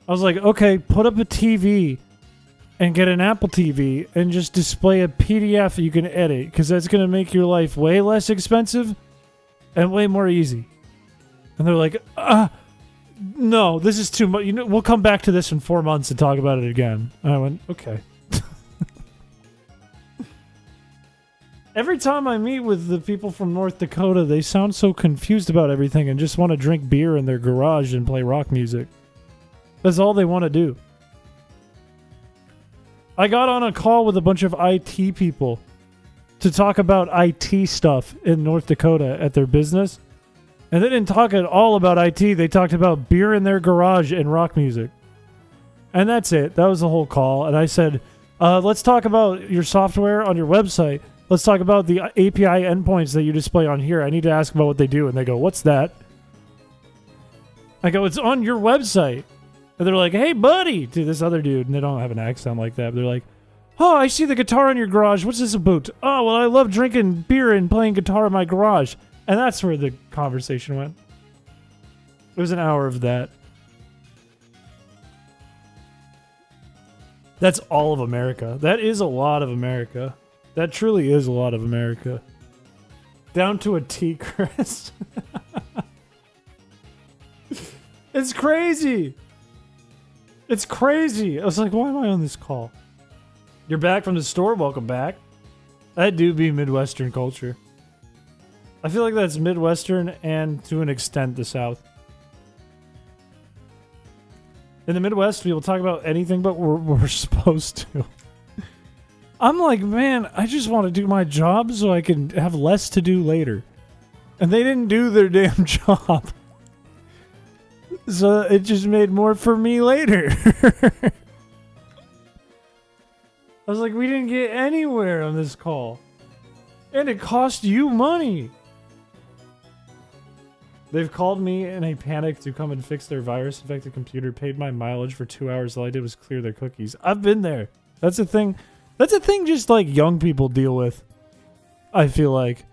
[SPEAKER 1] I was like, okay, put up a TV and get an Apple TV and just display a PDF you can edit, because that's going to make your life way less expensive and way more easy. And they're like, no, this is too much. You know, we'll come back to this in 4 months and talk about it again. And I went, okay. Every time I meet with the people from North Dakota, they sound so confused about everything and just want to drink beer in their garage and play rock music. That's all they want to do. I got on a call with a bunch of IT people to talk about IT stuff in North Dakota at their business. And they didn't talk at all about IT. They talked about beer in their garage and rock music. And that's it. That was the whole call. And I said, let's talk about your software on your website. Let's talk about the API endpoints that you display on here. I need to ask about what they do. And they go, what's that? I go, it's on your website. And they're like, hey, buddy, to this other dude. And they don't have an accent like that. But they're like, oh, I see the guitar in your garage. What's this about? Oh, well, I love drinking beer and playing guitar in my garage. And that's where the conversation went. It was an hour of that. That's all of America. That is a lot of America. That truly is a lot of America. Down to a T, Chris. It's crazy. It's crazy. I was like, why am I on this call? You're back from the store? Welcome back. That do be Midwestern culture. I feel like that's Midwestern and to an extent the South. In the Midwest, we will talk about anything but we're supposed to. I'm like, man, I just want to do my job so I can have less to do later. And they didn't do their damn job. So it just made more for me later. I was like, we didn't get anywhere on this call. And it cost you money. They've called me in a panic to come and fix their virus-infected computer, paid my mileage for 2 hours. All I did was clear their cookies. I've been there. That's a thing. That's a thing just like young people deal with. I feel like.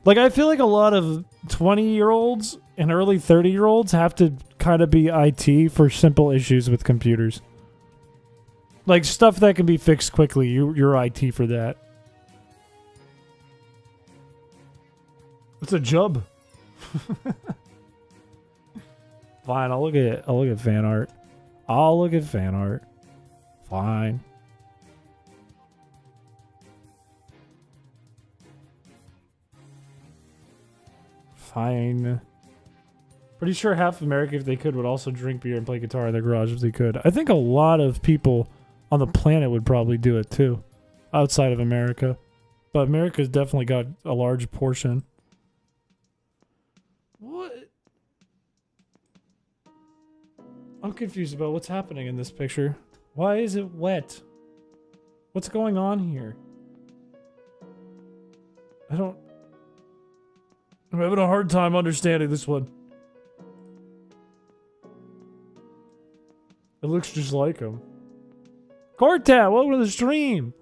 [SPEAKER 1] I feel like a lot of 20-year-olds and early 30-year-olds have to kind of be IT for simple issues with computers. Like stuff that can be fixed quickly. You're IT for that. It's a job. Fine, I'll look at fan art. I'll look at fan art. Fine. Fine. Pretty sure half of America, if they could, would also drink beer and play guitar in their garage if they could. I think a lot of people on the planet would probably do it too, outside of America. But America's definitely got a large portion. What? I'm confused about what's happening in this picture. Why is it wet? What's going on here? I'm having a hard time understanding this one. It looks just like him. Quartet, welcome to the stream.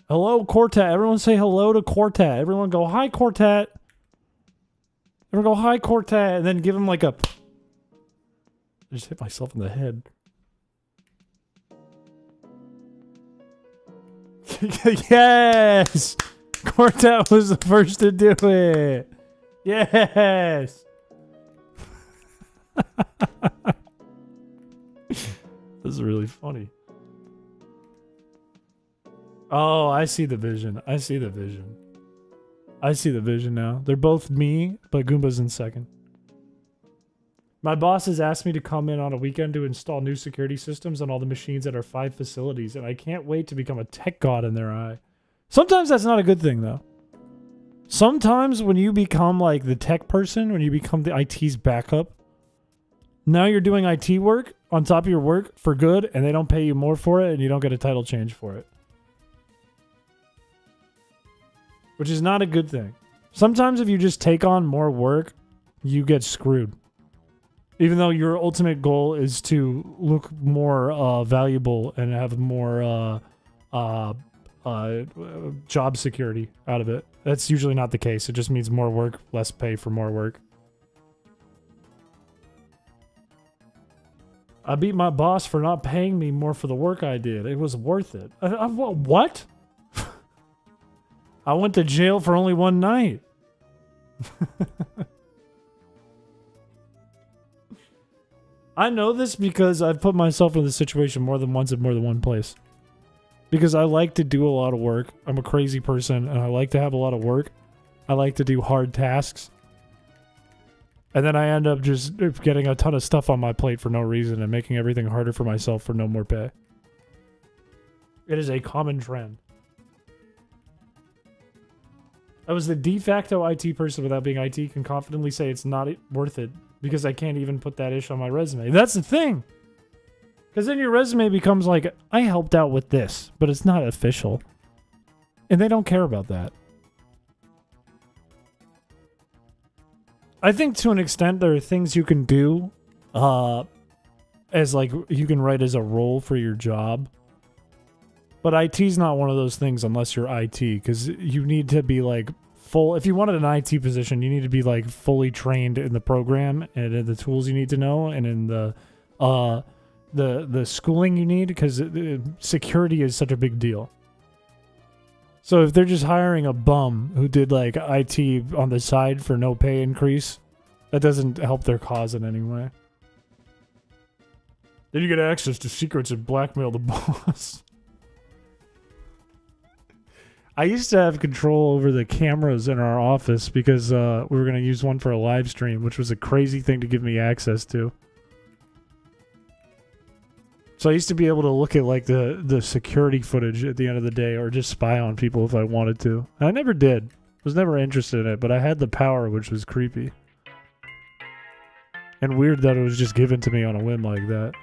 [SPEAKER 1] Hello, Quartet. Everyone say hello to Quartet. Everyone go, hi, Quartet. Everyone go, hi, Quartet. And then give him like a... I just hit myself in the head. Yes! Quartet was the first to do it. Yes! This is really funny. Oh, I see the vision. I see the vision. I see the vision now. They're both me, but Goomba's in second. My boss has asked me to come in on a weekend to install new security systems on all the machines at our 5 facilities, and I can't wait to become a tech god in their eye. Sometimes that's not a good thing, though. Sometimes when you become like the tech person, when you become the IT's backup, now you're doing IT work on top of your work for good, and they don't pay you more for it, and you don't get a title change for it. Which is not a good thing. Sometimes if you just take on more work, you get screwed. Even though your ultimate goal is to look more valuable and have more job security out of it. That's usually not the case. It just means more work, less pay for more work. I beat my boss for not paying me more for the work I did. It was worth it. What? I went to jail for only one night. I know this because I've put myself in this situation more than once in more than one place. Because I like to do a lot of work. I'm a crazy person and I like to have a lot of work. I like to do hard tasks. And then I end up just getting a ton of stuff on my plate for no reason and making everything harder for myself for no more pay. It is a common trend. I was the de facto IT person without being IT, can confidently say it's not worth it because I can't even put that ish on my resume. That's the thing. Because then your resume becomes like, I helped out with this, but it's not official. And they don't care about that. I think to an extent there are things you can do as like you can write as a role for your job. But IT's not one of those things unless you're IT, because you need to be like full. If you wanted an IT position, you need to be like fully trained in the program and in the tools you need to know and in the schooling you need, because security is such a big deal. So if they're just hiring a bum who did like IT on the side for no pay increase, that doesn't help their cause in any way. Then you get access to secrets and blackmail the boss. I used to have control over the cameras in our office because we were going to use one for a live stream, which was a crazy thing to give me access to. So I used to be able to look at like the security footage at the end of the day or just spy on people if I wanted to. And I never did. Was never interested in it, but I had the power, which was creepy. And weird that it was just given to me on a whim like that.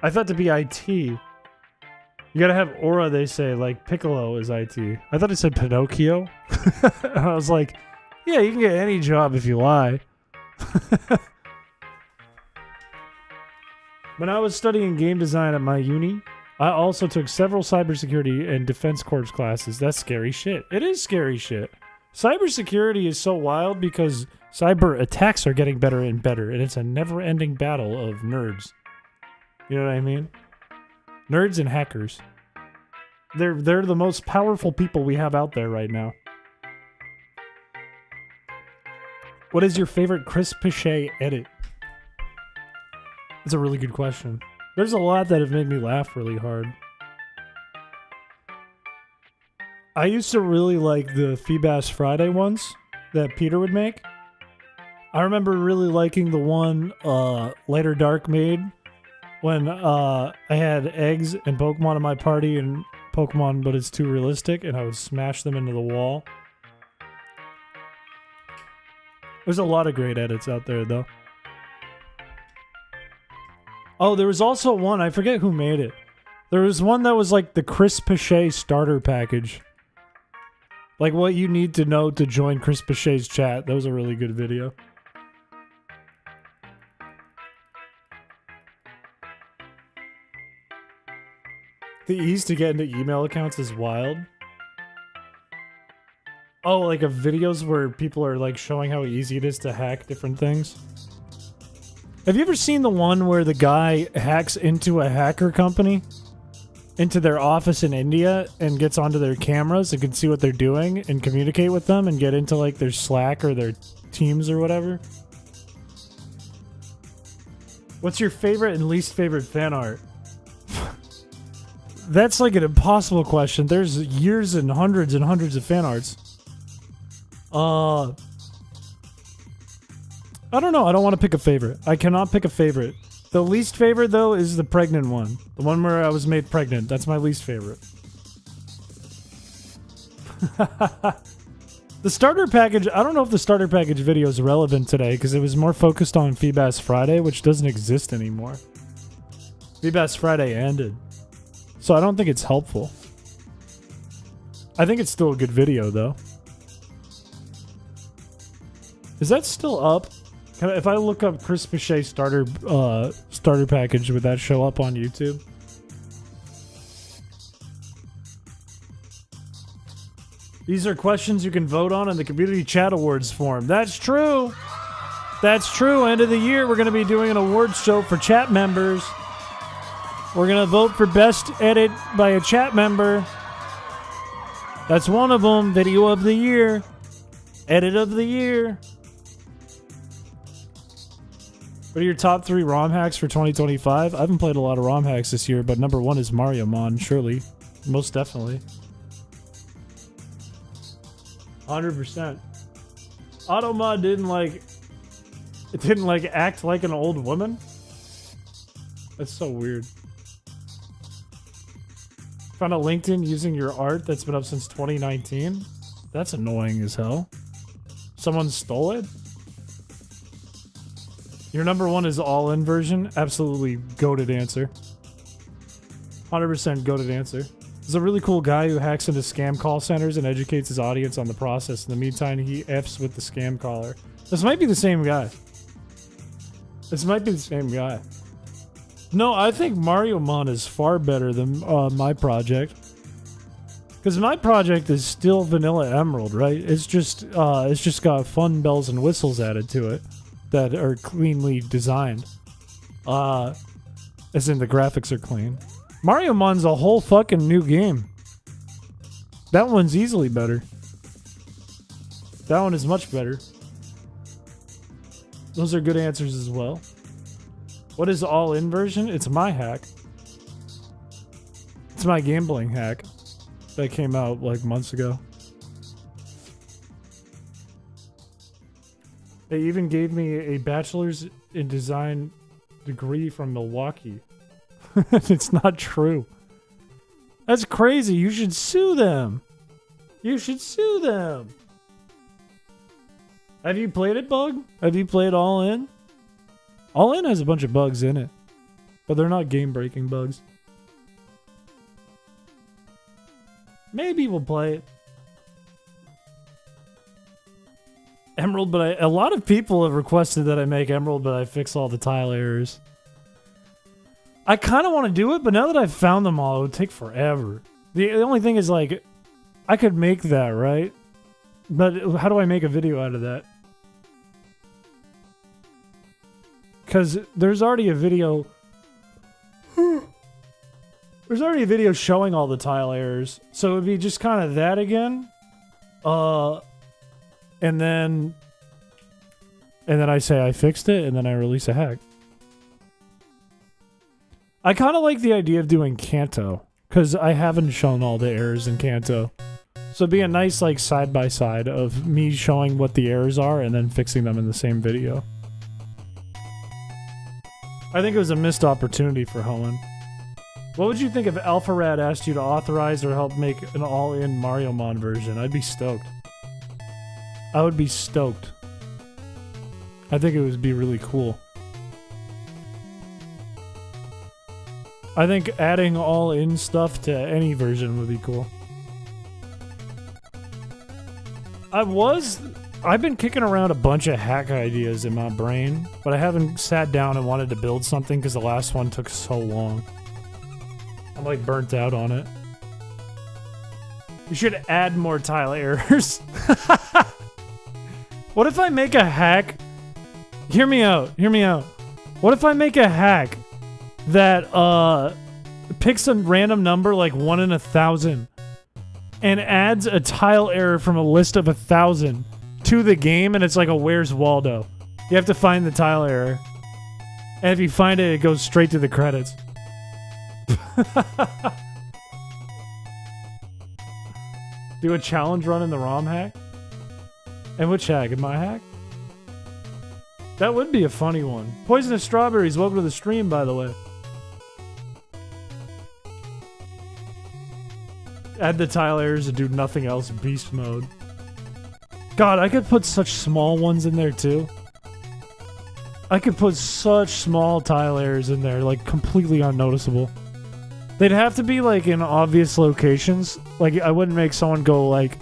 [SPEAKER 1] I thought to be IT. You gotta have aura, they say, like Piccolo is IT. I thought it said Pinocchio. And I was like, yeah, you can get any job if you lie. When I was studying game design at my uni, I also took several cybersecurity and defense corps classes. That's scary shit. It is scary shit. Cybersecurity is so wild because cyber attacks are getting better and better, and it's a never-ending battle of nerds. You know what I mean? Nerds and hackers. They're the most powerful people we have out there right now. What is your favorite Piché edit? That's a really good question. There's a lot that have made me laugh really hard. I used to really like the Feebass Friday ones that Peter would make. I remember really liking the one Later Dark made when I had eggs and Pokemon in my party and Pokemon, but it's too realistic, and I would smash them into the wall. There's a lot of great edits out there, though. Oh, there was also one, I forget who made it. There was one that was like the chrispiche starter package. Like what you need to know to join Chrispiche's chat. That was a really good video. The ease to get into email accounts is wild. Oh, like of videos where people are like showing how easy it is to hack different things. Have you ever seen the one where the guy hacks into a hacker company? Into their office in India and gets onto their cameras and can see what they're doing and communicate with them and get into like their Slack or their Teams or whatever? What's your favorite and least favorite fan art? That's like an impossible question. There's years and hundreds of fan arts. I don't know. I don't want to pick a favorite. I cannot pick a favorite. The least favorite, though, is the pregnant one. The one where I was made pregnant. That's my least favorite. The starter package, I don't know if the starter package video is relevant today because it was more focused on Feebass Friday, which doesn't exist anymore. Feebass Friday ended. So I don't think it's helpful. I think it's still a good video, though. Is that still up? If I look up Chris Piché starter package, would that show up on YouTube? These are questions you can vote on in the Community Chat Awards forum. That's true. That's true. End of the year, we're going to be doing an awards show for chat members. We're going to vote for best edit by a chat member. That's one of them. Video of the year. Edit of the year. What are your top 3 ROM hacks for 2025? I haven't played a lot of ROM hacks this year, but number 1 is Mario Mon, surely. Most definitely. 100%. Automod didn't act like an old woman? That's so weird. Found a LinkedIn using your art that's been up since 2019? That's annoying as hell. Someone stole it? Your number 1 is all-in version? Absolutely goated answer. 100% goated answer. There's a really cool guy who hacks into scam call centers and educates his audience on the process. In the meantime, he F's with the scam caller. This might be the same guy. This might be the same guy. No, I think Mario Mon is far better than my project. Because my project is still Vanilla Emerald, right? It's just got fun bells and whistles added to it that are cleanly designed. As in the graphics are clean. Mario Mon's a whole fucking new game. That one's easily better. That one is much better. Those are good answers as well. What is all-in version? It's my hack. It's my gambling hack. That came out like months ago. They even gave me a bachelor's in design degree from Milwaukee. It's not true. That's crazy. You should sue them. You should sue them. Have you played it, Bug? Have you played All In? All In has a bunch of bugs in it, but they're not game-breaking bugs. Maybe we'll play it. Emerald, but a lot of people have requested that I make Emerald, but I fix all the tile errors. I kind of want to do it, but now that I've found them all, it would take forever. The only thing is, like, I could make that, right? But how do I make a video out of that? Because there's already a video... There's already a video showing all the tile errors. So it would be just kind of that again. And then I say I fixed it, and then I release a hack. I kind of like the idea of doing Kanto, because I haven't shown all the errors in Kanto. So it'd be a nice, like, side-by-side of me showing what the errors are and then fixing them in the same video. I think it was a missed opportunity for Hoenn. What would you think if AlphaRad asked you to authorize or help make an all-in Mario Mon version? I'd be stoked. I would be stoked. I think it would be really cool. I think adding all-in stuff to any version would be cool. I've been kicking around a bunch of hack ideas in my brain, but I haven't sat down and wanted to build something because the last one took so long. I'm like burnt out on it. You should add more tile errors. What if I make a hack? Hear me out. Hear me out. What if I make a hack that picks a random number like 1 in 1,000 and adds a tile error from a list of 1,000 to the game, and it's like a Where's Waldo? You have to find the tile error, and if you find it, it goes straight to the credits. Do a challenge run in the ROM hack? And which hack? In my hack? That would be a funny one. Poisonous Strawberries, welcome to the stream, by the way. Add the tile errors and do nothing else, beast mode. God, I could put such small ones in there too. I could put such small tile errors in there, like completely unnoticeable. They'd have to be like in obvious locations. Like I wouldn't make someone go like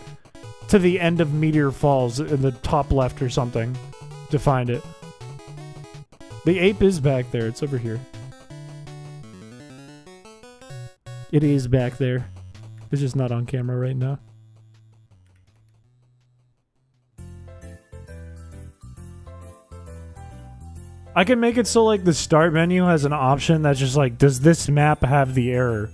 [SPEAKER 1] to the end of Meteor Falls in the top left or something to find it. The ape is back there. It's over here. It is back there. It's just not on camera right now. I can make it so like the start menu has an option that's just like, does this map have the error?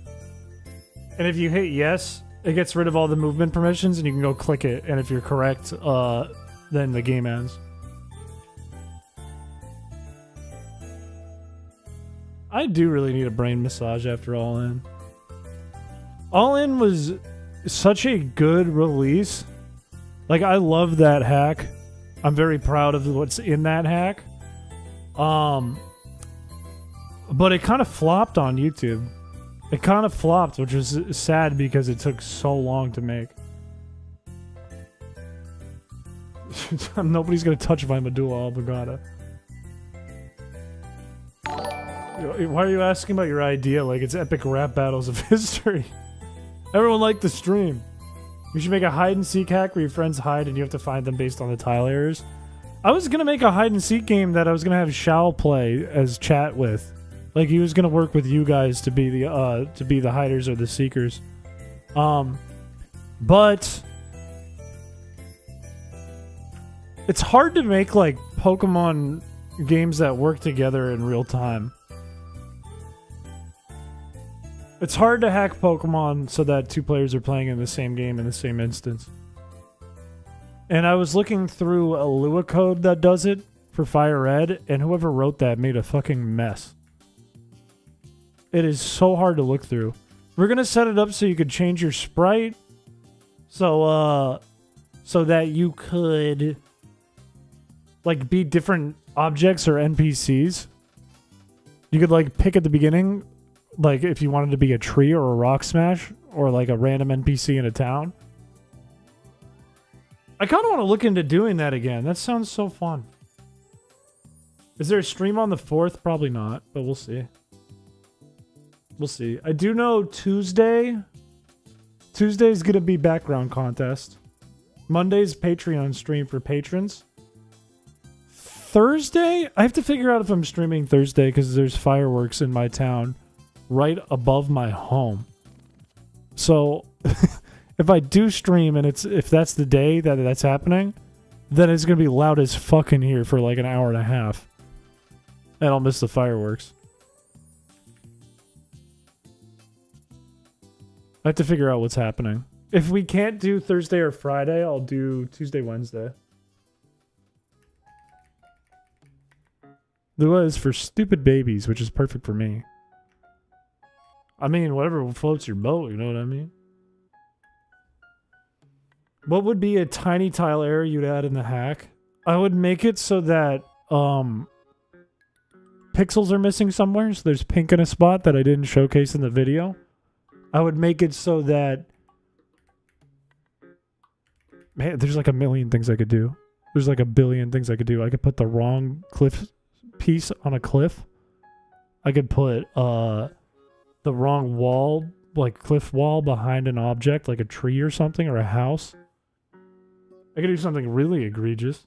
[SPEAKER 1] And if you hit yes, it gets rid of all the movement permissions and you can go click it. And if you're correct, then the game ends. I do really need a brain massage after All In. All In was such a good release. Like, I love that hack. I'm very proud of what's in that hack. But it kind of flopped on YouTube. It kind of flopped, which was sad because it took so long to make. Nobody's gonna touch my medulla oblongata. Why are you asking about your idea like it's epic rap battles of history? Everyone liked the stream. You should make a hide-and-seek hack where your friends hide and you have to find them based on the tile errors. I was gonna make a hide-and-seek game that I was gonna have Shao play as chat with. Like, he was gonna work with you guys to be the hiders or the seekers. But it's hard to make, like, Pokemon games that work together in real time. It's hard to hack Pokemon so that two players are playing in the same game in the same instance. And I was looking through a Lua code that does it for Fire Red, and whoever wrote that made a fucking mess. It is so hard to look through. We're gonna set it up so you could change your sprite. So that you could like be different objects or NPCs. You could like pick at the beginning, like if you wanted to be a tree or a rock smash or like a random NPC in a town. I kind of want to look into doing that again. That sounds so fun. Is there a stream on the 4th? Probably not, but we'll see. We'll see. I do know Tuesday's going to be background contest. Monday's Patreon stream for patrons. Thursday, I have to figure out if I'm streaming Thursday because there's fireworks in my town right above my home. So if I do stream and if that's the day that that's happening, then it's going to be loud as fuck in here for like an hour and a half. And I'll miss the fireworks. I have to figure out what's happening. If we can't do Thursday or Friday, I'll do Tuesday, Wednesday. Lua is for stupid babies, which is perfect for me. I mean, whatever floats your boat, you know what I mean? What would be a tiny tile error you'd add in the hack? I would make it so that pixels are missing somewhere, so there's pink in a spot that I didn't showcase in the video. I would make it so that... Man, there's like a million things I could do. There's like a billion things I could do. I could put the wrong cliff piece on a cliff. I could put the wrong wall, like cliff wall behind an object, like a tree or something, or a house. I could do something really egregious.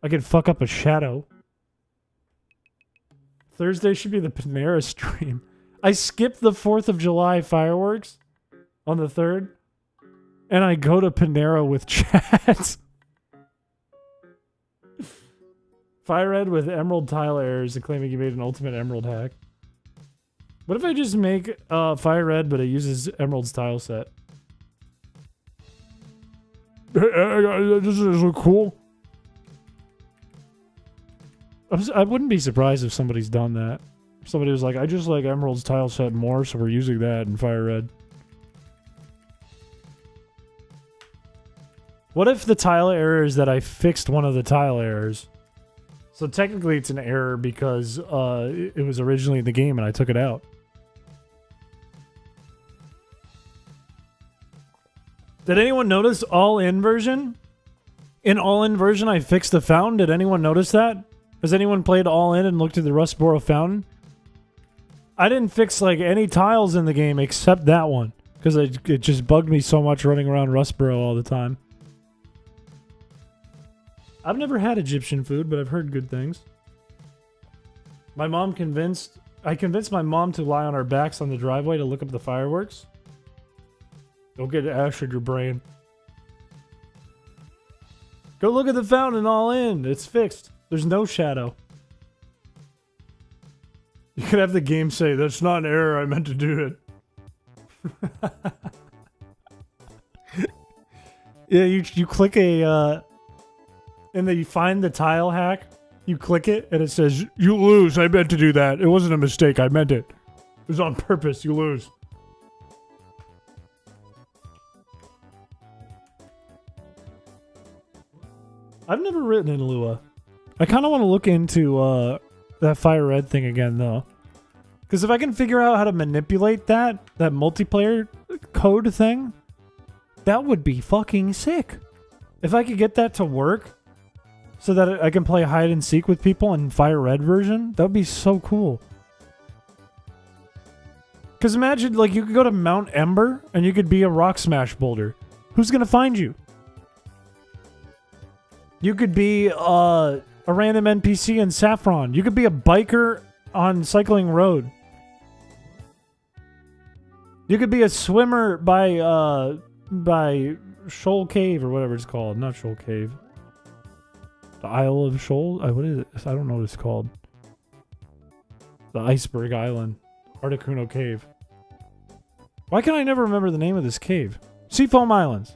[SPEAKER 1] I could fuck up a shadow. Thursday should be the Panera stream. I skipped the 4th of July fireworks on the 3rd. And I go to Panera with chat. Firered with emerald tile errors and claiming you made an ultimate emerald hack. What if I just make fire red, but it uses emerald's tile set? This is cool. I wouldn't be surprised if somebody's done that. Somebody was like, I just like emerald's tile set more, so we're using that in fire red. What if the tile error is that I fixed one of the tile errors? So technically it's an error because it was originally in the game and I took it out. Did anyone notice all-in version? In all-in version I fixed the fountain. Did anyone notice that? Has anyone played all-in and looked at the Rustboro fountain? I didn't fix like any tiles in the game except that one. Because it just bugged me so much running around Rustboro all the time. I've never had Egyptian food, but I've heard good things. I convinced my mom to lie on our backs on the driveway to look up the fireworks. Don't get ash in your brain. Go look at the fountain all in. It's fixed. There's no shadow. You could have the game say, that's not an error, I meant to do it. Yeah, you click a... and then you find the tile hack, you click it, and it says, you lose, I meant to do that. It wasn't a mistake, I meant it. It was on purpose, you lose. I've never written in Lua. I kind of want to look into that fire red thing again, though. Because if I can figure out how to manipulate that multiplayer code thing, that would be fucking sick. If I could get that to work, so that I can play hide and seek with people in Fire Red version, that would be so cool. Because imagine, like, you could go to Mount Ember, and you could be a rock smash boulder. Who's gonna find you? You could be a random NPC in Saffron. You could be a biker on Cycling Road. You could be a swimmer by Shoal Cave, or whatever it's called. Not Shoal Cave. The Isle of Shoal? What is it? I don't know what it's called. The Iceberg Island. Articuno Cave. Why can I never remember the name of this cave? Seafoam Islands.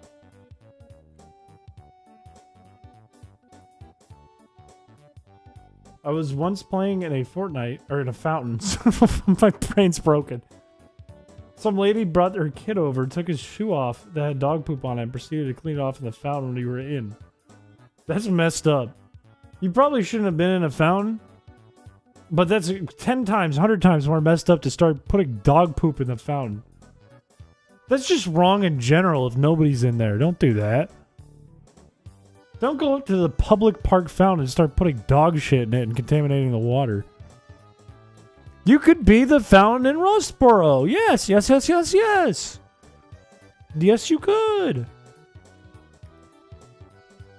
[SPEAKER 1] I was once playing in a Fortnite, or in a fountain. My brain's broken. Some lady brought her kid over, took his shoe off that had dog poop on it, and proceeded to clean it off in the fountain we were in. That's messed up. You probably shouldn't have been in a fountain. But that's 10 times, 100 times more messed up to start putting dog poop in the fountain. That's just wrong in general if nobody's in there. Don't do that. Don't go up to the public park fountain and start putting dog shit in it and contaminating the water. You could be the fountain in Rustboro. Yes, yes, yes, yes, yes. Yes, you could.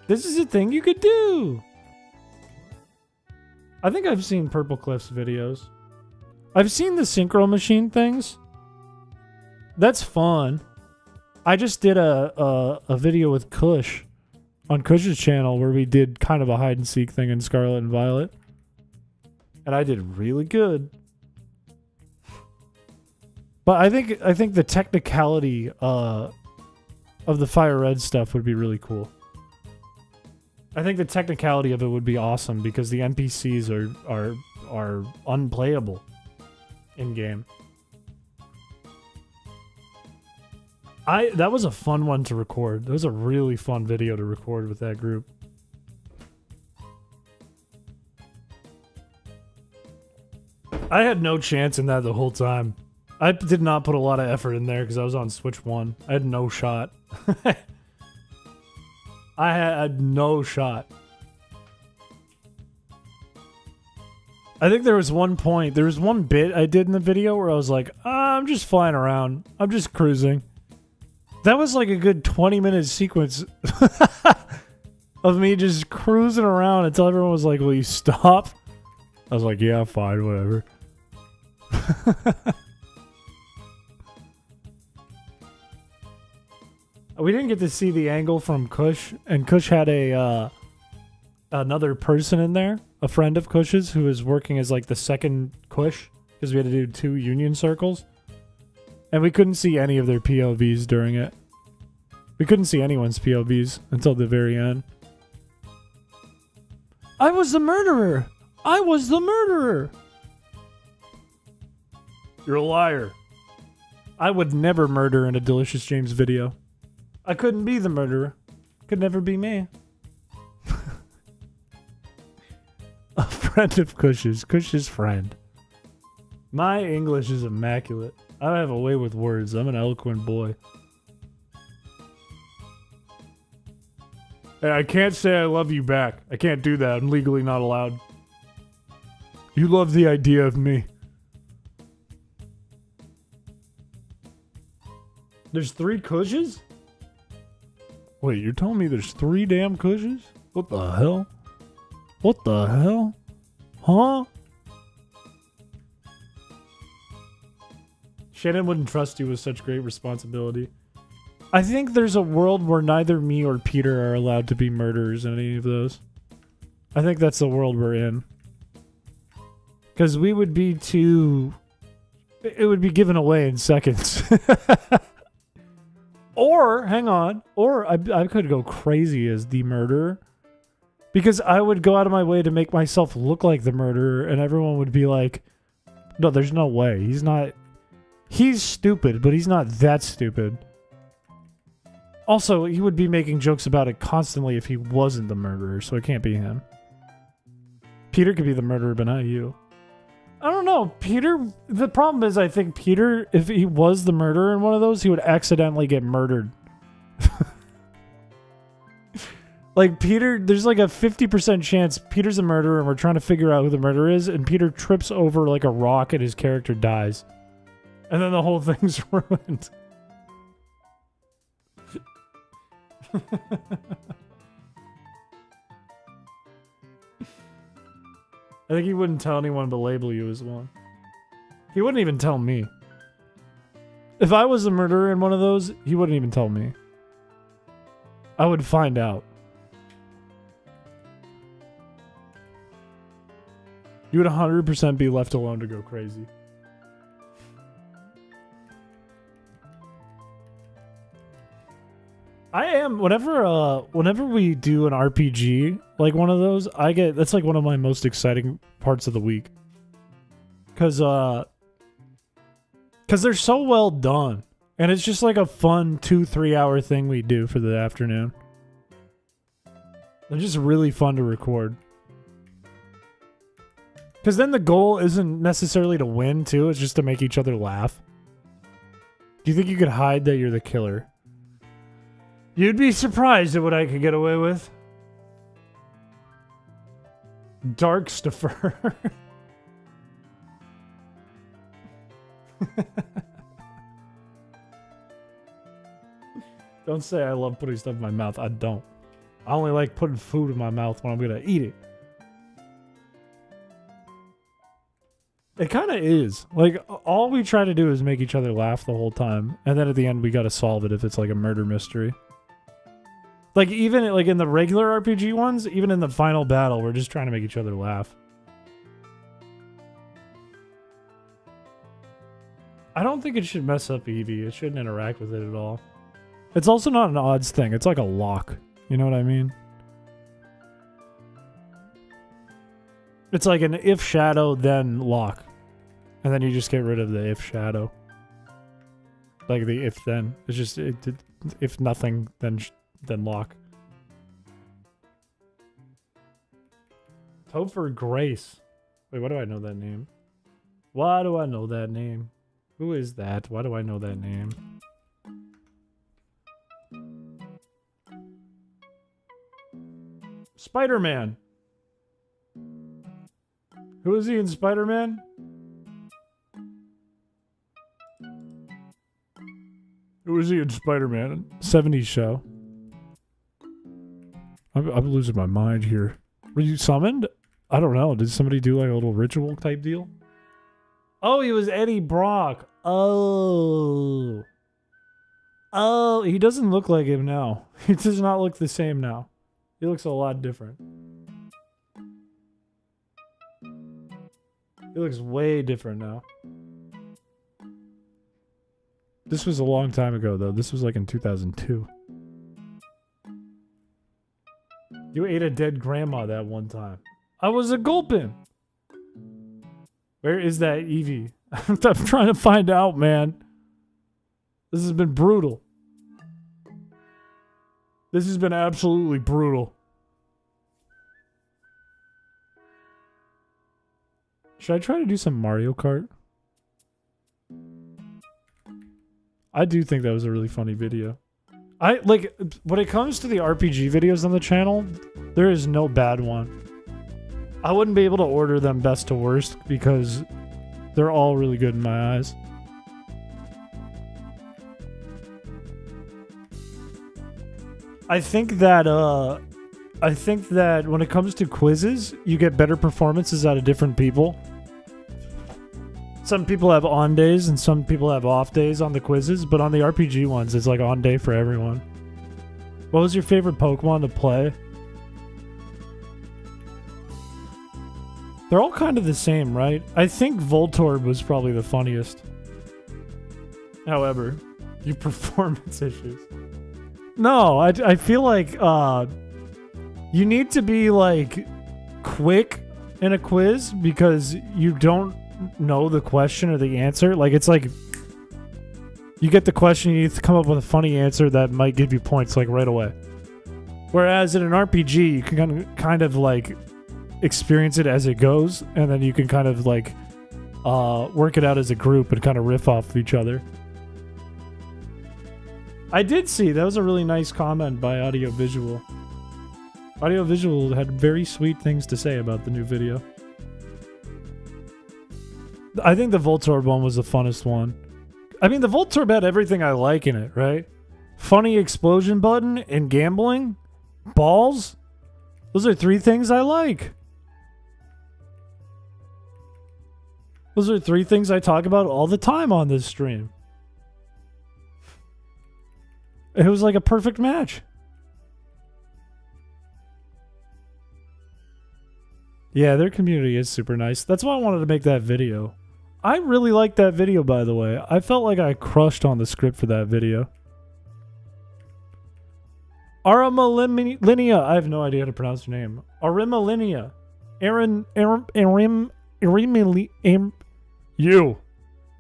[SPEAKER 1] This is a thing you could do. I think I've seen Purple Cliff's videos. I've seen the synchro machine things. That's fun. I just did a video with Kush on Kush's channel where we did kind of a hide and seek thing in Scarlet and Violet. And I did really good. But I think the technicality of the Fire Red stuff would be really cool. I think the technicality of it would be awesome because the NPCs are unplayable in game. That was a fun one to record. That was a really fun video to record with that group. I had no chance in that the whole time. I did not put a lot of effort in there because I was on Switch 1. I had no shot. I had no shot. I think there was one bit I did in the video where I was like, I'm just flying around. I'm just cruising. That was like a good 20-minute sequence of me just cruising around until everyone was like, will you stop? I was like, yeah, fine, whatever. We didn't get to see the angle from Kush, and Kush had another person in there, a friend of Kush's, who was working as like the second Kush, because we had to do 2 union circles. And we couldn't see any of their POVs during it. We couldn't see anyone's POVs until the very end. I was the murderer! I was the murderer! You're a liar. I would never murder in a Delicious James video. I couldn't be the murderer. Could never be me. A friend of Kush's friend. My English is immaculate. I have a way with words. I'm an eloquent boy. Hey, I can't say I love you back. I can't do that. I'm legally not allowed. You love the idea of me. There's 3 Kushes? Wait, you're telling me there's 3 damn Kushes? What the hell? What the hell? Huh? Shannon wouldn't trust you with such great responsibility. I think there's a world where neither me or Peter are allowed to be murderers in any of those. I think that's the world we're in. Because we would be too... It would be given away in seconds. Or, hang on, or I could go crazy as the murderer. Because I would go out of my way to make myself look like the murderer, and everyone would be like, no, there's no way. He's not... He's stupid, but he's not that stupid. Also, he would be making jokes about it constantly if he wasn't the murderer, so it can't be him. Peter could be the murderer, but not you. I don't know. Peter... The problem is, I think Peter, if he was the murderer in one of those, he would accidentally get murdered. Like, Peter... There's like a 50% chance Peter's a murderer and we're trying to figure out who the murderer is, and Peter trips over like a rock and his character dies. And then the whole thing's ruined. I think he wouldn't tell anyone but label you as one. He wouldn't even tell me. If I was a murderer in one of those, he wouldn't even tell me. I would find out. You would 100% be left alone to go crazy. I am, whenever we do an RPG, like one of those, that's like one of my most exciting parts of the week. Cause they're so well done. And it's just like a fun 2-3 hour thing we do for the afternoon. They're just really fun to record. Because then the goal isn't necessarily to win, too. It's just to make each other laugh. Do you think you could hide that you're the killer? You'd be surprised at what I could get away with. Darkstopher. Don't say I love putting stuff in my mouth. I don't. I only like putting food in my mouth when I'm gonna eat it. It kind of is. Like, all we try to do is make each other laugh the whole time. And then at the end, we gotta solve it if it's like a murder mystery. Like, even like in the regular RPG ones, even in the final battle, we're just trying to make each other laugh. I don't think it should mess up Eevee. It shouldn't interact with it at all. It's also not an odds thing. It's like a lock. You know what I mean? It's like an if shadow, then lock. And then you just get rid of the if shadow. Like the if then. It's just if nothing, then lock. Topher Grace. Wait, why do I know that name? Why do I know that name? Who is that? Why do I know that name? Spider-Man. Who is he in Spider-Man? Who is he in Spider-Man? 70s show. I'm losing my mind here. Were you summoned? I don't know. Did somebody do like a little ritual type deal? Oh, he was Eddie Brock. Oh. Oh, he doesn't look like him now. He does not look the same now. He looks a lot different. He looks way different now. This was a long time ago, though. This was like in 2002. You ate a dead grandma that one time. I was a gulpin. Where is that Eevee? I'm trying to find out, man. This has been brutal. This has been absolutely brutal. Should I try to do some Mario Kart? I do think that was a really funny video. I like when it comes to the RPG videos on the channel, there is no bad one. I wouldn't be able to order them best to worst because they're all really good in my eyes. I think that when it comes to quizzes, you get better performances out of different people. Some people have on days and some people have off days on the quizzes, but on the RPG ones, it's like on day for everyone. What was your favorite Pokemon to play? They're all kind of the same, right? I think Voltorb was probably the funniest. However, your performance issues. No, I feel like you need to be like quick in a quiz because you don't know the question or the answer. Like it's like you get the question, you need to come up with a funny answer that might give you points like right away. Whereas in an RPG, you can kind of like experience it as it goes, and then you can kind of like work it out as a group and kind of riff off of each other. I did see, that was a really nice comment by Audiovisual. Audiovisual had very sweet things to say about the new video. I think the Voltorb one was the funnest one. I mean, the Voltorb had everything I like in it, right? Funny explosion button and gambling. Balls. Those are three things I like. Those are three things I talk about all the time on this stream. It was like a perfect match. Yeah, their community is super nice. That's why I wanted to make that video. I really liked that video, by the way. I felt like I crushed on the script for that video. Arimalinia. I have no idea how to pronounce your name. Arimalinia. You.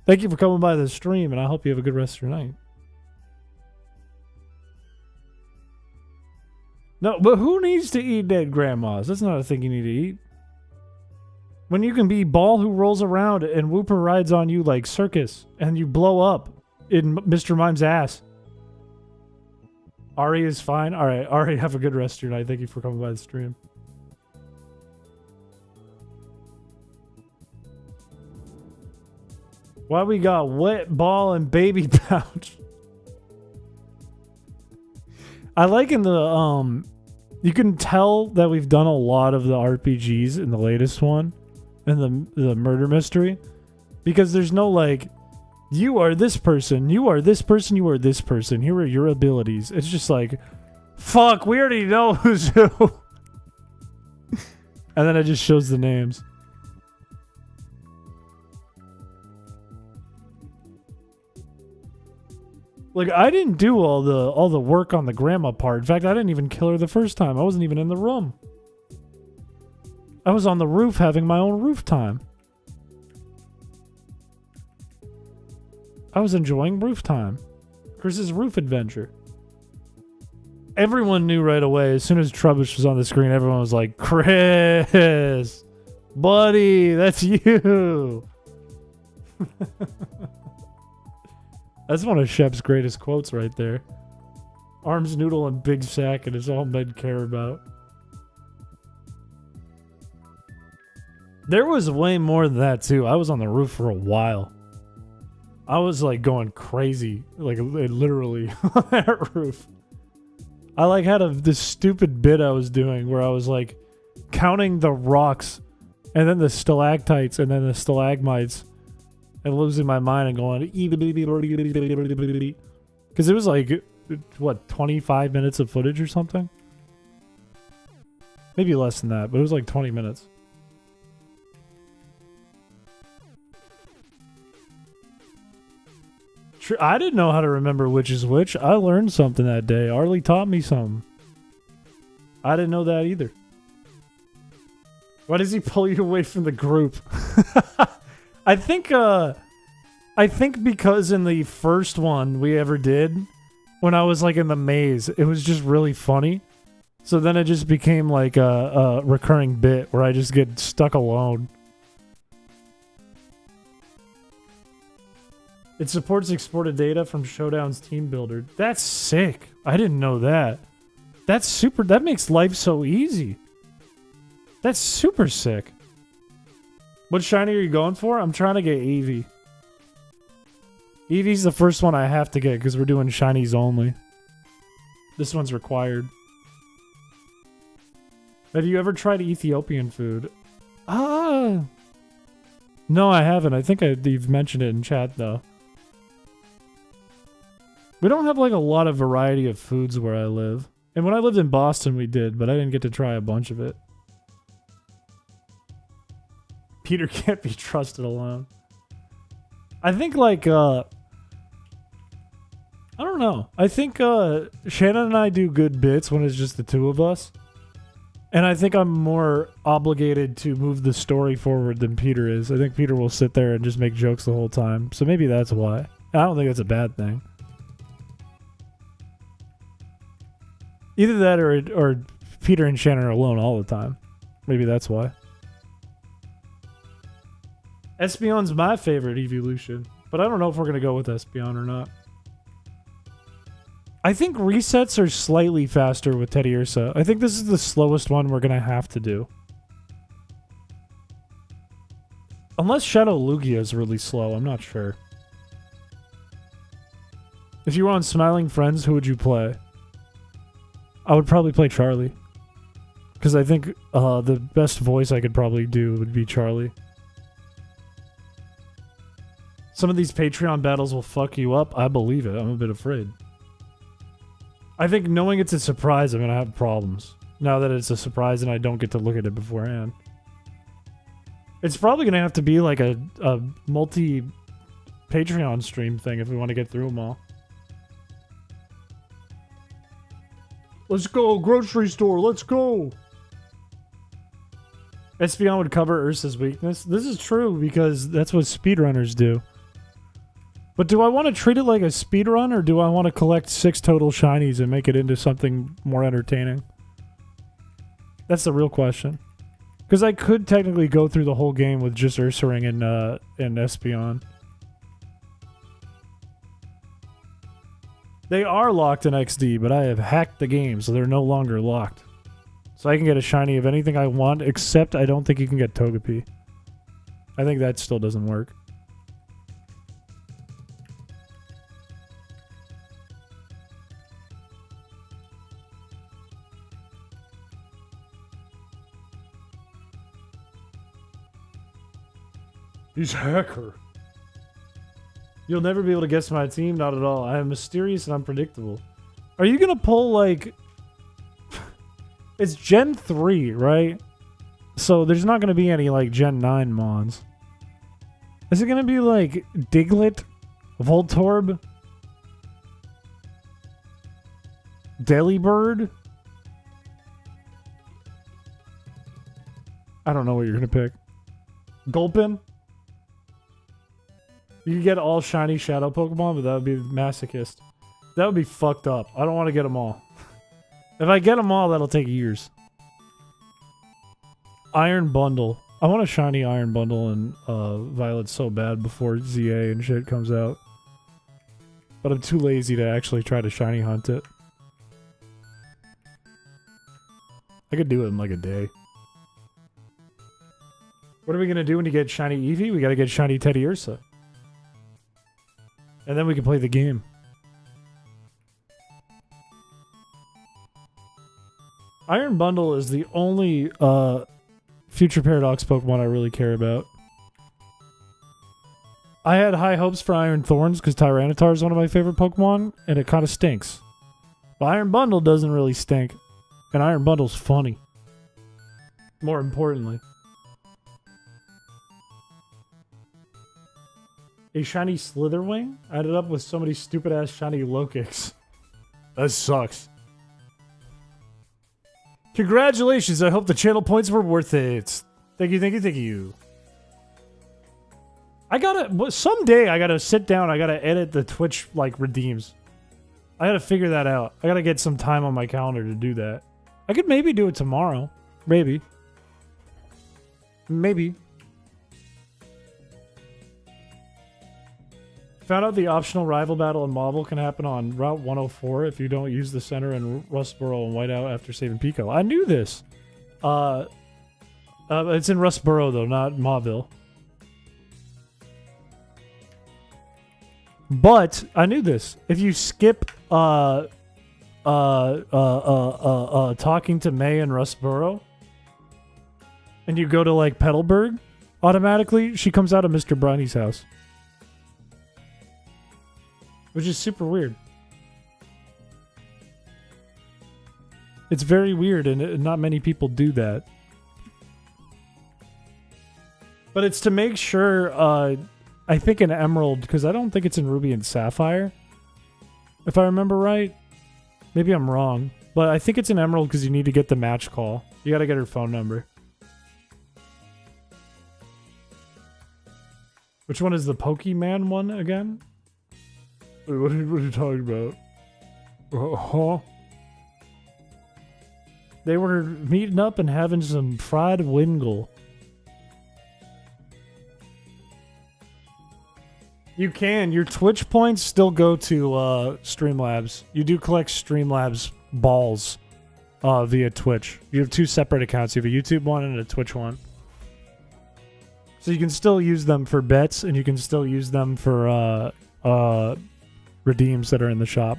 [SPEAKER 1] Thank you for coming by the stream, and I hope you have a good rest of your night. No, but who needs to eat dead grandmas? That's not a thing you need to eat. When you can be Ball who rolls around and Whooper rides on you like circus and you blow up in Mr. Mime's ass. Ari is fine. All right, Ari, have a good rest of your night. Thank you for coming by the stream. Why we got wet ball and baby pouch? I like in the you can tell that we've done a lot of the RPGs in the latest one, in the murder mystery, because there's no like, you are this person, you are this person, you are this person. Here are your abilities. It's just like, fuck, we already know who's who. And then it just shows the names. Like, I didn't do all the work on the grandma part. In fact, I didn't even kill her the first time. I wasn't even in the room. I was on the roof having my own roof time. I was enjoying roof time. Chris's roof adventure. Everyone knew right away. As soon as Trubbish was on the screen, everyone was like, Chris! Buddy, that's you! That's one of Shep's greatest quotes right there. Arms, noodle, and big sack, and it's all men care about. There was way more than that, too. I was on the roof for a while. I was, like, going crazy. Like, literally, on that roof. I, like, had this stupid bit I was doing where I was, like, counting the rocks, and then the stalactites, and then the stalagmites, and losing my mind and going, because it was like, what, 25 minutes of footage or something? Maybe less than that, but it was like 20 minutes. I didn't know how to remember which is which. I learned something that day. Arlie taught me something. I didn't know that either. Why does he pull you away from the group? I think because in the first one we ever did, when I was like in the maze, it was just really funny. So then it just became like a recurring bit where I just get stuck alone. It supports exported data from Showdown's team builder. That's sick. I didn't know that. That's super. That makes life so easy. That's super sick. What shiny are you going for? I'm trying to get Eevee. Eevee's the first one I have to get because we're doing shinies only. This one's required. Have you ever tried Ethiopian food? No, I haven't. I think you've mentioned it in chat, though. We don't have, like, a lot of variety of foods where I live. And when I lived in Boston, we did, but I didn't get to try a bunch of it. Peter can't be trusted alone. I think, like, I don't know. I think Shannon and I do good bits when it's just the two of us. And I think I'm more obligated to move the story forward than Peter is. I think Peter will sit there and just make jokes the whole time. So maybe that's why. I don't think that's a bad thing. Either that or Peter and Shannon are alone all the time. Maybe that's why. Espeon's my favorite evolution. But I don't know if we're going to go with Espeon or not. I think resets are slightly faster with Teddy Ursa. I think this is the slowest one we're going to have to do. Unless Shadow Lugia is really slow, I'm not sure. If you were on Smiling Friends, who would you play? I would probably play Charlie. Because I think the best voice I could probably do would be Charlie. Some of these Patreon battles will fuck you up. I believe it. I'm a bit afraid. I think knowing it's a surprise, I'm going to have problems. Now that it's a surprise and I don't get to look at it beforehand. It's probably going to have to be like a multi-Patreon stream thing if we want to get through them all. Let's go, grocery store, let's go! Espeon would cover Ursa's weakness. This is true because that's what speedrunners do. But do I want to treat it like a speedrun or do I want to collect 6 total shinies and make it into something more entertaining? That's the real question. Because I could technically go through the whole game with just Ursaring and Espeon. They are locked in XD, but I have hacked the game, so they're no longer locked. So I can get a shiny of anything I want, except I don't think you can get Togepi. I think that still doesn't work. He's hacker. You'll never be able to guess my team, not at all. I am mysterious and unpredictable. Are you gonna pull like... It's Gen 3, right? So there's not gonna be any like Gen 9 Mons. Is it gonna be like Diglett? Voltorb? Delibird? I don't know what you're gonna pick. Gulpin? You can get all shiny shadow Pokemon, but that would be masochist. That would be fucked up. I don't want to get them all. If I get them all, that'll take years. Iron Bundle. I want a shiny Iron Bundle and Violet so bad before ZA and shit comes out. But I'm too lazy to actually try to shiny hunt it. I could do it in like a day. What are we going to do when you get shiny Eevee? We got to get shiny Teddy Ursa. And then we can play the game. Iron Bundle is the only Future Paradox Pokemon I really care about. I had high hopes for Iron Thorns because Tyranitar is one of my favorite Pokemon, and it kind of stinks. But Iron Bundle doesn't really stink, and Iron Bundle's funny. More importantly. A shiny Slitherwing? I ended up with so many stupid-ass shiny Lokix. That sucks. Congratulations, I hope the channel points were worth it. Thank you, thank you, thank you. Someday I gotta sit down, I gotta edit the Twitch, like, redeems. I gotta figure that out. I gotta get some time on my calendar to do that. I could maybe do it tomorrow. Maybe. Maybe. Found out the optional rival battle in Marble can happen on Route 104 if you don't use the center in Rustboro and Whiteout after saving Pico. I knew this. It's in Rustboro though, not Mauville. But I knew this. If you skip talking to May in Rustboro and you go to like Petalburg, automatically she comes out of Mr. Brownie's house. Which is super weird. It's very weird, and not many people do that. But it's to make sure, I think in Emerald, because I don't think it's in Ruby and Sapphire. If I remember right. Maybe I'm wrong. But I think it's in Emerald because you need to get the match call. You gotta get her phone number. Which one is the Pokemon one again? Wait, what are you talking about? Huh? They were meeting up and having some fried Wingull. You can. Your Twitch points still go to Streamlabs. You do collect Streamlabs balls via Twitch. You have two separate accounts. You have a YouTube one and a Twitch one. So you can still use them for bets, and you can still use them for redeems that are in the shop.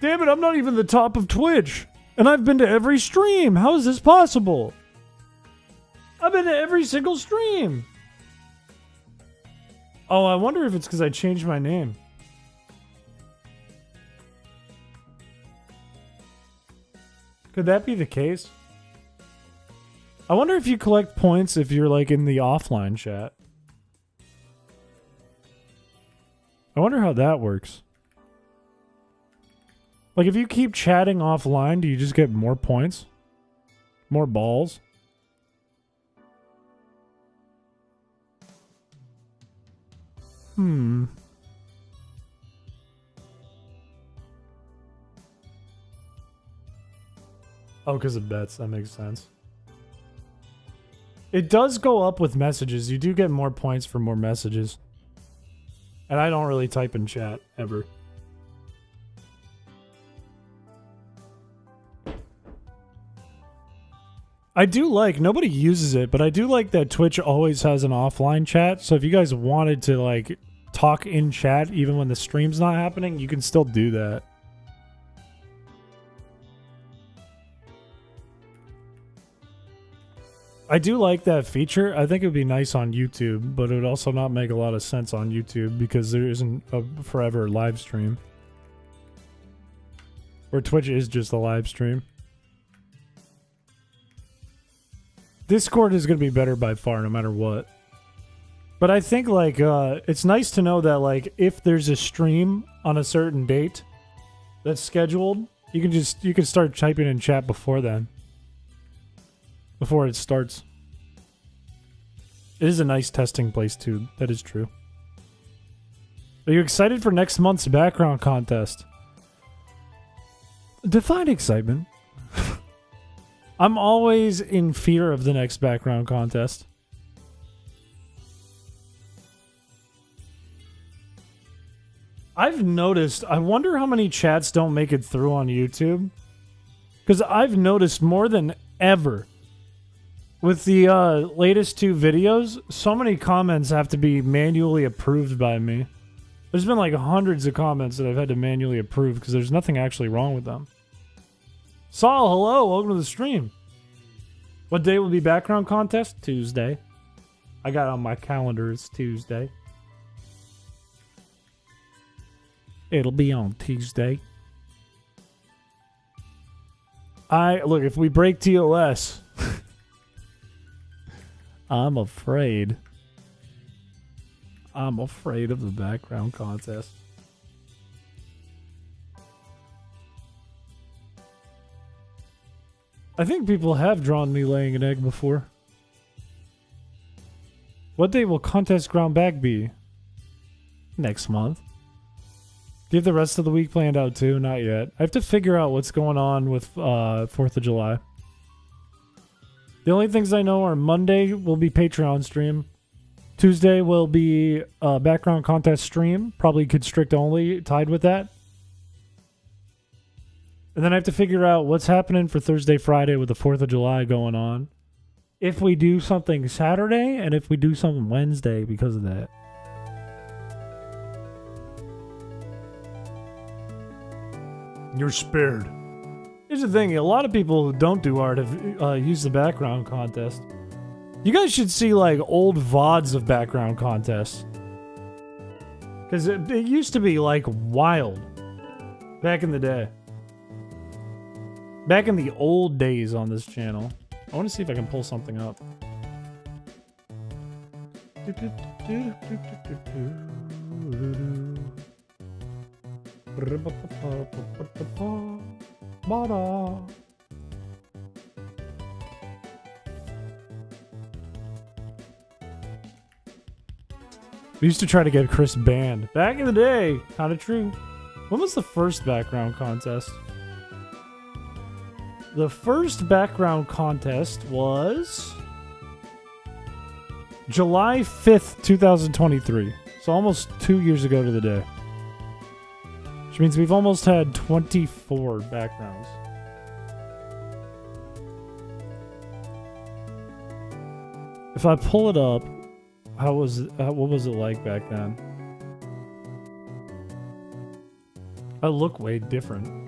[SPEAKER 1] Damn it, I'm not even the top of Twitch. And I've been to every stream. How is this possible? I've been to every single stream. Oh, I wonder if it's because I changed my name. Could that be the case? I wonder if you collect points if you're like in the offline chat. I wonder how that works. Like if you keep chatting offline, do you just get more points? More balls? Oh, because of bets. That makes sense. It does go up with messages. You do get more points for more messages. And I don't really type in chat, ever. I do like, nobody uses it, but I do like that Twitch always has an offline chat. So if you guys wanted to, like, talk in chat even when the stream's not happening, you can still do that. I do like that feature. I think it would be nice on YouTube, but it would also not make a lot of sense on YouTube because there isn't a forever live stream. Where Twitch is just a live stream. Discord is going to be better by far no matter what. But I think like it's nice to know that like if there's a stream on a certain date that's scheduled, you can start typing in chat before then. Before it starts. It is a nice testing place too. That is true. Are you excited for next month's background contest? Define excitement. I'm always in fear of the next background contest. I've noticed, I wonder how many chats don't make it through on YouTube. Because I've noticed more than ever with the latest 2 videos, so many comments have to be manually approved by me. There's been like hundreds of comments that I've had to manually approve because there's nothing actually wrong with them. Saul, hello, welcome to the stream. What day will be background contest? Tuesday. I got it on my calendar, it's Tuesday. It'll be on Tuesday. Look, if we break TOS, I'm afraid. I'm afraid of the background contest. I think people have drawn me laying an egg before. What day will contest ground back be? Next month. Do you have the rest of the week planned out too? Not yet. I have to figure out what's going on with 4th of July. The only things I know are Monday will be Patreon stream. Tuesday will be background contest stream. Probably constrict only, tied with that. And then I have to figure out what's happening for Thursday, Friday with the 4th of July going on. If we do something Saturday and if we do something Wednesday because of that. You're spared. Here's the thing, a lot of people who don't do art have used the background contest. You guys should see like old VODs of background contests. Because it used to be like wild. Back in the day. Back in the old days on this channel. I want to see if I can pull something up. We used to try to get Chris banned. Back in the day. Kinda true. When was the first background contest? The first background contest was July 5th, 2023. So almost 2 years ago to the day. Which means we've almost had 24 backgrounds. If I pull it up, what was it like back then? I look way different.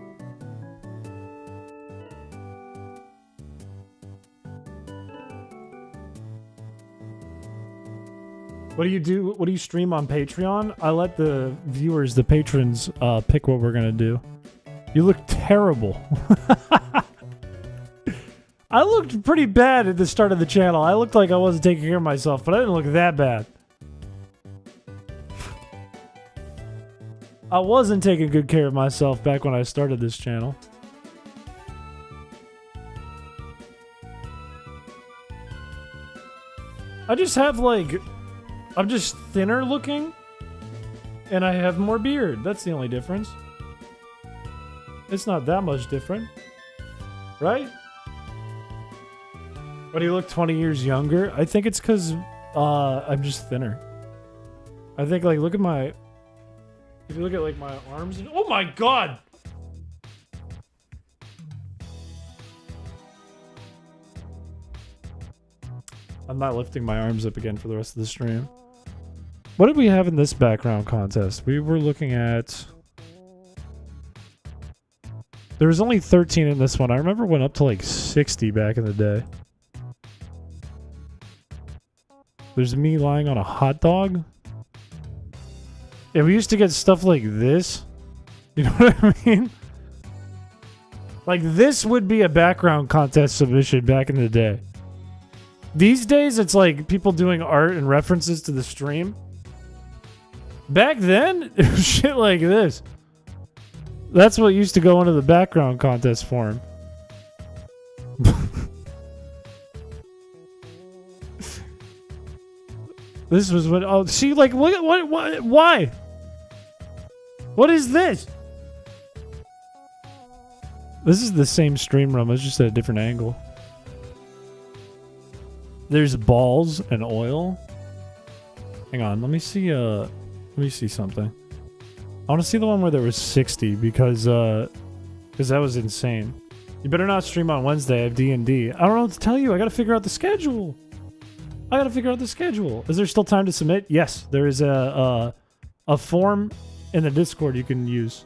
[SPEAKER 1] What do you do? What do you stream on Patreon? I let the viewers, the patrons, pick what we're gonna do. You look terrible. I looked pretty bad at the start of the channel. I looked like I wasn't taking care of myself, but I didn't look that bad. I wasn't taking good care of myself back when I started this channel. I just have like... I'm just thinner looking, and I have more beard. That's the only difference. It's not that much different, right? But he looked 20 years younger. I think it's because I'm just thinner. I think, like, look at my... If you look at, like, my arms... And, oh, my God! I'm not lifting my arms up again for the rest of the stream. What did we have in this background contest? We were looking at... There was only 13 in this one. I remember it went up to like 60 back in the day. There's me lying on a hot dog. Yeah, we used to get stuff like this. You know what I mean? Like this would be a background contest submission back in the day. These days, it's like people doing art and references to the stream. Back then, it was shit like this. That's what used to go into the background contest form. This was when... Oh, see, like, what, why? What is this? This is the same stream room. It's just at a different angle. There's balls and oil. Hang on, let me see something. I want to see the one where there was 60 because that was insane. You better not stream on Wednesday. I have D&D. I don't know what to tell you. I got to figure out the schedule. Is there still time to submit? Yes, there is a form in the Discord you can use.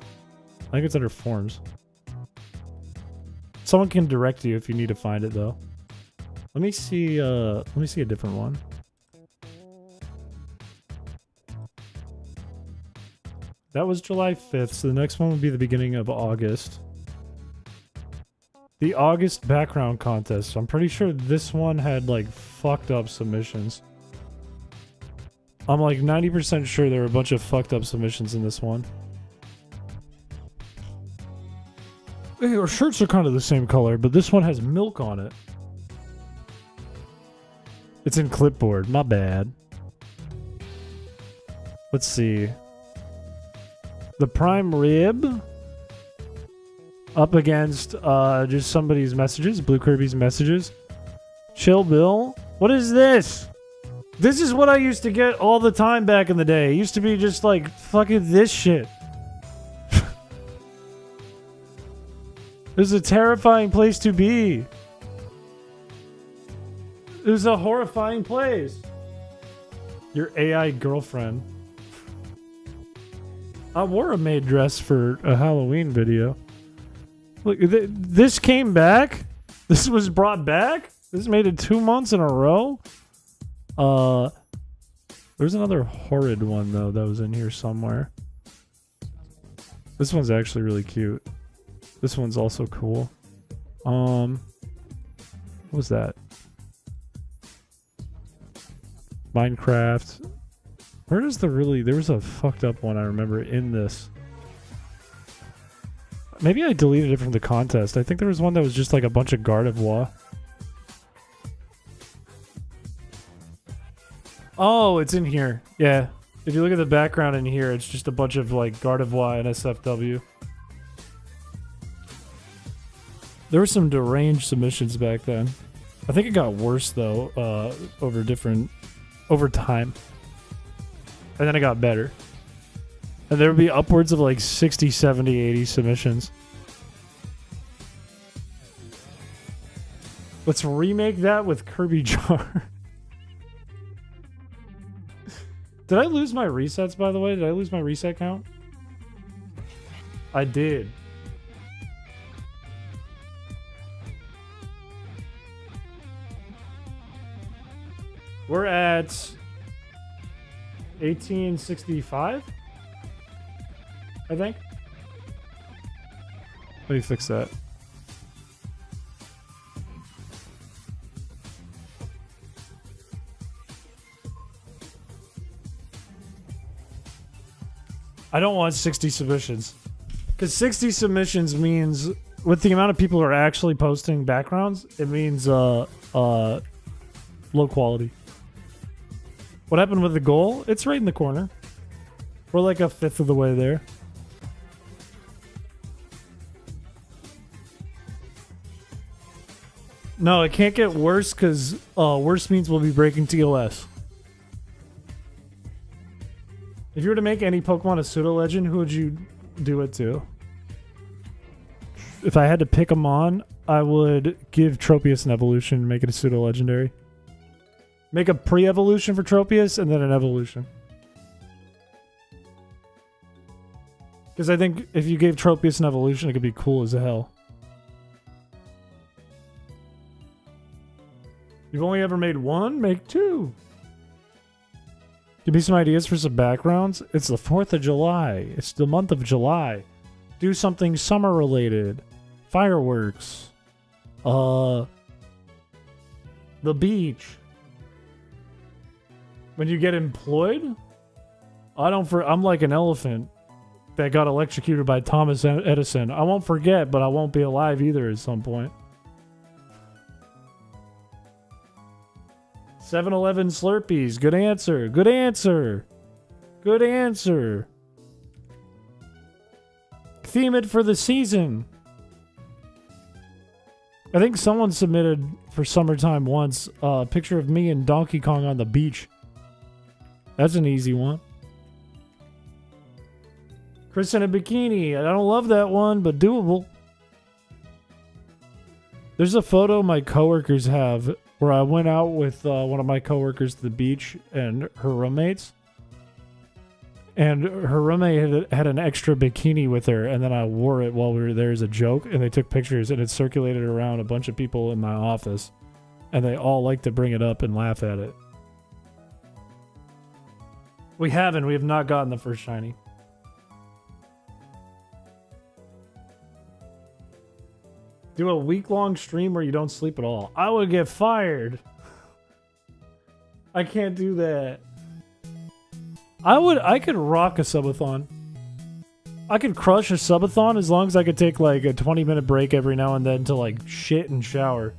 [SPEAKER 1] I think it's under forms. Someone can direct you if you need to find it though. Let me see a different one. That was July 5th, so the next one would be the beginning of August. The August background contest. I'm pretty sure this one had like fucked up submissions. I'm like 90% sure there were a bunch of fucked up submissions in this one. Hey, our shirts are kind of the same color, but this one has milk on it. It's in clipboard. My bad. Let's see. The prime rib up against just somebody's messages, Blue Kirby's messages. Chill Bill. What is this? This is what I used to get all the time back in the day. It used to be just like fucking this shit. This is a terrifying place to be. It was a horrifying place. Your AI girlfriend. I wore a maid dress for a Halloween video. Look, this came back. This was brought back. This made it 2 months in a row. There's another horrid one though that was in here somewhere. This one's actually really cute. This one's also cool. What was that? Minecraft. Where does there was a fucked up one I remember in this. Maybe I deleted it from the contest. I think there was one that was just like a bunch of Gardevoir. Oh, it's in here. Yeah. If you look at the background in here, it's just a bunch of like Gardevoir and SFW. There were some deranged submissions back then. I think it got worse though, over time. And then it got better. And there would be upwards of like 60, 70, 80 submissions. Let's remake that with Kirby Jar. Did I lose my resets, by the way? Did I lose my reset count? I did. We're at 1865, I think. Let me fix that. I don't want 60 submissions. Because 60 submissions means, with the amount of people who are actually posting backgrounds, it means low quality. What happened with the goal? It's right in the corner. We're like a fifth of the way there. No, it can't get worse because worse means we'll be breaking TOS. If you were to make any Pokemon a pseudo-legend, who would you do it to? If I had to pick them on, I would give Tropius an evolution and make it a pseudo-legendary. Make a pre-evolution for Tropius and then an evolution. Because I think if you gave Tropius an evolution, it could be cool as hell. You've only ever made one? Make two. Give me some ideas for some backgrounds. It's the 4th of July. It's the month of July. Do something summer related. Fireworks. The beach. When you get employed? I'm like an elephant that got electrocuted by Thomas Edison. I won't forget, but I won't be alive either at some point. 7-Eleven Slurpees. Good answer. Good answer. Good answer. Theme it for the season. I think someone submitted for summertime once a picture of me and Donkey Kong on the beach. That's an easy one. Chris in a bikini. I don't love that one, but doable. There's a photo my coworkers have where I went out with one of my coworkers to the beach and her roommates. And her roommate had an extra bikini with her, and then I wore it while we were there as a joke, and they took pictures, and it circulated around a bunch of people in my office, and they all like to bring it up and laugh at it. We have not gotten the first shiny. Do a week-long stream where you don't sleep at all. I would get fired. I can't do that. I could rock a subathon. I could crush a subathon as long as I could take like a 20-minute break every now and then to like shit and shower.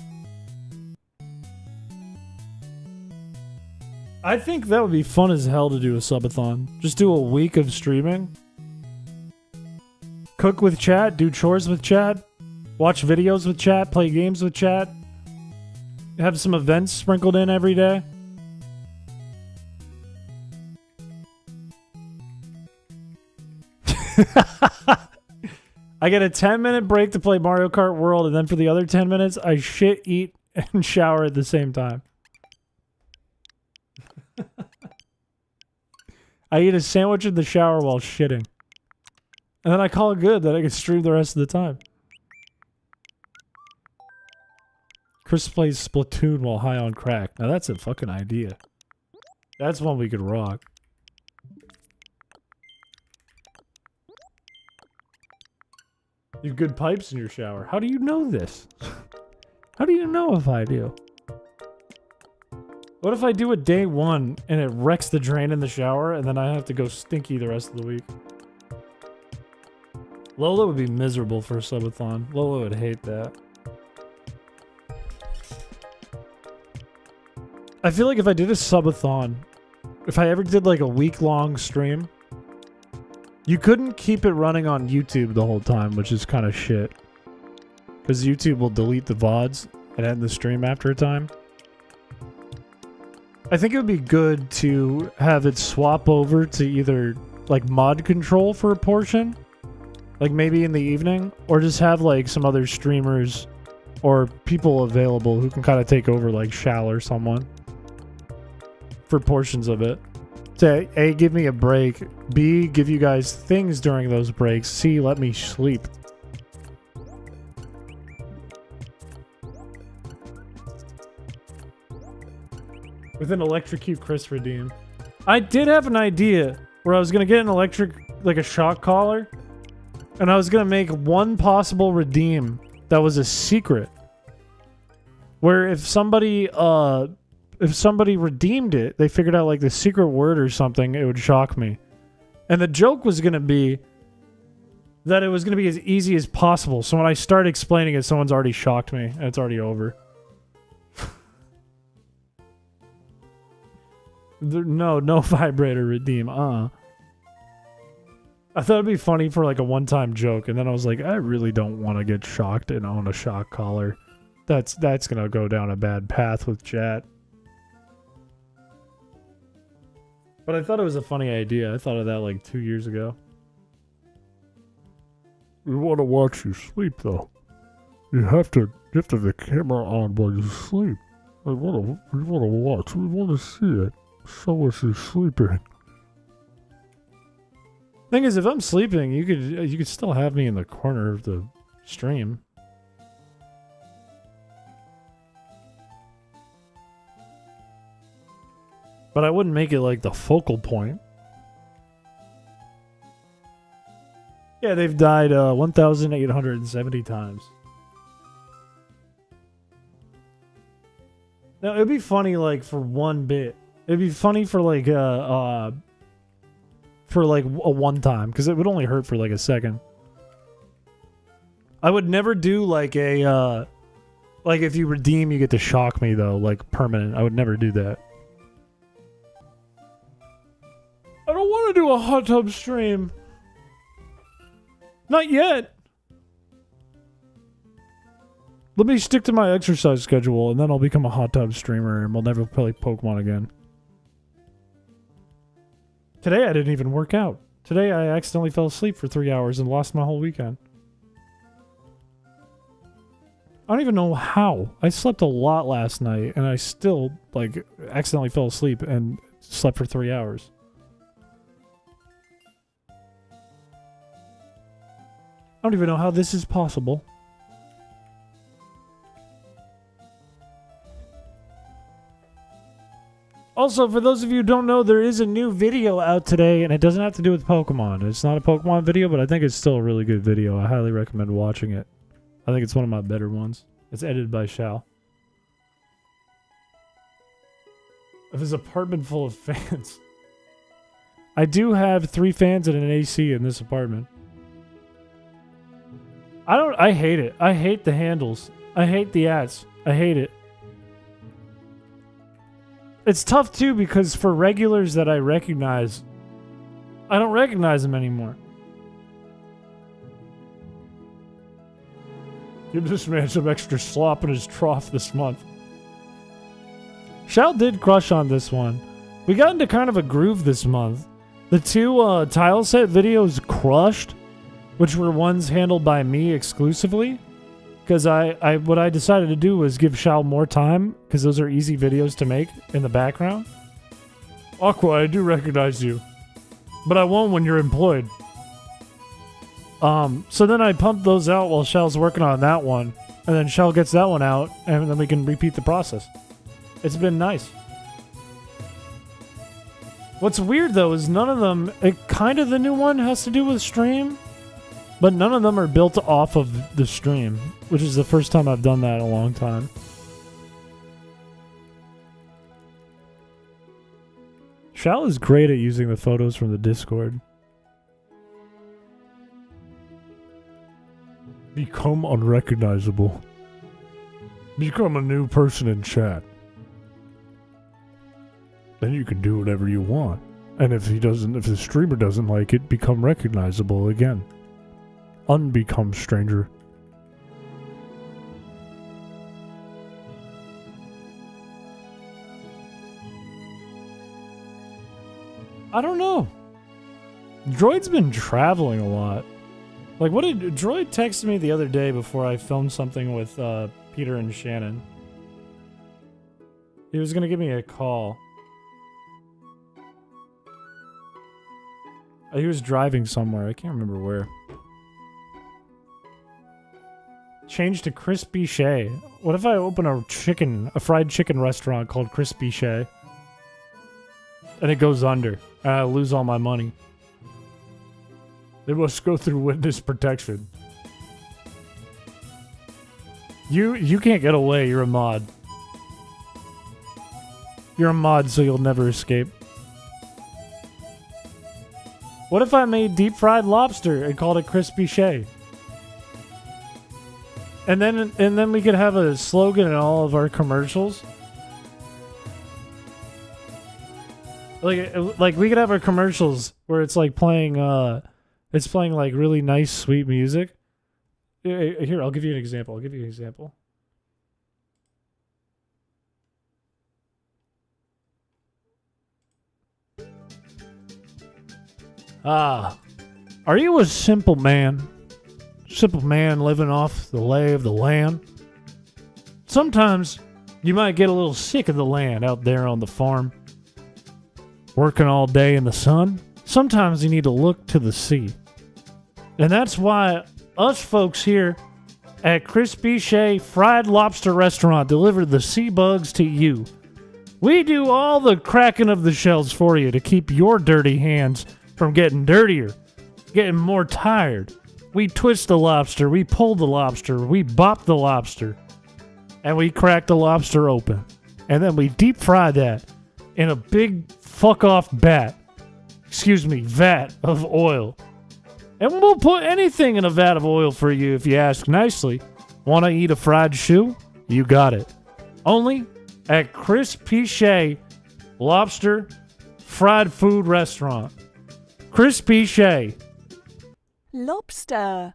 [SPEAKER 1] I think that would be fun as hell to do a subathon. Just do a week of streaming. Cook with chat, do chores with chat, watch videos with chat, play games with chat. Have some events sprinkled in every day. I get a 10-minute break to play Mario Kart World, and then for the other 10 minutes, I shit, eat, and shower at the same time. I eat a sandwich in the shower while shitting. And then I call it good that I can stream the rest of the time. Chris plays Splatoon while high on crack. Now that's a fucking idea. That's one we could rock. You have good pipes in your shower. How do you know this? How do you know if I do? What if I do it day one and it wrecks the drain in the shower and then I have to go stinky the rest of the week? Lola would be miserable for a subathon. Lola would hate that. I feel like if I did a subathon, if I ever did like a week-long stream, you couldn't keep it running on YouTube the whole time, which is kind of shit. Because YouTube will delete the VODs and end the stream after a time. I think it would be good to have it swap over to either like mod control for a portion, like maybe in the evening, or just have like some other streamers or people available who can kind of take over, like Shal or someone, for portions of it. To A, give me a break. B, give you guys things during those breaks. C, let me sleep. With an electrocute Chris redeem. I did have an idea where I was going to get an electric, like a shock collar, and I was going to make one possible redeem that was a secret. Where if somebody redeemed it, they figured out like the secret word or something, it would shock me. And the joke was going to be that it was going to be as easy as possible. So when I start explaining it, someone's already shocked me and it's already over. No vibrator redeem. I thought it'd be funny for like a one-time joke, and then I was like, I really don't want to get shocked and own a shock collar. That's gonna go down a bad path with chat. But I thought it was a funny idea. I thought of that like 2 years ago. We want to watch you sleep, though. You have to have the camera on while you sleep. We want to watch. We want to see it. Show us you sleeping. Thing is, if I'm sleeping, you could still have me in the corner of the stream. But I wouldn't make it like the focal point. Yeah, they've died 1,870 times. Now, it'd be funny, like, for one bit. It'd be funny for, like, a one time, because it would only hurt for, like, a second. I would never do, like, a, like, if you redeem, you get to shock me, though, like, permanent. I would never do that. I don't want to do a hot tub stream. Not yet. Let me stick to my exercise schedule, and then I'll become a hot tub streamer, and we'll never play Pokemon again. Today I didn't even work out. Today I accidentally fell asleep for 3 hours and lost my whole weekend. I don't even know how. I slept a lot last night, and I still, like, accidentally fell asleep and slept for 3 hours. I don't even know how this is possible. Also, for those of you who don't know, there is a new video out today, and it doesn't have to do with Pokemon. It's not a Pokemon video, but I think it's still a really good video. I highly recommend watching it. I think it's one of my better ones. It's edited by Shao. Of his apartment full of fans. I do have 3 fans and an AC in this apartment. I hate it. I hate the handles. I hate the ads. I hate it. It's tough too because for regulars that I recognize, I don't recognize them anymore. Give this man some extra slop in his trough this month. Shao did crush on this one. We got into kind of a groove this month. The 2 tile set videos crushed, which were ones handled by me exclusively. Because what I decided to do was give Shao more time, because those are easy videos to make in the background. Aqua, I do recognize you. But I won't when you're employed. So then I pumped those out while Shao's working on that one. And then Shao gets that one out, and then we can repeat the process. It's been nice. What's weird, though, is none of them... kind of the new one has to do with stream. But none of them are built off of the stream, which is the first time I've done that in a long time. Shao is great at using the photos from the Discord. Become unrecognizable. Become a new person in chat. Then you can do whatever you want. And if the streamer doesn't like it, become recognizable again. Unbecome stranger. I don't know. Droid's been traveling a lot. Like, what did Droid texted me the other day before I filmed something with Peter and Shannon? He was gonna give me a call. He was driving somewhere. I can't remember where. Change to chrispiche. What if I open a fried chicken restaurant called chrispiche? And it goes under. And I lose all my money. They must go through witness protection. You can't get away. You're a mod. You're a mod, so you'll never escape. What if I made deep fried lobster and called it chrispiche? And then we could have a slogan in all of our commercials. Like we could have our commercials where it's like playing like really nice sweet music. Here, I'll give you an example. Are you a simple man? Simple man living off the lay of the land? Sometimes you might get a little sick of the land out there on the farm, working all day in the sun. Sometimes you need to look to the sea. And that's why us folks here at Chrispiche Fried Lobster Restaurant deliver the sea bugs to you. We do all the cracking of the shells for you to keep your dirty hands from getting dirtier, getting more tired. We twist the lobster, we pull the lobster, we bop the lobster, and we crack the lobster open. And then we deep fry that in a big fuck-off vat of oil. And we'll put anything in a vat of oil for you if you ask nicely. Want to eat a fried shoe? You got it. Only at Chrispiche Lobster Fried Food Restaurant. Chrispiche.
[SPEAKER 3] Lobster.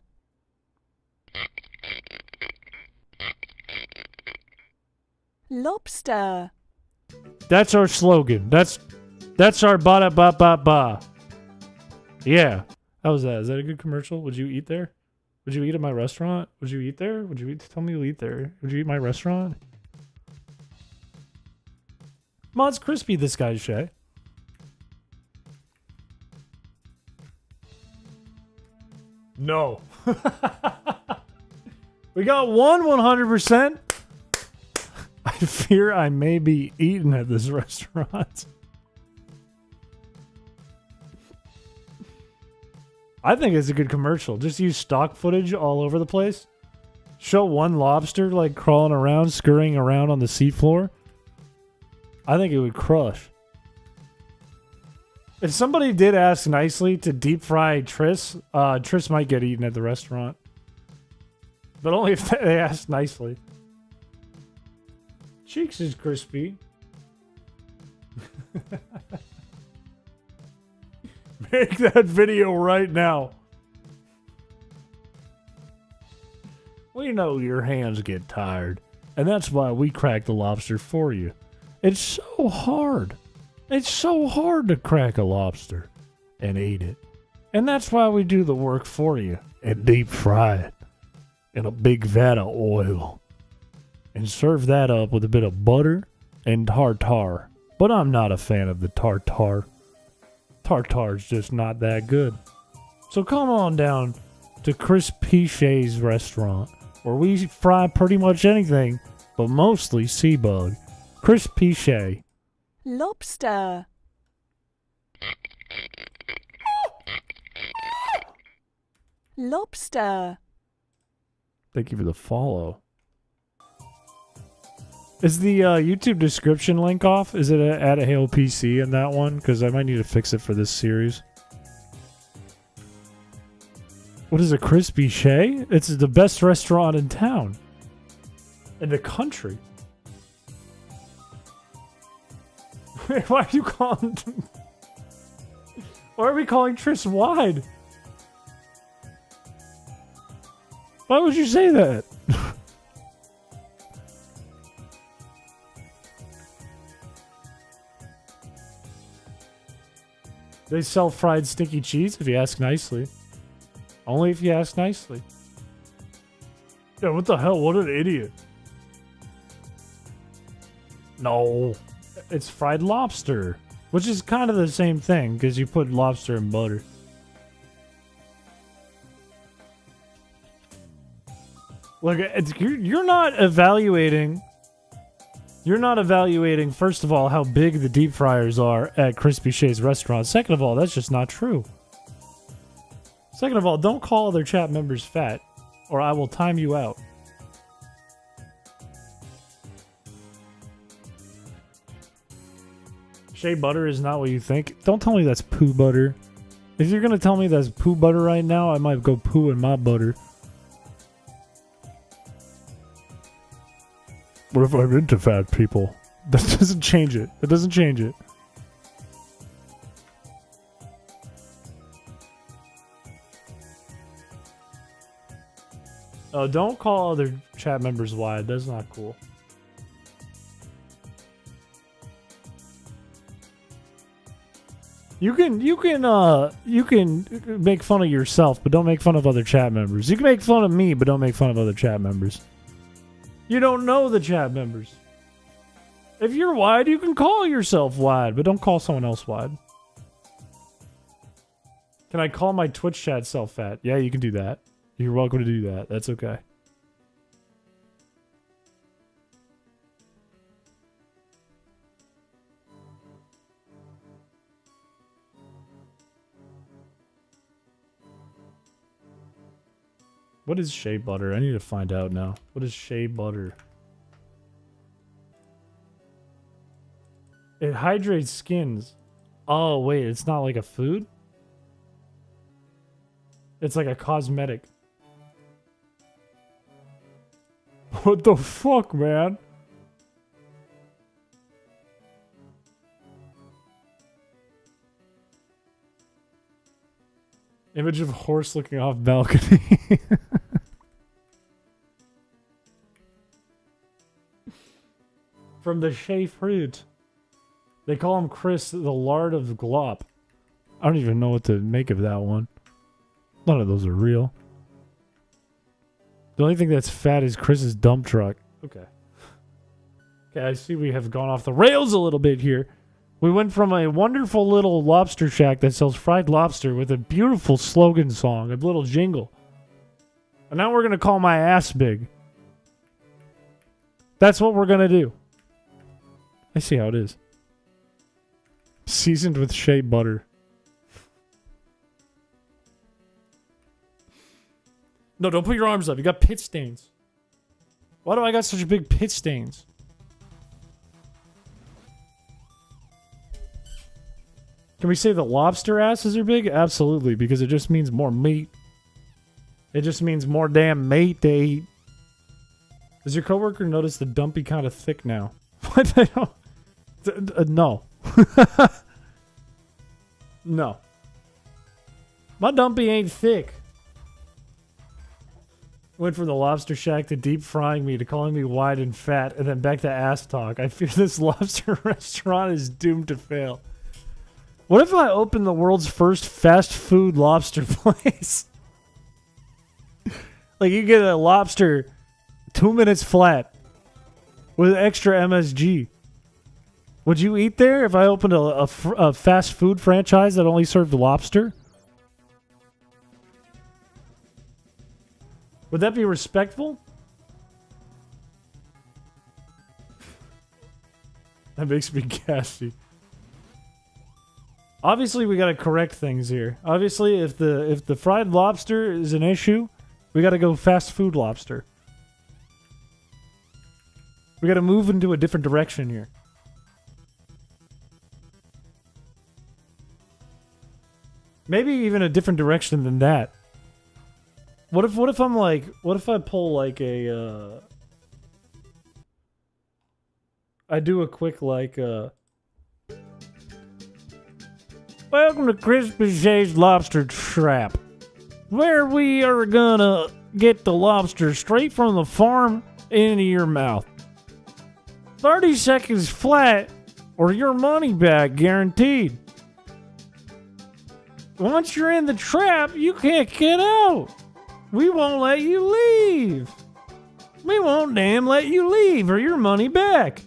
[SPEAKER 3] Lobster.
[SPEAKER 1] That's our slogan. That's our ba-da-ba-ba-ba. Yeah. How was that? Is that a good commercial? Would you eat there? Would you eat at my restaurant? Would you eat there? Would you eat? Tell me you'll eat there. Would you eat my restaurant? Mod's crispy, this guy's Shay. No. We got 100%. I fear I may be eaten at this restaurant. I think it's a good commercial. Just use stock footage all over the place. Show one lobster like crawling around, scurrying around on the seafloor. I think it would crush. If somebody did ask nicely to deep fry Triss, Triss might get eaten at the restaurant. But only if they ask nicely. Cheeks is crispy. Make that video right now. We know your hands get tired, and that's why we crack the lobster for you. It's so hard. It's so hard to crack a lobster and eat it. And that's why we do the work for you and deep fry it in a big vat of oil. And serve that up with a bit of butter and tartar. But I'm not a fan of the tartar. Tartar's just not that good. So come on down to Chrispiche's restaurant, where we fry pretty much anything, but mostly sea bug. Chrispiche.
[SPEAKER 3] Lobster. Lobster.
[SPEAKER 1] Thank you for the follow. Is the YouTube description link off? Is it at a Hail PC in that one? Because I might need to fix it for this series. What is a Chrispiche? It's the best restaurant in town. In the country. Wait, why are you calling... Why are we calling Triss wide? Why would you say that? They sell fried stinky cheese if you ask nicely. Only if you ask nicely. Yeah, what the hell? What an idiot. No. It's fried lobster. Which is kind of the same thing, because you put lobster in butter. Look, you're not evaluating... You're not evaluating, first of all, how big the deep fryers are at Chrispiche's restaurant. Second of all, that's just not true. Second of all, don't call other chat members fat, or I will time you out. Shea butter is not what you think. Don't tell me that's poo butter. If you're going to tell me that's poo butter right now, I might go poo in my butter. What if I'm into fat people? That doesn't change it. It doesn't change it. Oh, don't call other chat members wide. That's not cool. You can make fun of yourself, but don't make fun of other chat members. You can make fun of me, but don't make fun of other chat members. You don't know the chat members. If you're wide, you can call yourself wide, but don't call someone else wide. Can I call my Twitch chat self fat? Yeah, you can do that. You're welcome to do that. That's okay. What is shea butter? I need to find out now. What is shea butter? It hydrates skins. Oh, wait. It's not like a food? It's like a cosmetic. What the fuck, man? Image of horse looking off balcony. From the shea fruit. They call him Chris, the lard of glop. I don't even know what to make of that one. None of those are real. The only thing that's fat is Chris's dump truck. Okay. Okay, I see we have gone off the rails a little bit here. We went from a wonderful little lobster shack that sells fried lobster with a beautiful slogan song, a little jingle. And now we're going to call my ass big. That's what we're going to do. I see how it is. Seasoned with shea butter. No, don't put your arms up. You got pit stains. Why do I got such big pit stains? Can we say the lobster asses are big? Absolutely, because it just means more meat. It just means more damn meat to eat. Does your coworker notice the dumpy kind of thick now? What? They don't. No. No. My dumpy ain't thick. Went from the lobster shack to deep frying me to calling me wide and fat, and then back to ass talk. I fear this lobster restaurant is doomed to fail. What if I open the world's first fast food lobster place? Like, you get a lobster 2 minutes flat with extra MSG. Would you eat there if I opened a fast food franchise that only served lobster? Would that be respectful? That makes me gassy. Obviously, we gotta correct things here. Obviously, if the fried lobster is an issue, we gotta go fast food lobster. We gotta move into a different direction here. Maybe even a different direction than that. What if I'm like, what if I pull like a I do a quick like welcome to Chrispiche's Lobster Trap, where we are gonna get the lobster straight from the farm into your mouth. 30 seconds flat or your money back guaranteed. Once you're in the trap, you can't get out. We won't let you leave. We won't damn let you leave or your money back.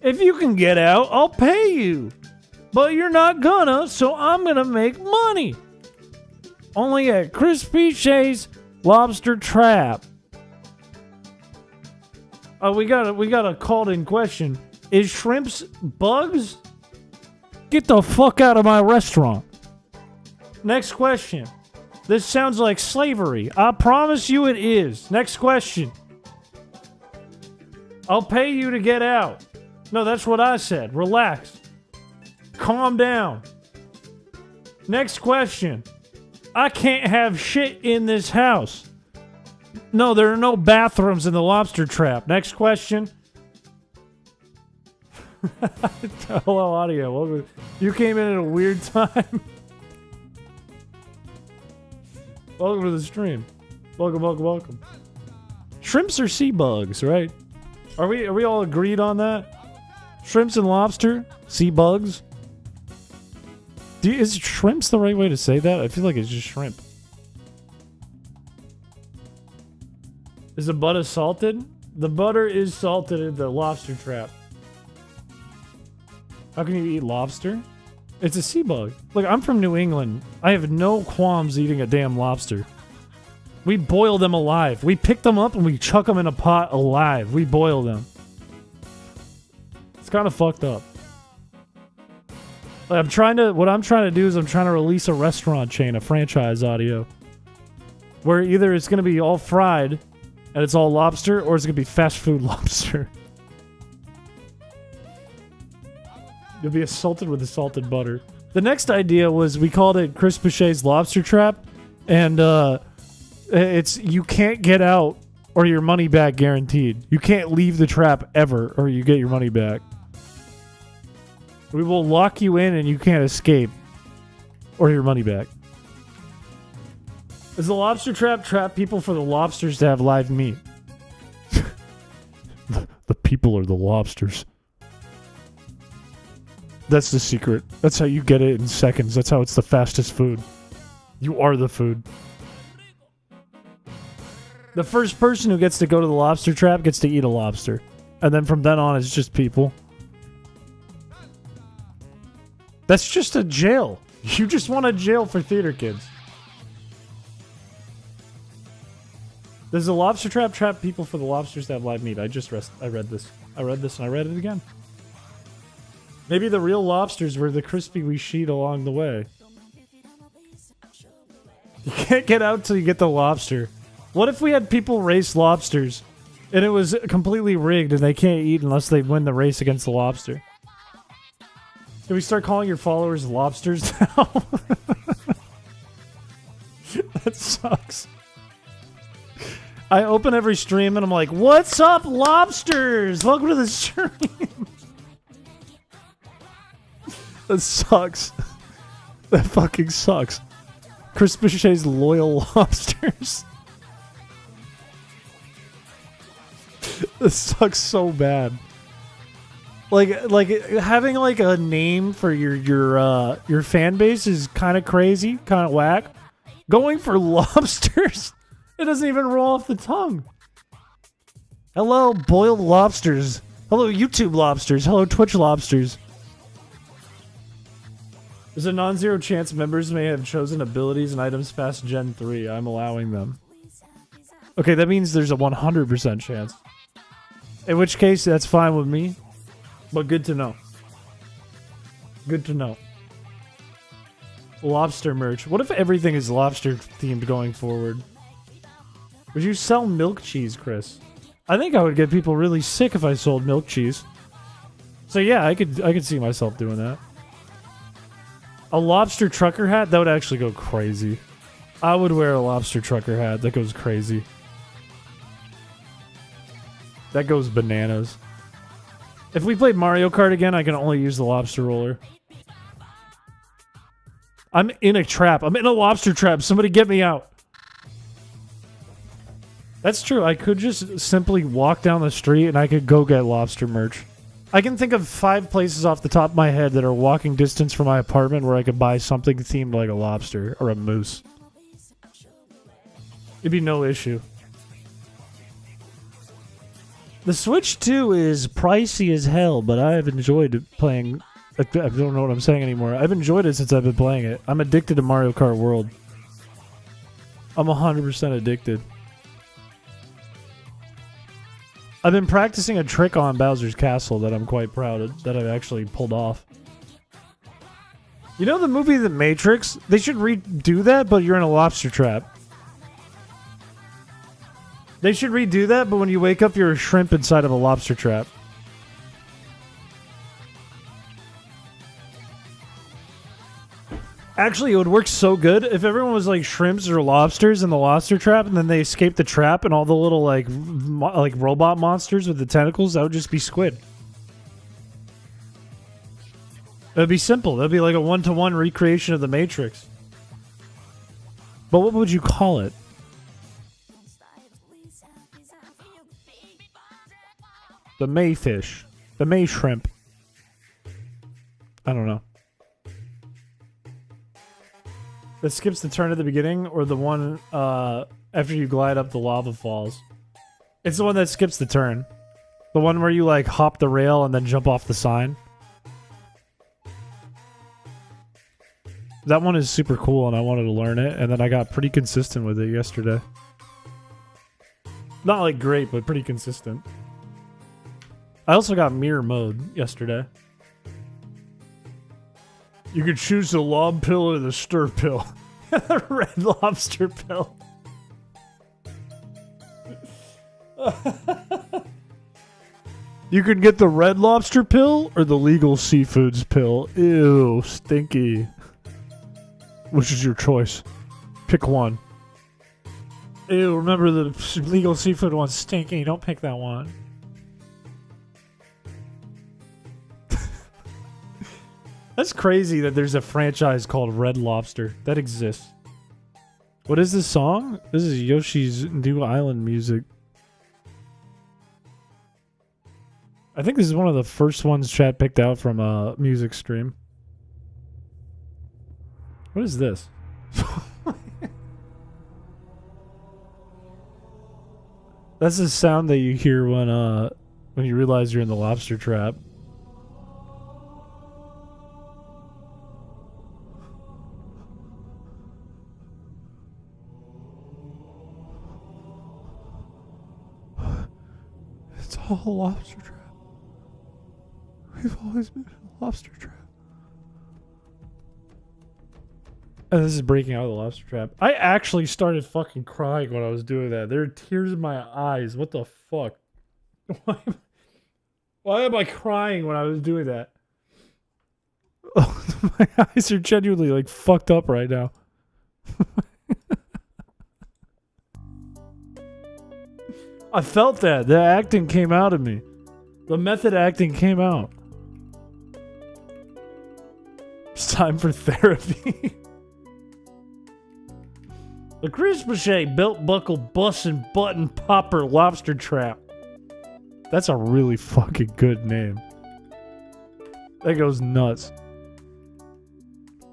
[SPEAKER 1] If you can get out, I'll pay you. But you're not gonna, so I'm gonna make money. Only at Chrispiche's Lobster Trap. We got a called in question. Is shrimps bugs? Get the fuck out of my restaurant. Next question. This sounds like slavery. I promise you it is. Next question. I'll pay you to get out. No, that's what I said. Relax. Calm down. Next question. I can't have shit in this house. No, there are no bathrooms in the lobster trap. Next question. Hello, audio. Welcome. You came in at a weird time. Welcome to the stream. Welcome. Shrimps are sea bugs, right? Are we all agreed on that? Shrimps and lobster? Sea bugs? Is shrimp's the right way to say that? I feel like it's just shrimp. Is the butter salted? The butter is salted in the lobster trap. How can you eat lobster? It's a sea bug. Look, I'm from New England. I have no qualms eating a damn lobster. We boil them alive. We pick them up and we chuck them in a pot alive. We boil them. It's kind of fucked up. Like, what I'm trying to do is I'm trying to release a restaurant chain, a franchise audio. Where either it's going to be all fried and it's all lobster, or it's going to be fast food lobster. You'll be assaulted with the salted butter. The next idea was we called it Chris Piché's Lobster Trap, and it's you can't get out or your money back guaranteed. You can't leave the trap ever or you get your money back. We will lock you in and you can't escape or your money back. Does the lobster trap people for the lobsters to have live meat? The people are the lobsters. That's the secret. That's how you get it in seconds. That's how it's the fastest food. You are the food. The first person who gets to go to the lobster trap gets to eat a lobster. And then from then on, it's just people. That's just a jail. You just want a jail for theater kids. Does the lobster trap people for the lobsters to have live meat? I read this and I read it again. Maybe the real lobsters were the crispy we sheet along the way. You can't get out till you get the lobster. What if we had people race lobsters and it was completely rigged and they can't eat unless they win the race against the lobster? Can we start calling your followers lobsters now? That sucks. I open every stream and I'm like, what's up, lobsters? Welcome to the stream. That sucks. That fucking sucks. Chris Piché's loyal lobsters. This sucks so bad. Like having like a name for your fan base is kind of crazy, kind of whack. Going for lobsters, it doesn't even roll off the tongue. Hello, boiled lobsters. Hello, YouTube lobsters. Hello, Twitch lobsters. There's a non-zero chance members may have chosen abilities and items past Gen 3. I'm allowing them. Okay, that means there's a 100% chance. In which case, that's fine with me. But good to know. Good to know. Lobster merch. What if everything is lobster themed going forward? Would you sell milk cheese, Chris? I think I would get people really sick if I sold milk cheese. So yeah, I could see myself doing that. A lobster trucker hat? That would actually go crazy. I would wear a lobster trucker hat. That goes crazy. That goes bananas. If we played Mario Kart again, I can only use the lobster roller. I'm in a trap. I'm in a lobster trap. Somebody get me out. That's true. I could just simply walk down the street and I could go get lobster merch. I can think of 5 places off the top of my head that are walking distance from my apartment where I could buy something themed like a lobster or a moose. It'd be no issue. The Switch 2 is pricey as hell, but I have enjoyed playing... I don't know what I'm saying anymore. I've enjoyed it since I've been playing it. I'm addicted to Mario Kart World. I'm 100% addicted. I've been practicing a trick on Bowser's Castle that I'm quite proud of, that I've actually pulled off. You know the movie The Matrix? They should redo that, but you're in a lobster trap. They should redo that, but when you wake up, you're a shrimp inside of a lobster trap. Actually, it would work so good if everyone was like shrimps or lobsters in the lobster trap, and then they escape the trap, and all the little like robot monsters with the tentacles, that would just be squid. It'd be simple. That'd be like a one-to-one recreation of the Matrix. But what would you call it? The Mayfish. The May Shrimp. I don't know. That skips the turn at the beginning, or the one after you glide up the lava falls? It's the one that skips the turn. The one where you like hop the rail and then jump off the sign. That one is super cool and I wanted to learn it, and then I got pretty consistent with it yesterday. Not like great, but pretty consistent. I also got mirror mode yesterday. You could choose the lob pill or the stir pill. The red lobster pill. You could get the red lobster pill or the legal seafoods pill. Ew, stinky. Which is your choice? Pick one. Ew, remember the legal seafood one's stinky. Don't pick that one. That's crazy that there's a franchise called Red Lobster. That exists. What is this song? This is Yoshi's New Island music. I think this is one of the first ones chat picked out from a music stream. What is this? That's the sound that you hear when you realize you're in the lobster trap. It's all a lobster trap. We've always been in a lobster trap. And this is breaking out of the lobster trap. I actually started fucking crying when I was doing that. There are tears in my eyes. What the fuck? Why am I crying when I was doing that? Oh, my eyes are genuinely like fucked up right now. I felt that. The acting came out of me. The method acting came out. It's time for therapy. The chrispiche belt buckle bussin' button popper lobster trap. That's a really fucking good name. That goes nuts.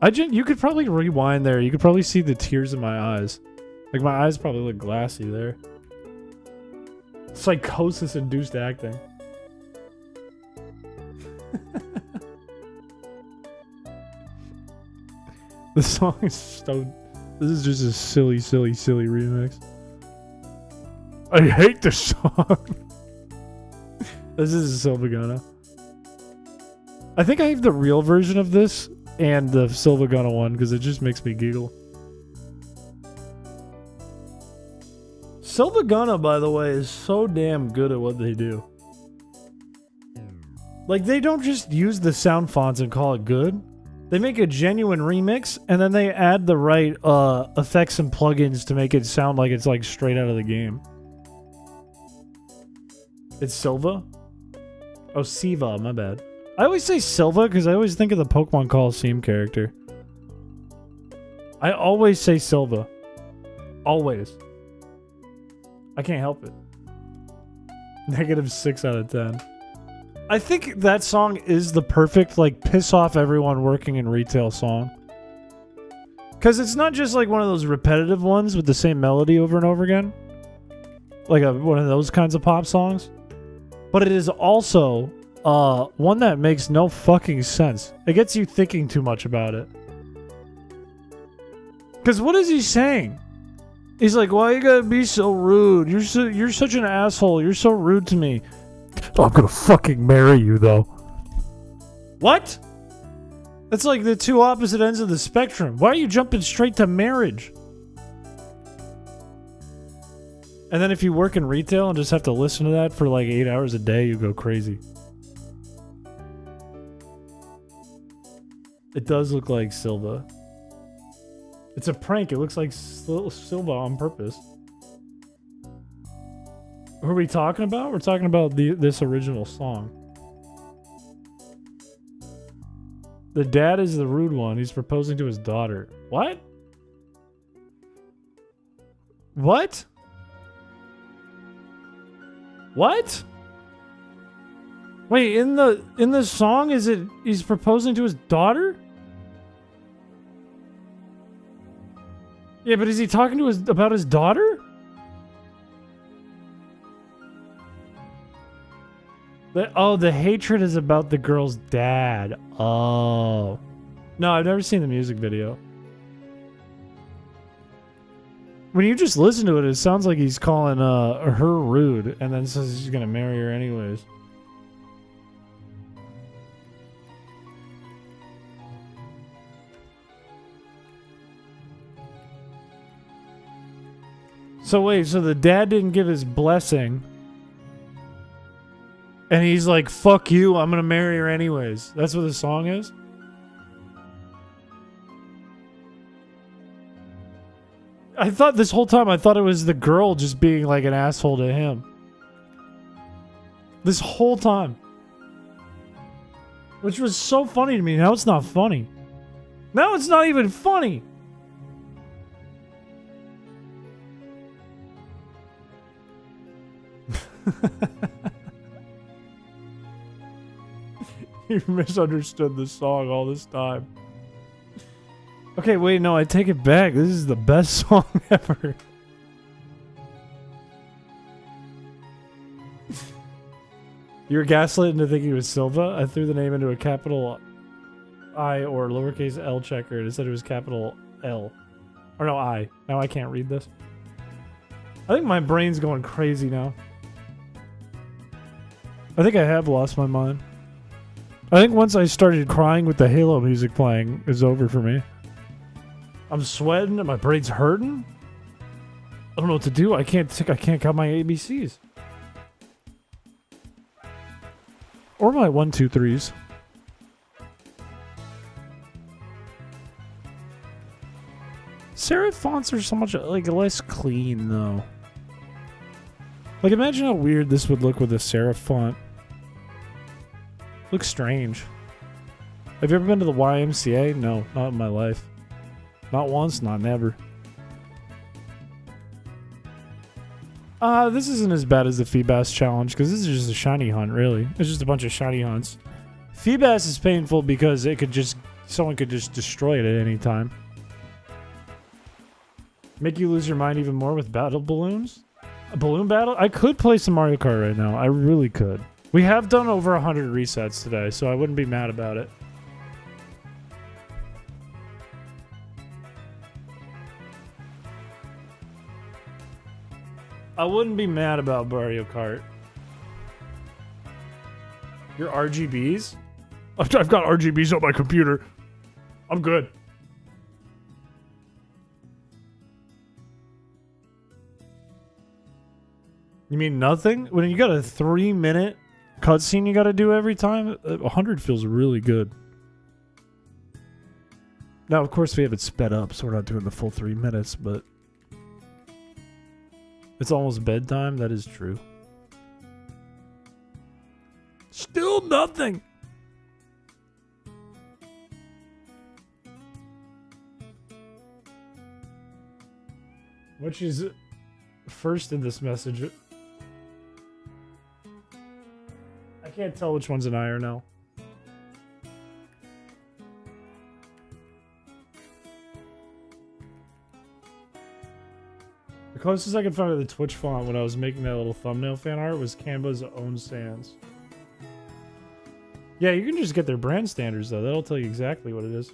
[SPEAKER 1] You could probably rewind there. You could probably see the tears in my eyes. Like my eyes probably look glassy there. Psychosis-induced acting. The song is so... This is just a silly, silly, silly remix. I hate this song. This is Silvagana. I think I have the real version of this and the Silvagana one because it just makes me giggle. Silvagana, by the way, is so damn good at what they do. Like, they don't just use the sound fonts and call it good. They make a genuine remix, and then they add the right effects and plugins to make it sound like it's like straight out of the game. It's Silva? Oh, Siva, my bad. I always say Silva because I always think of the Pokemon Coliseum character. I always say Silva. Always. I can't help it. -6 out of 10. I think that song is the perfect, like, piss off everyone working in retail song. Because it's not just, like, one of those repetitive ones with the same melody over and over again. Like one of those kinds of pop songs. But it is also one that makes no fucking sense. It gets you thinking too much about it. Because what is he saying? He's like, why you gotta be so rude? You're such an asshole. You're so rude to me. Oh, I'm gonna fucking marry you, though. What? That's like the two opposite ends of the spectrum. Why are you jumping straight to marriage? And then if you work in retail and just have to listen to that for like 8 hours a day, you go crazy. It does look like Silva. It's a prank. It looks like Silva on purpose. Who are we talking about? We're talking about this original song. The dad is the rude one. He's proposing to his daughter. What? What? What? Wait, in the song, is it he's proposing to his daughter? Yeah, but is he talking to about his daughter? The hatred is about the girl's dad. Oh. No, I've never seen the music video. When you just listen to it, it sounds like he's calling her rude and then says he's gonna marry her anyways. So wait, so the dad didn't give his blessing. And he's like, fuck you, I'm gonna marry her anyways. That's what the song is? I thought this whole time, I thought it was the girl just being like an asshole to him. This whole time. Which was so funny to me. Now it's not funny. Now it's not even funny. You misunderstood the song all this time. Okay, wait, no, I take it back. This is the best song ever. You were gaslit into thinking it was Silva? I threw the name into a capital I or lowercase L checker and it said it was capital L. Or no, I. Now I can't read this. I think my brain's going crazy now. I think I have lost my mind. I think once I started crying with the Halo music playing, it's over for me. I'm sweating and my brain's hurting. I don't know what to do. I can't count my ABCs. Or my 1, 2, 3s. Serif fonts are so much like less clean though. Like imagine how weird this would look with a serif font. Looks strange. Have you ever been to the YMCA? No, not in my life. Not once, not never. This isn't as bad as the Feebas challenge, because this is just a shiny hunt, really. It's just a bunch of shiny hunts. Feebas is painful because someone could just destroy it at any time. Make you lose your mind even more with battle balloons? A balloon battle? I could play some Mario Kart right now. I really could. We have done over 100 resets today, so I wouldn't be mad about it. I wouldn't be mad about Mario Kart. Your RGBs? I've got RGBs on my computer. I'm good. You mean nothing? When you got a 3-minute cutscene you gotta do every time, 100 feels really good. Now, of course, we have it sped up, so we're not doing the full 3 minutes, but... It's almost bedtime, that is true. Still nothing! Which is first in this message? I can't tell which one's an I or no. The closest I could find to the Twitch font when I was making that little thumbnail fan art was Canva's own sans. Yeah, you can just get their brand standards though. That'll tell you exactly what it is.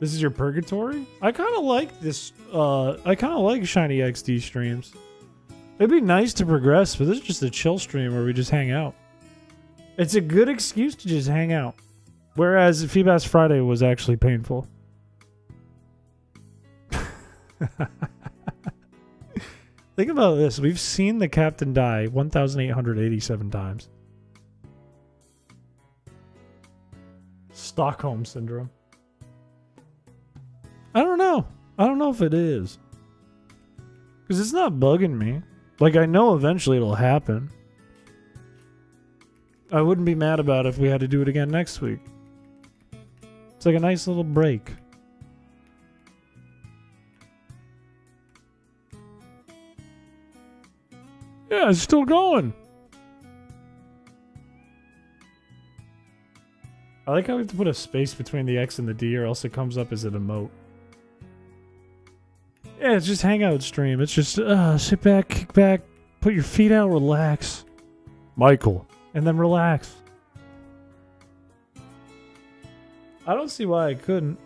[SPEAKER 1] This is your purgatory? I kind of like this. I kind of like Shiny XD streams. It'd be nice to progress, but this is just a chill stream where we just hang out. It's a good excuse to just hang out. Whereas Feebas Friday was actually painful. Think about this. We've seen the captain die 1,887 times. Stockholm Syndrome. I don't know. I don't know if it is. Because it's not bugging me. Like, I know eventually it'll happen. I wouldn't be mad about it if we had to do it again next week. It's like a nice little break. Yeah, it's still going. I like how we have to put a space between the X and the D or else it comes up as an emote. Yeah, it's just hangout stream. It's just sit back, kick back, put your feet out, relax. Michael. And then relax. I don't see why I couldn't.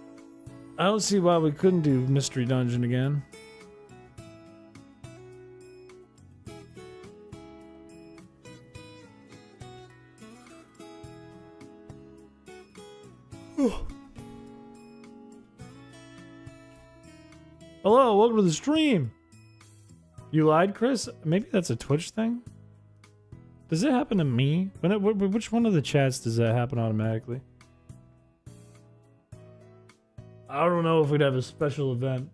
[SPEAKER 1] I don't see why we couldn't do Mystery Dungeon again. Hello, welcome to the stream. You lied, Chris? Maybe that's a Twitch thing? Does it happen to me? Which one of the chats does that happen automatically? I don't know if we'd have a special event.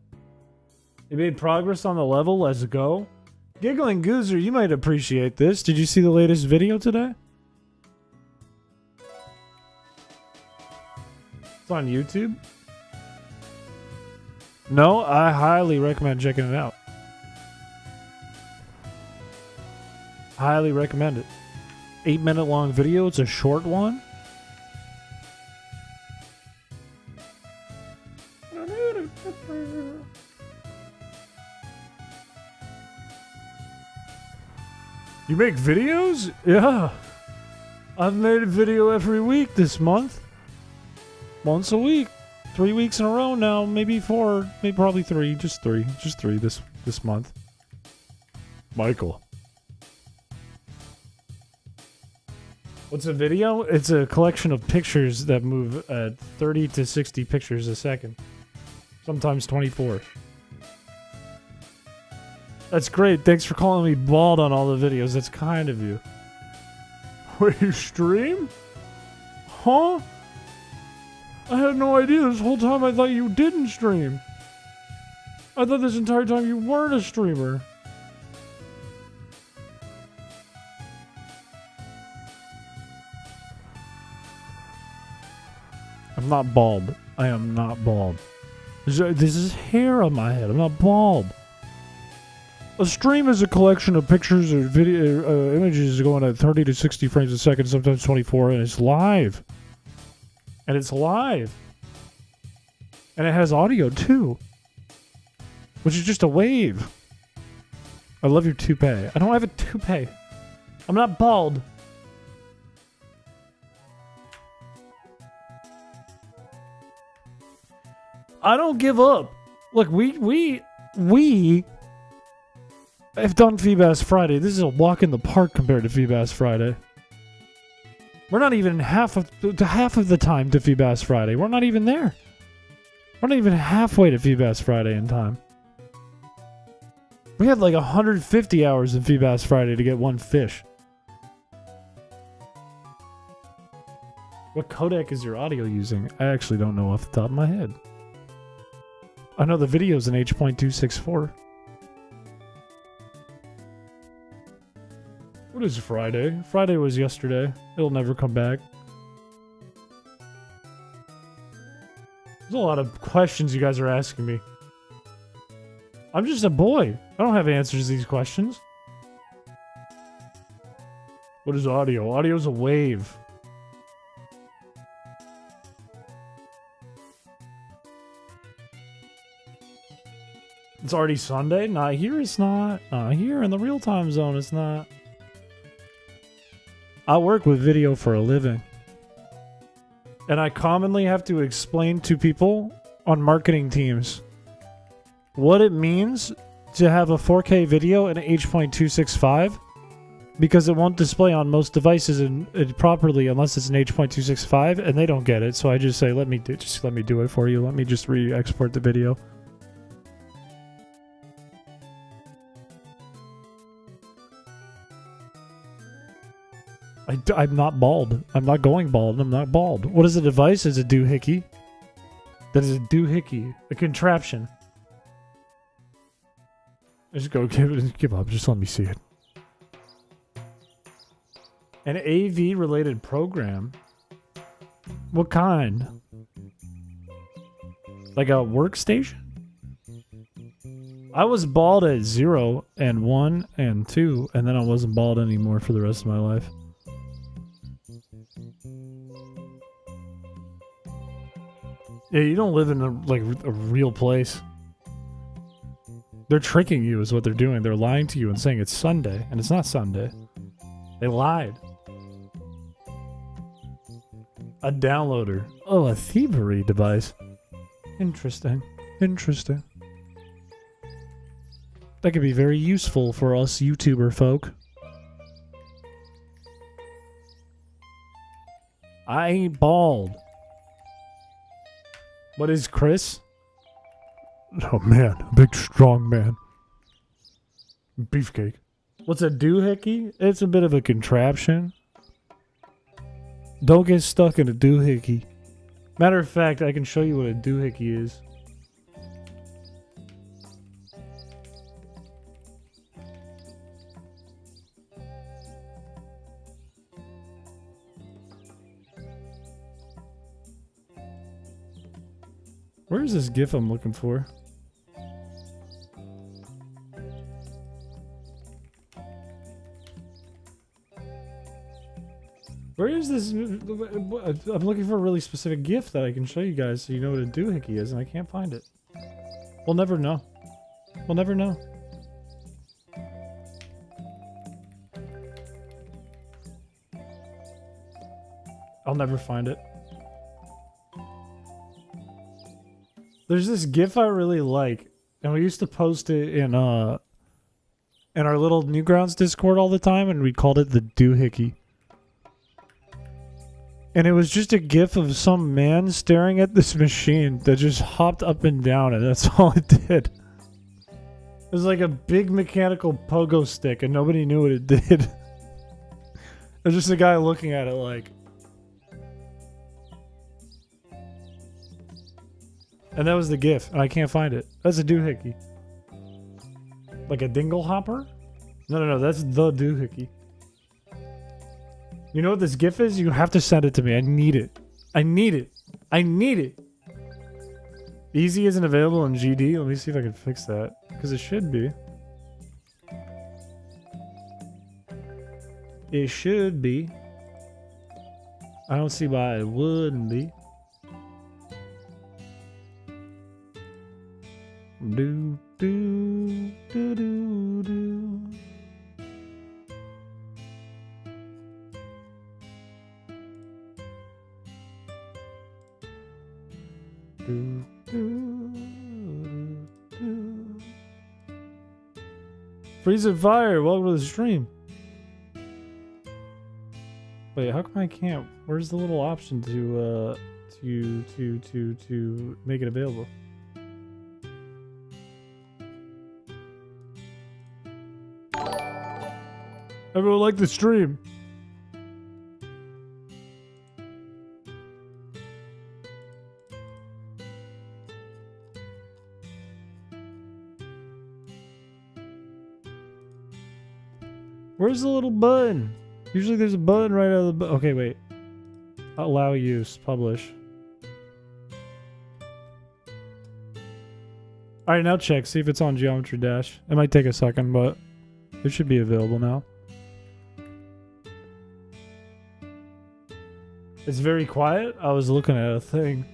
[SPEAKER 1] You made progress on the level, let's go. Giggling Goozer, you might appreciate this. Did you see the latest video today? It's on YouTube. No, I highly recommend checking it out. Highly recommend it. 8-minute long video. It's a short one. You make videos? Yeah. I've made a video every week this month. Once a week. 3 weeks in a row now. Maybe 4. Maybe probably 3. Just 3. Just 3 this month. Michael. What's a video? It's a collection of pictures that move at 30 to 60 pictures a second. Sometimes 24. That's great. Thanks for calling me bald on all the videos. That's kind of you. Wait, you stream? Huh? I had no idea. This whole time I thought you didn't stream. I thought this entire time you weren't a streamer. I'm not bald. I am not bald. This is hair on my head. I'm not bald. A stream is a collection of pictures or video images going at 30 to 60 frames a second, sometimes 24, and it's live. And it's live. And it has audio too. Which is just a wave. I love your toupee. I don't have a toupee. I'm not bald. I don't give up. Look, we have done Feebas Friday. This is a walk in the park compared to Feebas Friday. We're not even half of the time to Feebas Friday. We're not even there. We're not even halfway to Feebas Friday in time. We had like 150 hours in Feebas Friday to get one fish. What codec is your audio using? I actually don't know off the top of my head. I know the video's in H.264. What is Friday? Friday was yesterday. It'll never come back. There's a lot of questions you guys are asking me. I'm just a boy. I don't have answers to these questions. What is audio? Audio's a wave. It's already Sunday? Not here, it's not. Not here in the real time zone, it's not. I work with video for a living. And I commonly have to explain to people on marketing teams what it means to have a 4K video in H.265 because it won't display on most devices properly unless it's an H.265 and they don't get it. So I just say, let me do it for you. Let me just re-export the video. I'm not bald. I'm not going bald. I'm not bald. What is the device? It's a doohickey. That is a doohickey. A contraption. Just go give up. Just let me see it. An AV related program? What kind? Like a workstation? I was bald at 0 and 1 and 2, and then I wasn't bald anymore for the rest of my life. Yeah, you don't live in a real place. They're tricking you is what they're doing. They're lying to you and saying it's Sunday, and it's not Sunday. They lied. A downloader. Oh, a thievery device. Interesting. Interesting. That could be very useful for us YouTuber folk. I ain't bald. What is Chris? Oh man, a big strong man. Beefcake. What's a doohickey? It's a bit of a contraption. Don't get stuck in a doohickey. Matter of fact, I can show you what a doohickey is. Where's this GIF I'm looking for? Where is this? I'm looking for a really specific GIF that I can show you guys so you know what a doohickey is, and I can't find it. We'll never know. We'll never know. I'll never find it. There's this GIF I really like, and we used to post it in our little Newgrounds Discord all the time, and we called it the doohickey. And it was just a GIF of some man staring at this machine that just hopped up and down, and that's all it did. It was like a big mechanical pogo stick, and nobody knew what it did. It was just a guy looking at it like... And that was the GIF, and I can't find it. That's a doohickey. Like a dingle hopper? No, that's the doohickey. You know what this GIF is? You have to send it to me. I need it. I need it. I need it. Easy isn't available in GD. Let me see if I can fix that. Because it should be. It should be. I don't see why it wouldn't be. Do, do, do, do, do. Do, do, do, do. Freeze and Fire, welcome to the stream. Wait, how come I can't? Where's the little option to make it available? Everyone like the stream. Where's the little button? Usually there's a button right out of the okay, wait. Allow use. Publish. Alright, now check. See if it's on Geometry Dash. It might take a second, but it should be available now. It's very quiet. I was looking at a thing.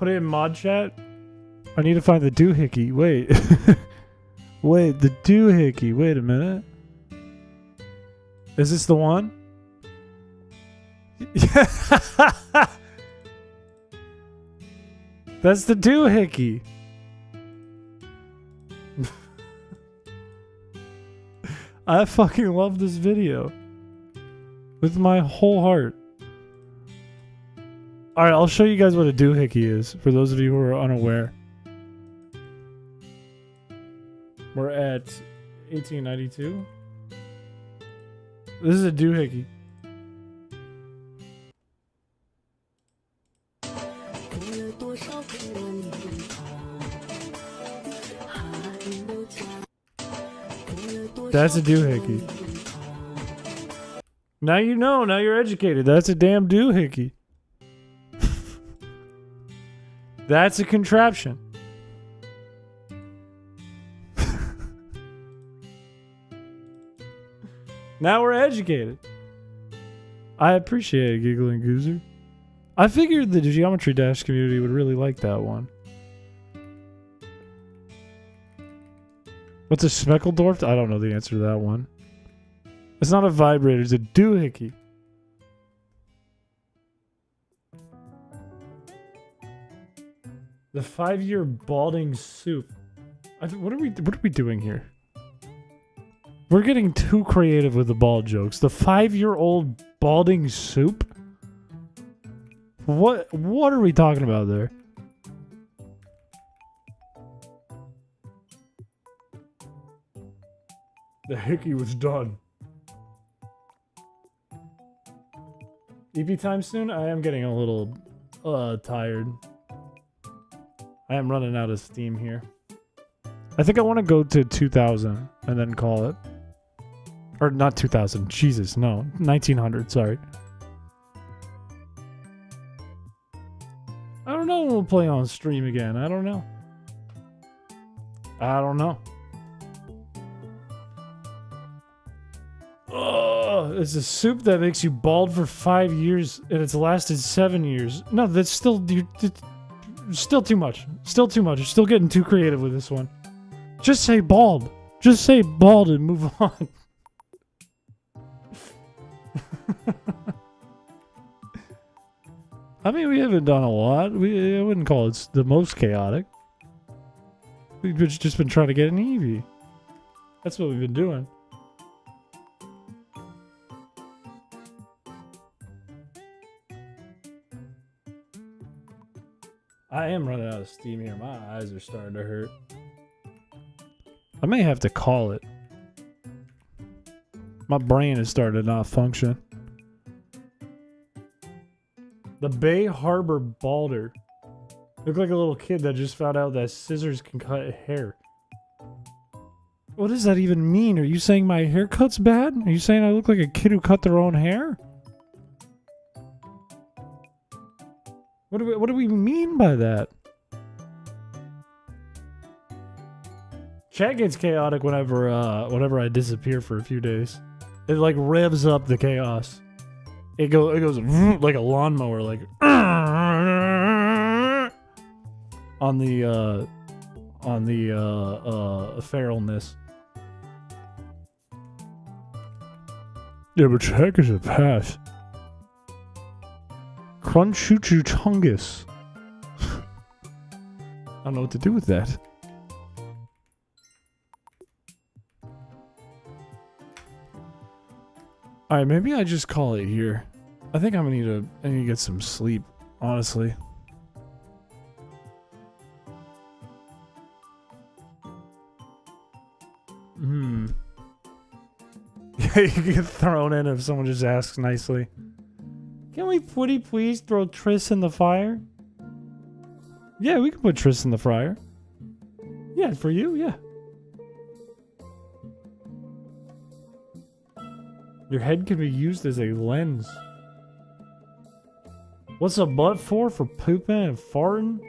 [SPEAKER 1] Put it in mod chat. I need to find the doohickey. Wait. Wait, the doohickey. Wait a minute. Is this the one? That's the doohickey. I fucking love this video. With my whole heart. Alright, I'll show you guys what a doohickey is, for those of you who are unaware. We're at 1892. This is a doohickey. That's a doohickey. Now you know, now you're educated. That's a damn doohickey. That's a contraption. Now we're educated. I appreciate it, Giggling Goozer. I figured the Geometry Dash community would really like that one. What's a Schmeckledorf? I don't know the answer to that one. It's not a vibrator, it's a doohickey. The 5-year balding soup. What are we doing here? We're getting too creative with the bald jokes. The 5-year-old balding soup? What are we talking about there? The hickey was done. EP time soon? I am getting a little tired. I am running out of steam here. I think I want to go to 2000 and then call it. Or not 2000. Jesus, no. 1900, sorry. I don't know when we'll play on stream again. I don't know. Oh, it's a soup that makes you bald for 5 years and it's lasted 7 years. No, that's still too much. Still too much. You're still getting too creative with this one. Just say bald. Just say bald and move on. I mean, we haven't done a lot. I wouldn't call it the most chaotic. We've just been trying to get an Eevee. That's what we've been doing. I am running out of steam here. My eyes are starting to hurt. I may have to call it. My brain is starting to not function. The Bay Harbor Balder. Look like a little kid that just found out that scissors can cut hair. What does that even mean? Are you saying my haircut's bad? Are you saying I look like a kid who cut their own hair? What do we mean by that? Chat gets chaotic whenever I disappear for a few days. It like revs up the chaos. It goes like a lawnmower, like on the feralness. Yeah, but heck is a pass. Crunchuchu Chungus. I don't know what to do with that. Alright, maybe I just call it here. I think I need to get some sleep, honestly. Yeah, you get thrown in if someone just asks nicely. Can we please throw Triss in the fire? Yeah, we can put Triss in the fryer. Yeah, for you, yeah. Your head can be used as a lens. What's a butt for? For pooping and farting?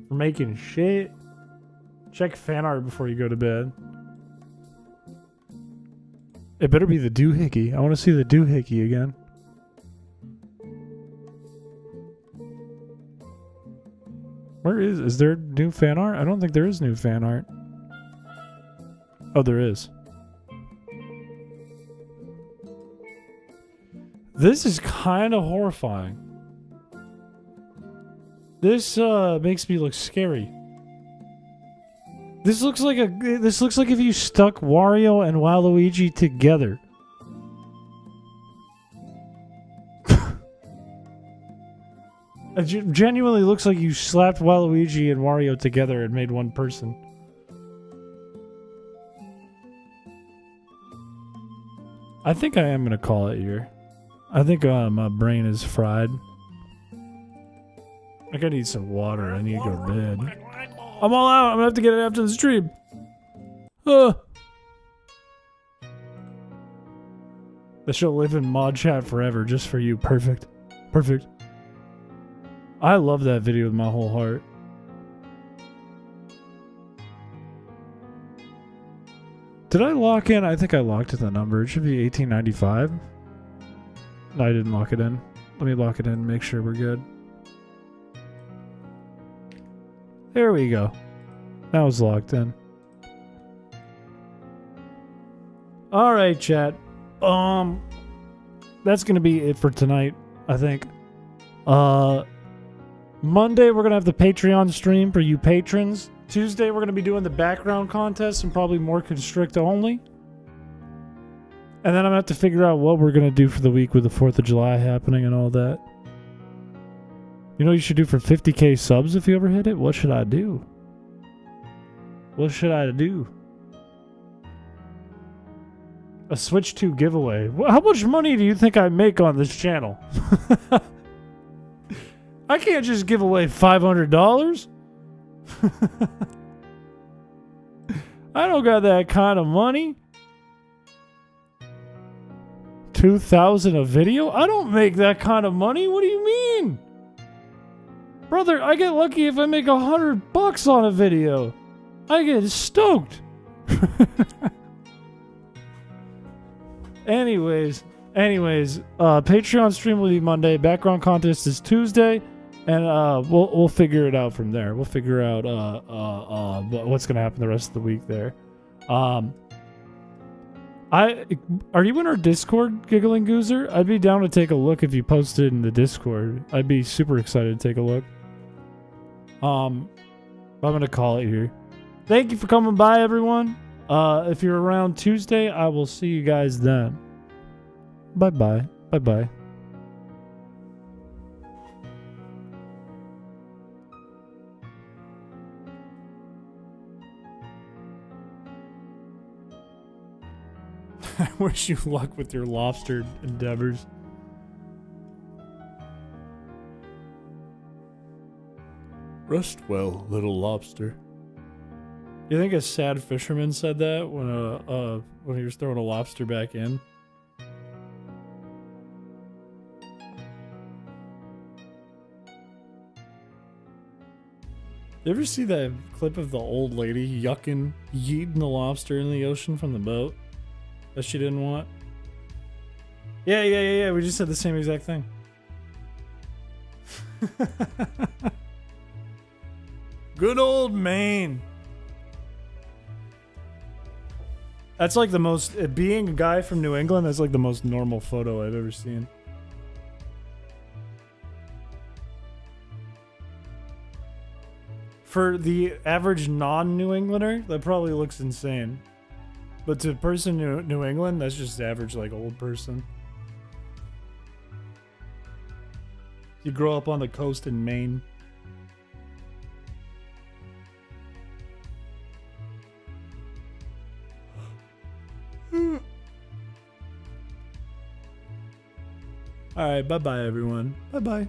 [SPEAKER 1] For making shit? Check fan art before you go to bed. It better be the doohickey. I want to see the doohickey again. Where is there new fan art? I don't think there is new fan art. Oh, there is. This is kind of horrifying. This makes me look scary. This looks like if you stuck Wario and Waluigi together. It genuinely looks like you slapped Waluigi and Wario together and made one person. I think I am gonna call it here. I think my brain is fried. I gotta need some water. I need to go to bed. I'm all out. I'm gonna have to get it after the stream. That shall live in mod chat forever, just for you. Perfect. Perfect. I love that video with my whole heart. Did I lock in? I think I locked in the number. It should be 1895. No, I didn't lock it in. Let me lock it in and make sure we're good. There we go. That was locked in. All right, chat. That's gonna be it for tonight, I think. Monday we're gonna have the Patreon stream for you patrons. Tuesday we're gonna be doing the background contest and probably more constrict only. And then I'm gonna have to figure out what we're gonna do for the week with the 4th of July happening and all that. You know what you should do for 50k subs if you ever hit it? What should I do? What should I do? A Switch 2 giveaway. How much money do you think I make on this channel? I can't just give away $500. I don't got that kind of money. 2,000 a video? I don't make that kind of money. What do you mean? Brother, I get lucky if I make $100 on a video. I get stoked. Anyways, Patreon stream will be Monday. Background contest is Tuesday, and we'll figure it out from there. We'll figure out what's gonna happen the rest of the week there. Are you in our Discord, Giggling Goozer? I'd be down to take a look if you posted in the Discord. I'd be super excited to take a look. I'm gonna call it here. Thank you for coming by, everyone. If you're around Tuesday, I will see you guys then. Bye-bye. Bye-bye. I wish you luck with your lobster endeavors. Rest well, little lobster. You think a sad fisherman said that when he was throwing a lobster back in? You ever see that clip of the old lady yeeting the lobster in the ocean from the boat that she didn't want? Yeah. We just said the same exact thing. Good old Maine. That's like the most, being a guy from New England, that's like the most normal photo I've ever seen. For the average non-New Englander, that probably looks insane. But to a person in New England, that's just average, like, old person. You grow up on the coast in Maine. Alright, bye-bye, everyone. Bye-bye.